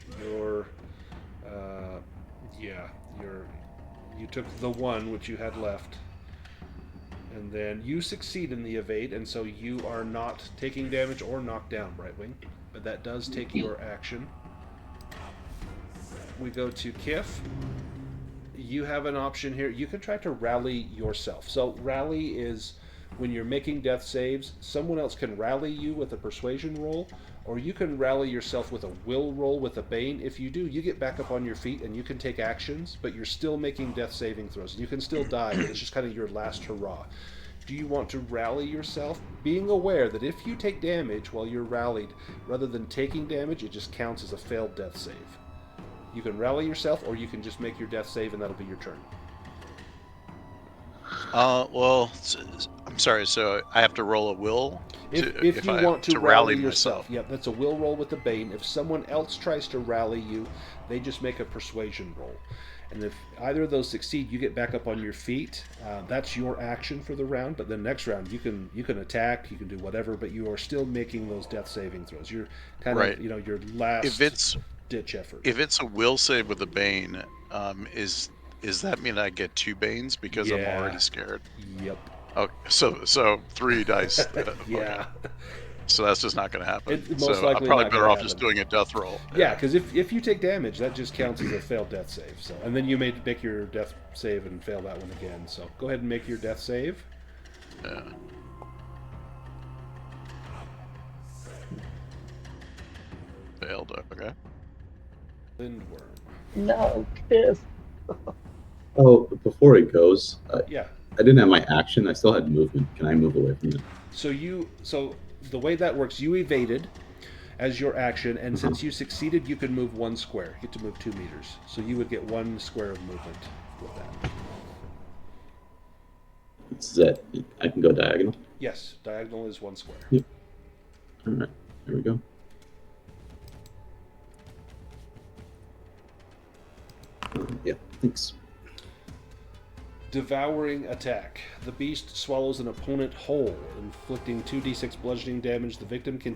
You took the 1 which you had left, and then you succeed in the evade, and so you are not taking damage or knocked down, Brightwing. But that does take your action. We go to Kif. You have an option here. You can try to rally yourself. So rally is when you're making death saves, someone else can rally you with a persuasion roll, or you can rally yourself with a will roll with a Bane. If you do, you get back up on your feet and you can take actions, but you're still making death saving throws. You can still die, but it's just kind of your last hurrah. Do you want to rally yourself? Being aware that if you take damage while you're rallied, rather than taking damage, it just counts as a failed death save. You can rally yourself, or you can just make your death save and that'll be your turn. Well, I'm sorry. So I have to roll a will if you want to rally yourself. Yep, that's a will roll with the Bane. If someone else tries to rally you, they just make a persuasion roll. And if either of those succeed, you get back up on your feet. That's your action for the round. But then next round, you can attack, you can do whatever, but you are still making those death saving throws. You're kind of your last ditch effort. If it's a will save with the Bane, Is that mean I get 2 Banes because I'm already scared? Yep. Oh, so 3 dice. Yeah. Okay. So that's just not going to happen. It's most so likely I'm probably not better gonna off just doing a death roll. Yeah, because if you take damage, that just counts as a failed death save. So, and then you may make your death save and fail that one again. So go ahead and make your death save. Yeah. Failed. Okay. Lindworm. No, Kiff. Oh, before it goes, Yeah. I didn't have my action. I still had movement. Can I move away from it? So the way that works, you evaded as your action, and since you succeeded, you can move 1 square. You get to move 2 meters. So you would get 1 square of movement with that. Is that I can go diagonal? Yes, diagonal is 1 square. Yep. All right, there we go. Yeah, thanks. Devouring attack. The beast swallows an opponent whole, inflicting 2d6 bludgeoning damage. The victim can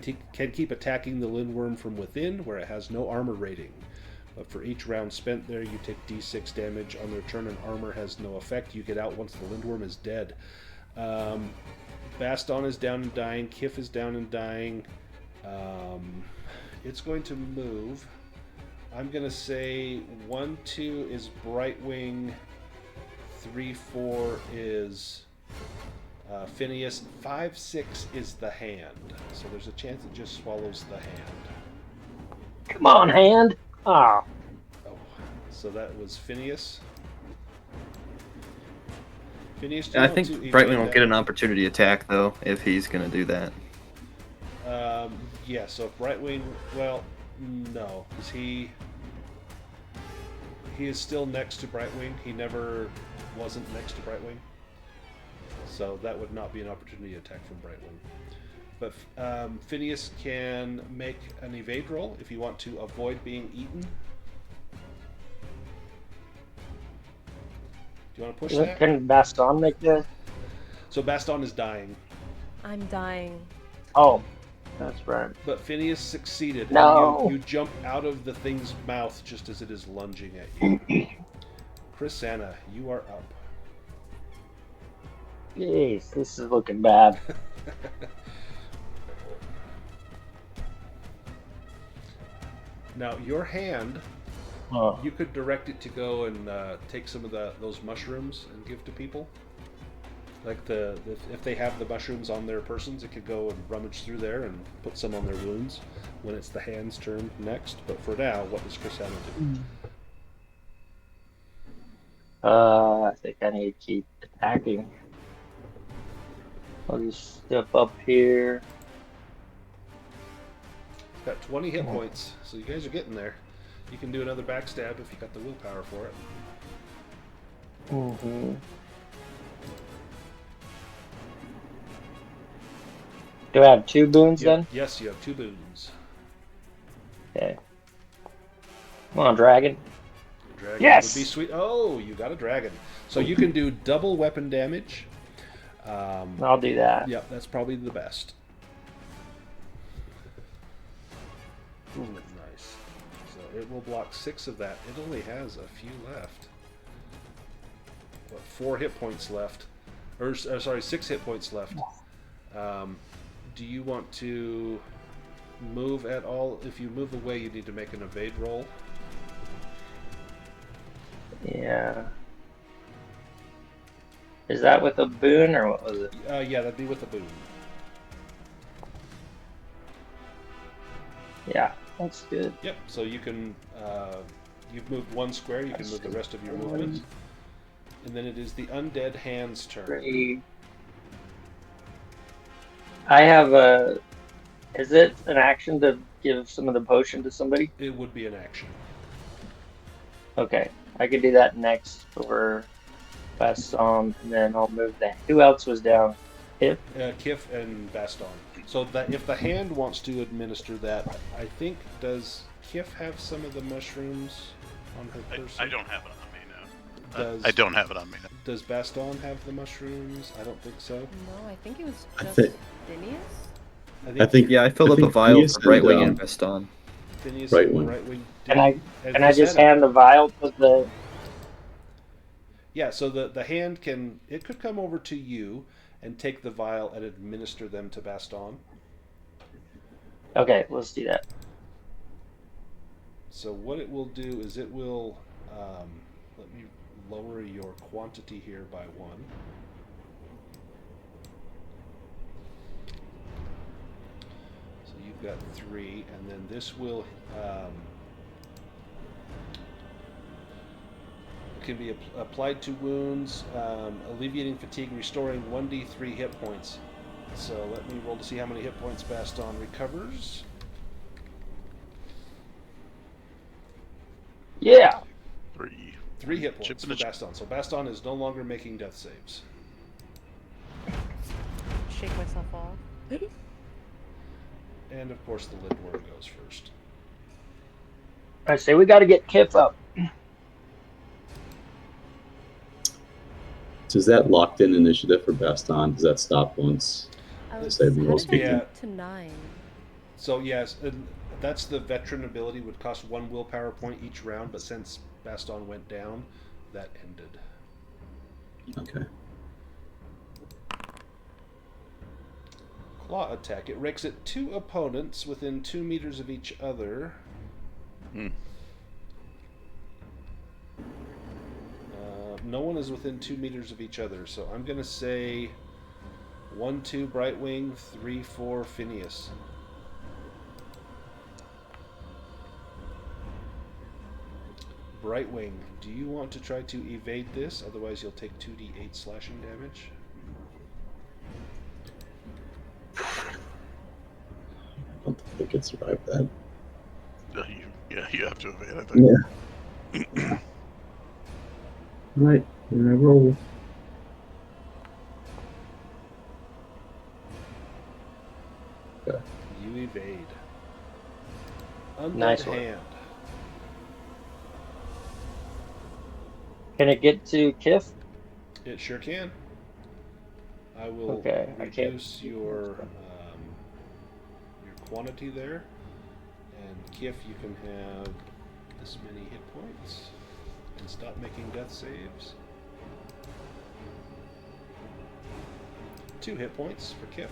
keep attacking the Lindworm from within, where it has no armor rating. But for each round spent there, you take d6 damage. On their turn, and armor has no effect. You get out once the Lindworm is dead. Baston is down and dying. Kif is down and dying. It's going to move. I'm going to say 1, 2 is Brightwing. 3, 4 is Phineas. 5, 6 is the hand. So there's a chance it just swallows the hand. Come on, hand. Ah. Oh, So that was Phineas. Phineas, do you I want think to evade Brightwing will that? get an opportunity attack though if he's gonna do that. Yeah, so if Brightwing, well, no, because he is still next to Brightwing. He never wasn't next to Brightwing. So that would not be an opportunity attack from Brightwing. But Phineas can make an evade roll if you want to avoid being eaten. Do you want to push that? Can Baston make this? So Baston is dying. I'm dying. Oh, that's right. But Phineas succeeded. No. And you jump out of the thing's mouth just as it is lunging at you. Chrisanna, you are up. Jeez, this is looking bad. Now, your hand, Oh. you could direct it to go and take some of those mushrooms and give to people. Like if they have the mushrooms on their persons, it could go and rummage through there and put some on their wounds when it's the hand's turn next. But for now, what does Chrisanna do? I think I need to keep attacking. I'll just step up here. It's got 20 hit points, so you guys are getting there. You can do another backstab if you got the willpower for it. Mm-hmm. Do I have 2 boons then? Yes, you have 2 boons. Okay. Come on, dragon. Dragon Yes! would be sweet. Oh, you got a dragon. So you can do double weapon damage. I'll do that. Yep, that's probably the best. Ooh, nice. So it will block 6 of that. It only has a few left. What, 4 hit points left. Or, sorry, 6 hit points left. Do you want to move at all? If you move away, you need to make an evade roll. Yeah. Is that with a boon or what was it? Yeah, that'd be with a boon. Yeah, that's good. Yep, so you can, you've moved 1 square, you can move the rest of your movement. And then it is the undead hand's turn. 3. I have a... Is it an action to give some of the potion to somebody? It would be an action. Okay, I could do that next for Baston, and then I'll move that. Who else was down? Kif? Kif and Baston. So that if the hand wants to administer that, I think, does Kif have some of the mushrooms on her person? I don't have it on me now. Does, I don't have it on me now. Does Baston have the mushrooms? I don't think so. No, I think it was I just think- Phineas. I think Yeah, I filled up a vial Phineas for Brightwing and, and Baston. Phineas Brightwing. Brightwing Can I and can I just Chrisanna. hand the vial to the... Yeah, so the hand can, it could come over to you and take the vial and administer them to Baston. Okay, let's do that. So what it will do is it will, let me lower your quantity here by 1. So you've got 3, and then this will, can be applied to wounds, alleviating fatigue, restoring 1d3 hit points. So let me roll to see how many hit points Baston recovers. Yeah. 3. 3 hit points Chipping for the Baston. So Baston is no longer making death saves. Shake myself off. And of course the Lindworm goes first. I say we got to get Kif up. Does that locked in initiative for Baston? Does that stop once? I was Say how the did most I Yeah. get to 9? So yes, and that's the veteran ability, would cost 1 willpower point each round, but since Baston went down, that ended. Okay. Claw attack. It rakes at 2 opponents within 2 meters of each other. No one is within 2 meters of each other, so I'm going to say 1, 2 Brightwing, 3, 4 Phineas. Brightwing, do you want to try to evade this? Otherwise, you'll take 2d8 slashing damage. I don't think they could survive that. You have to evade, I think. Yeah. Alright, here I roll. Okay. You evade. Undead Nice one. hand. Can it get to Kif? It sure can. I will Okay, I can't. reduce your quantity there, and Kif, you can have this many hit points, and stop making death saves. 2 hit points for Kif.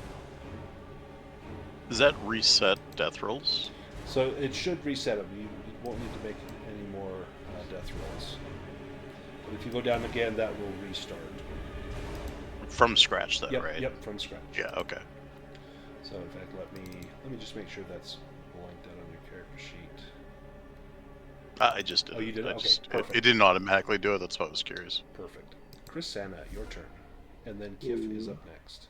Does that reset death rolls? So it should reset them. You won't need to make any more death rolls. But if you go down again, that will restart. From scratch, then, Yep, right? Yep, from scratch. Yeah. Okay. So in fact, let me just make sure that's blanked out on your character sheet. I just did. Oh, you did? Okay, It perfect. didn't automatically do it. That's why I was curious. Perfect. Chris Santa, your turn. And then Kif is up next.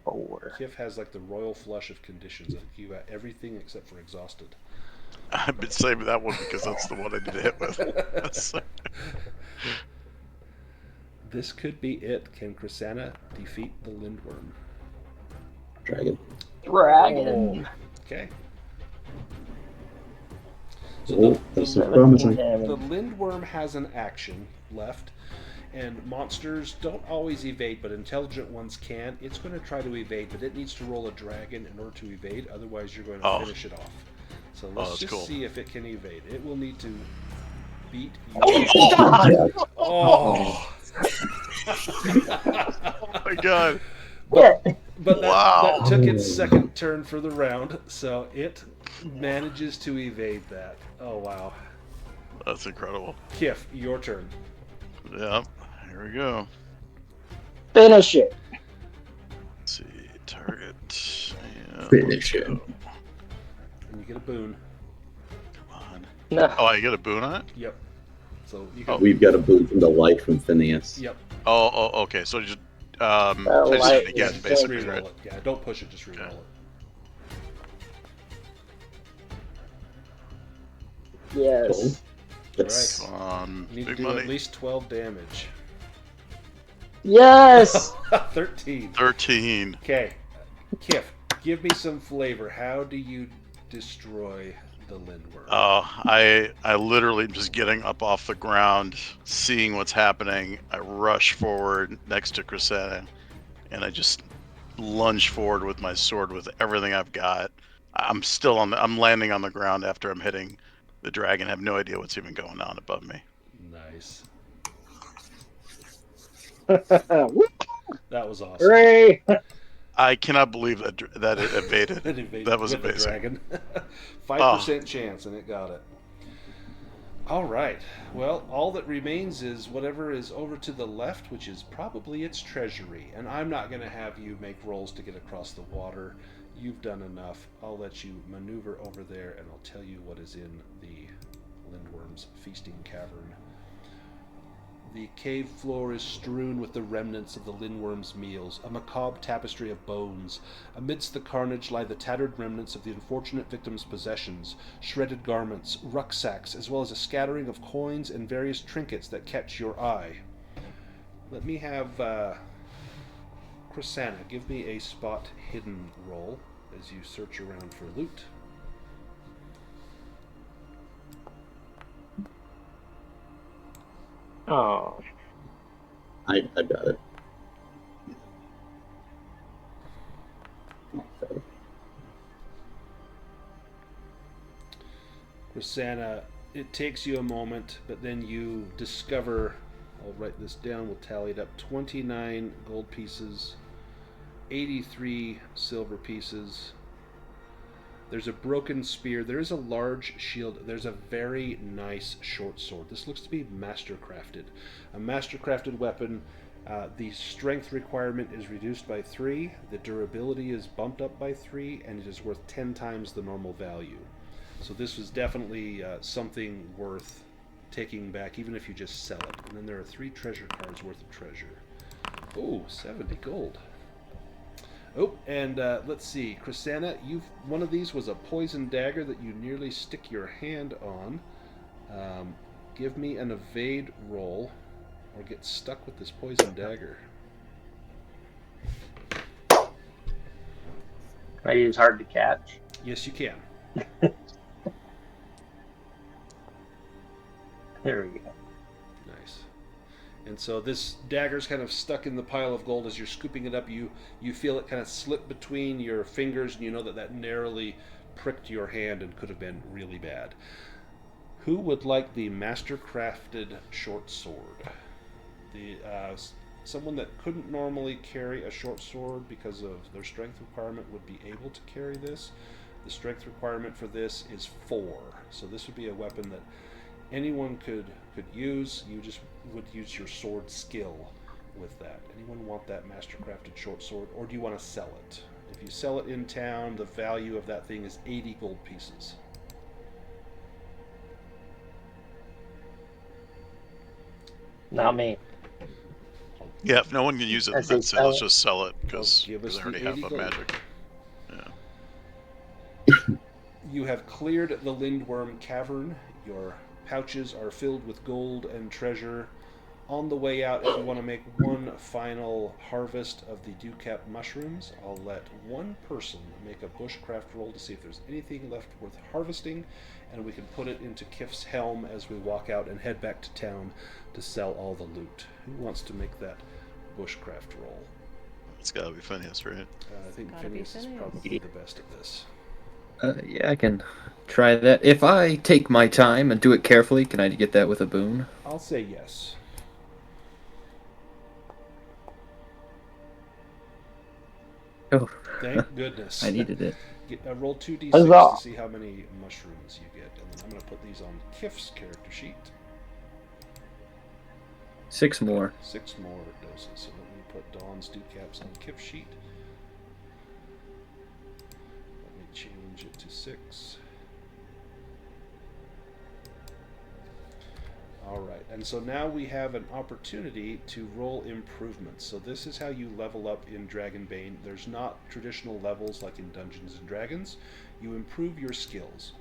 4. Kif has like the royal flush of conditions. I think you got everything except for exhausted. I've been saving that one because that's the one I did a hit with. This could be it. Can Chrisana defeat the Lindworm? Dragon. Dragon. Okay. Oh, there's some 17 promising. The damage. Lindworm has an action left, and monsters don't always evade, but intelligent ones can. It's going to try to evade, but it needs to roll a dragon in order to evade, otherwise you're going to finish it off. So let's that's just cool. see if it can evade. It will need to beat you. Yeah. Oh! Oh my god. But Wow. that took its second turn for the round, so it manages to evade that. Oh, wow. That's incredible. Kif, your turn. Yeah. Here we go. Finish it. Let's see. Target. And Finish it. And you get a boon. Come on. No. Oh, I get a boon on it? Yep. So you can. We've got a boon from the light from Phineas. Yep. Oh, okay. So just I just light did it again, is basically, Reroll right? it. Yeah, don't push it, just reroll Okay. it. Yes. Yes. Come on. You need to Big do money. at least 12 damage. Yes. 13. 13. Okay. Kif, give me some flavor. How do you destroy the Lindworm? I literally am just getting up off the ground, seeing what's happening. I rush forward next to Crescenta, and I just lunge forward with my sword with everything I've got. I'm still I'm landing on the ground after I'm hitting the dragon. I have no idea what's even going on above me. Nice. Woo. That was awesome. Hooray. I cannot believe that it evaded. It evaded That was with the amazing. dragon. 5% chance, and it got it. All right. Well, all that remains is whatever is over to the left, which is probably its treasury. And I'm not going to have you make rolls to get across the water. You've done enough. I'll let you maneuver over there, and I'll tell you what is in the Lindworm's feasting cavern. The cave floor is strewn with the remnants of the Lindworm's meals, a macabre tapestry of bones. Amidst the carnage lie the tattered remnants of the unfortunate victim's possessions, shredded garments, rucksacks, as well as a scattering of coins and various trinkets that catch your eye. Let me have Chrisana give me a spot hidden roll as you search around for loot. Oh. I got it. Rosanna, it takes you a moment, but then you discover, I'll write this down, we'll tally it up, 29 gold pieces, 83 silver pieces. There's a broken spear, there is a large shield, there's a very nice short sword. This looks to be mastercrafted. A mastercrafted weapon. The strength requirement is reduced by 3, the durability is bumped up by 3, and it is worth 10 times the normal value. So this was definitely something worth taking back, even if you just sell it. And then there are 3 treasure cards worth of treasure. Oh, 70 gold. Oh, and let's see, Chrisana, one of these was a poison dagger that you nearly stick your hand on. Give me an evade roll, or get stuck with this poison dagger. Can I use hard to catch? Yes, you can. There we go. Nice. And so this dagger's kind of stuck in the pile of gold. As you're scooping it up, you feel it kind of slip between your fingers, and you know that narrowly pricked your hand and could have been really bad. Who would like the master-crafted short sword? Someone that couldn't normally carry a short sword because of their strength requirement would be able to carry this. The strength requirement for this is 4, so this would be a weapon that anyone could use. You just would use your sword skill with that. Anyone want that master-crafted short sword, or do you want to sell it? If you sell it in town, the value of that thing is 80 gold pieces. Not me. Yeah, if no one can use it, I then say let's sell just sell it because give us I already the have 80 a gold. magic. You have cleared the Lindworm Cavern. Your pouches are filled with gold and treasure. On the way out, if you want to make one final harvest of the dewcap mushrooms, I'll let one person make a bushcraft roll to see if there's anything left worth harvesting, and we can put it into Kif's helm as we walk out and head back to town to sell all the loot. Who wants to make that bushcraft roll? It's gotta be Phineas, right? I think Gotta be Phineas is Phineas. probably the best at this. Yeah, I can try that. If I take my time and do it carefully, can I get that with a boon? I'll say yes. Oh, Thank goodness. I needed it. Roll 2d6 Huzzah! to see how many mushrooms you get, and then I'm going to put these on Kif's character sheet. 6 more. 6 more doses. So let me put Dawn's dewcaps on Kif's sheet. Let me change it to 6. Alright, and so now we have an opportunity to roll improvements. So this is how you level up in Dragonbane. There's not traditional levels like in Dungeons and Dragons. You improve your skills.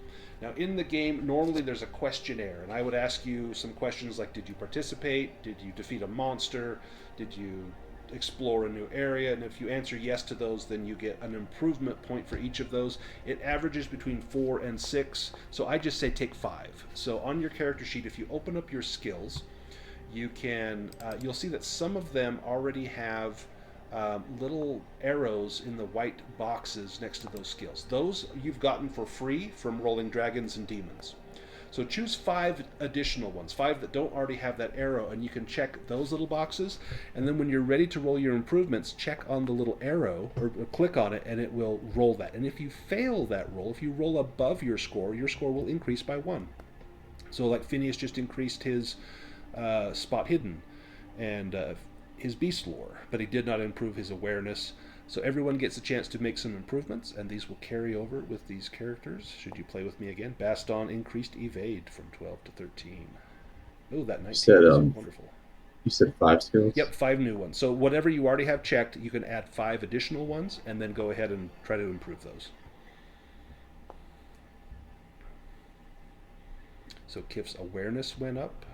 Now in the game, normally there's a questionnaire, and I would ask you some questions like, did you participate? Did you defeat a monster? Did you explore a new area? And if you answer yes to those, then you get an improvement point for each of those. It averages between 4 and 6, so I just say take 5. So on your character sheet, if you open up your skills, you can you'll see that some of them already have little arrows in the white boxes next to those skills. Those you've gotten for free from rolling dragons and demons. So choose 5 additional ones, 5 that don't already have that arrow, and you can check those little boxes, and then when you're ready to roll your improvements, check on the little arrow, or click on it, and it will roll that. And if you fail that roll, if you roll above your score will increase by 1. So like Phineas just increased his spot hidden, and his beast lore, but he did not improve his awareness. So everyone gets a chance to make some improvements, and these will carry over with these characters. Should you play with me again? Baston increased evade from 12 to 13. Oh, that 19 said, is wonderful. You said 5 skills? Yep, 5 new ones. So whatever you already have checked, you can add 5 additional ones, and then go ahead and try to improve those. So Kif's awareness went up.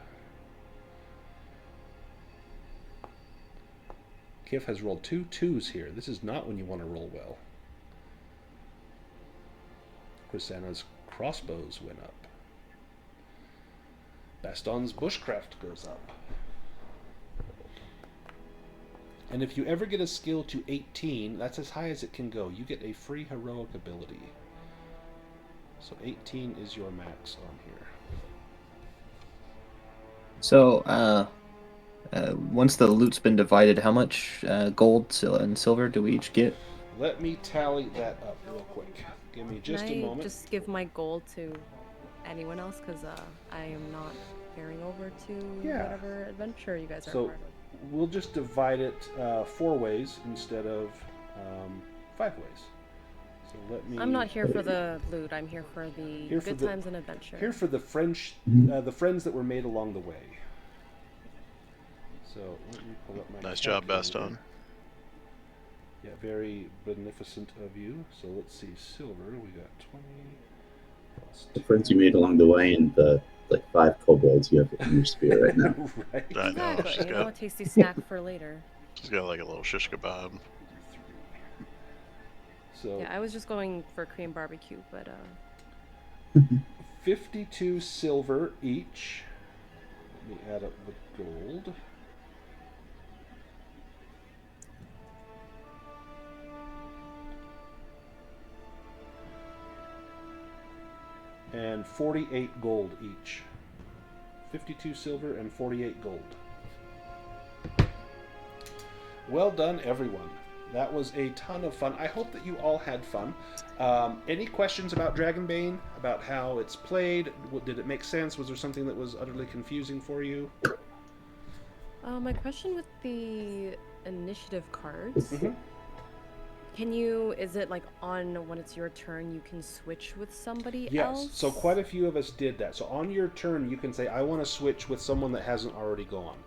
Kif has rolled 2 2s here. This is not when you want to roll well. Chrisana's crossbows went up. Baston's bushcraft goes up. And if you ever get a skill to 18, that's as high as it can go. You get a free heroic ability. So 18 is your max on here. So, once the loot's been divided, how much gold and silver do we each get? Let me tally that up real quick. Give me just a moment. Just give my gold to anyone else, because I am not carrying over to whatever adventure you guys are part of. We'll just divide it 4 ways instead of 5 ways. So let me. I'm not here for the loot. I'm here for the Here for good the- times and adventure. Here for the friends that were made along the way. So let me pull up my. Nice job, calculator. Baston. Yeah, very beneficent of you. So let's see, silver. We got 20 plus The friends you made along the way and the like 5 kobolds you have in your spear right now. right. I know, Exactly. she's You know, got, a tasty snack for later. she's got like a little shish kebab. So Yeah, I was just going for cream barbecue, but 52 silver each. Let me add up the gold. And 48 gold each. 52 silver and 48 gold. Well done, everyone. That was a ton of fun. I hope that you all had fun. Any questions about Dragonbane? About how it's played? Did it make sense? Was there something that was utterly confusing for you? my question with the initiative cards. Mhm. Is it like on when it's your turn, you can switch with somebody Yes, else? so quite a few of us did that. So on your turn, you can say, I want to switch with someone that hasn't already gone,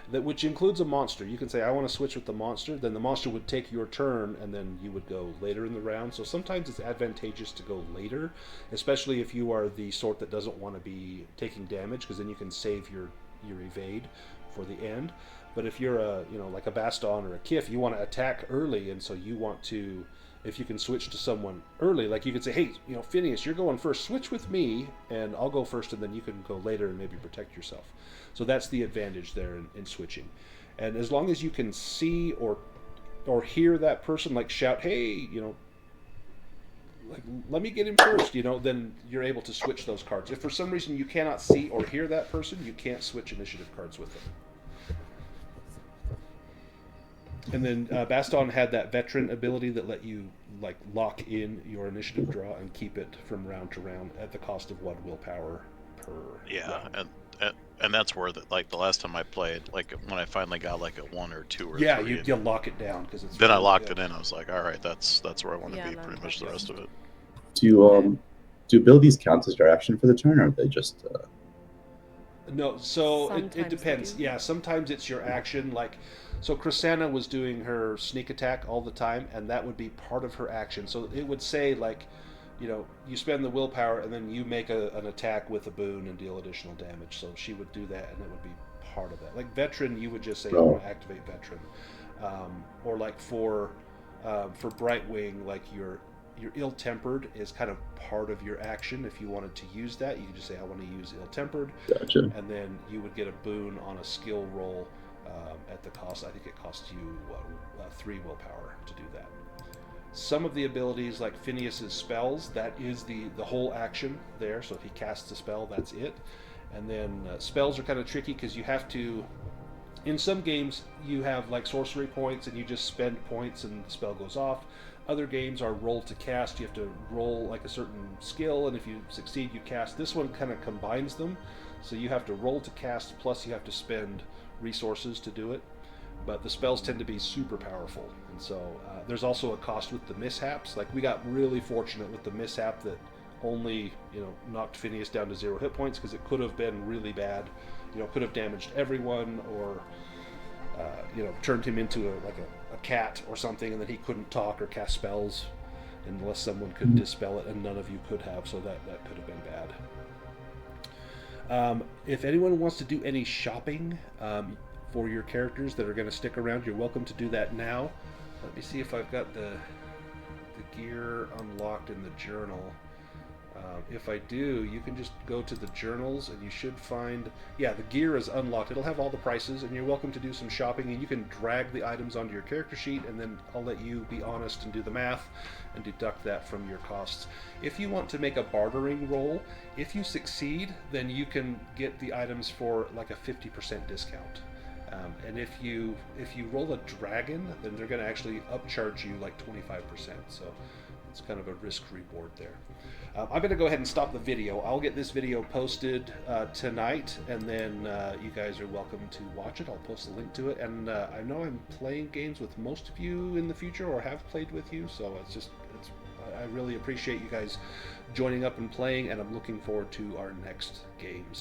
which includes a monster. You can say, I want to switch with the monster, then the monster would take your turn, and then you would go later in the round. So sometimes it's advantageous to go later, especially if you are the sort that doesn't want to be taking damage, because then you can save your evade for the end. But if you're like a Baston or a Kif, you want to attack early, and so you want to, if you can switch to someone early, like you could say, hey, Phineas, you're going first, switch with me, and I'll go first, and then you can go later and maybe protect yourself. So that's the advantage there in switching. And as long as you can see or hear that person, like shout, hey, like, let me get him first, then you're able to switch those cards. If for some reason you cannot see or hear that person, you can't switch initiative cards with them. And then Baston had that veteran ability that let you like lock in your initiative draw and keep it from round to round at the cost of 1 willpower per Yeah, round. and that's where the last time I played, like when I finally got like a 1 or 2 or 3. Yeah, you lock it down because it's. Then I really locked good. it in. I was like, all right, that's where I want to Yeah, be. then Pretty much the rest of it. Do abilities count as your action for the turn, or are they just? No, so it Sometimes they depends. do. Yeah, sometimes it's your action. Like, so Krisanna was doing her sneak attack all the time, and that would be part of her action. So it would say, like, you spend the willpower, and then you make an attack with a boon and deal additional damage. So she would do that, and it would be part of that. Like, veteran, you would just say, I want to activate veteran. Or, like, for Brightwing, like, your ill-tempered is kind of part of your action. If you wanted to use that, you could just say, I want to use ill-tempered. Gotcha. And then you would get a boon on a skill roll at the cost. I think it costs you 3 willpower to do that. Some of the abilities, like Phineas's spells, that is the whole action there. So if he casts a spell, that's it. And then spells are kind of tricky because you have to. In some games, you have like sorcery points, and you just spend points, and the spell goes off. Other games are roll to cast. You have to roll like a certain skill, and if you succeed, you cast. This one kind of combines them, so you have to roll to cast, plus you have to spend resources to do it. But the spells tend to be super powerful, and so there's also a cost with the mishaps. Like, we got really fortunate with the mishap that only knocked Phineas down to 0 hit points, because it could have been really bad. Could have damaged everyone, or turned him into a cat or something, and then he couldn't talk or cast spells unless someone could dispel it, and none of you could have, so that could have been bad. If anyone wants to do any shopping for your characters that are going to stick around, you're welcome to do that now. Let me see if I've got the gear unlocked in the journal. If I do, you can just go to the journals, and you should find, the gear is unlocked. It'll have all the prices, and you're welcome to do some shopping, and you can drag the items onto your character sheet, and then I'll let you be honest and do the math and deduct that from your costs. If you want to make a bartering roll, if you succeed, then you can get the items for like a 50% discount. And if you roll a dragon, then they're going to actually upcharge you like 25%. So it's kind of a risk reward there. I'm going to go ahead and stop the video. I'll get this video posted tonight, and then you guys are welcome to watch it. I'll post a link to it, and I know I'm playing games with most of you in the future, or have played with you, so it's I really appreciate you guys joining up and playing, and I'm looking forward to our next games.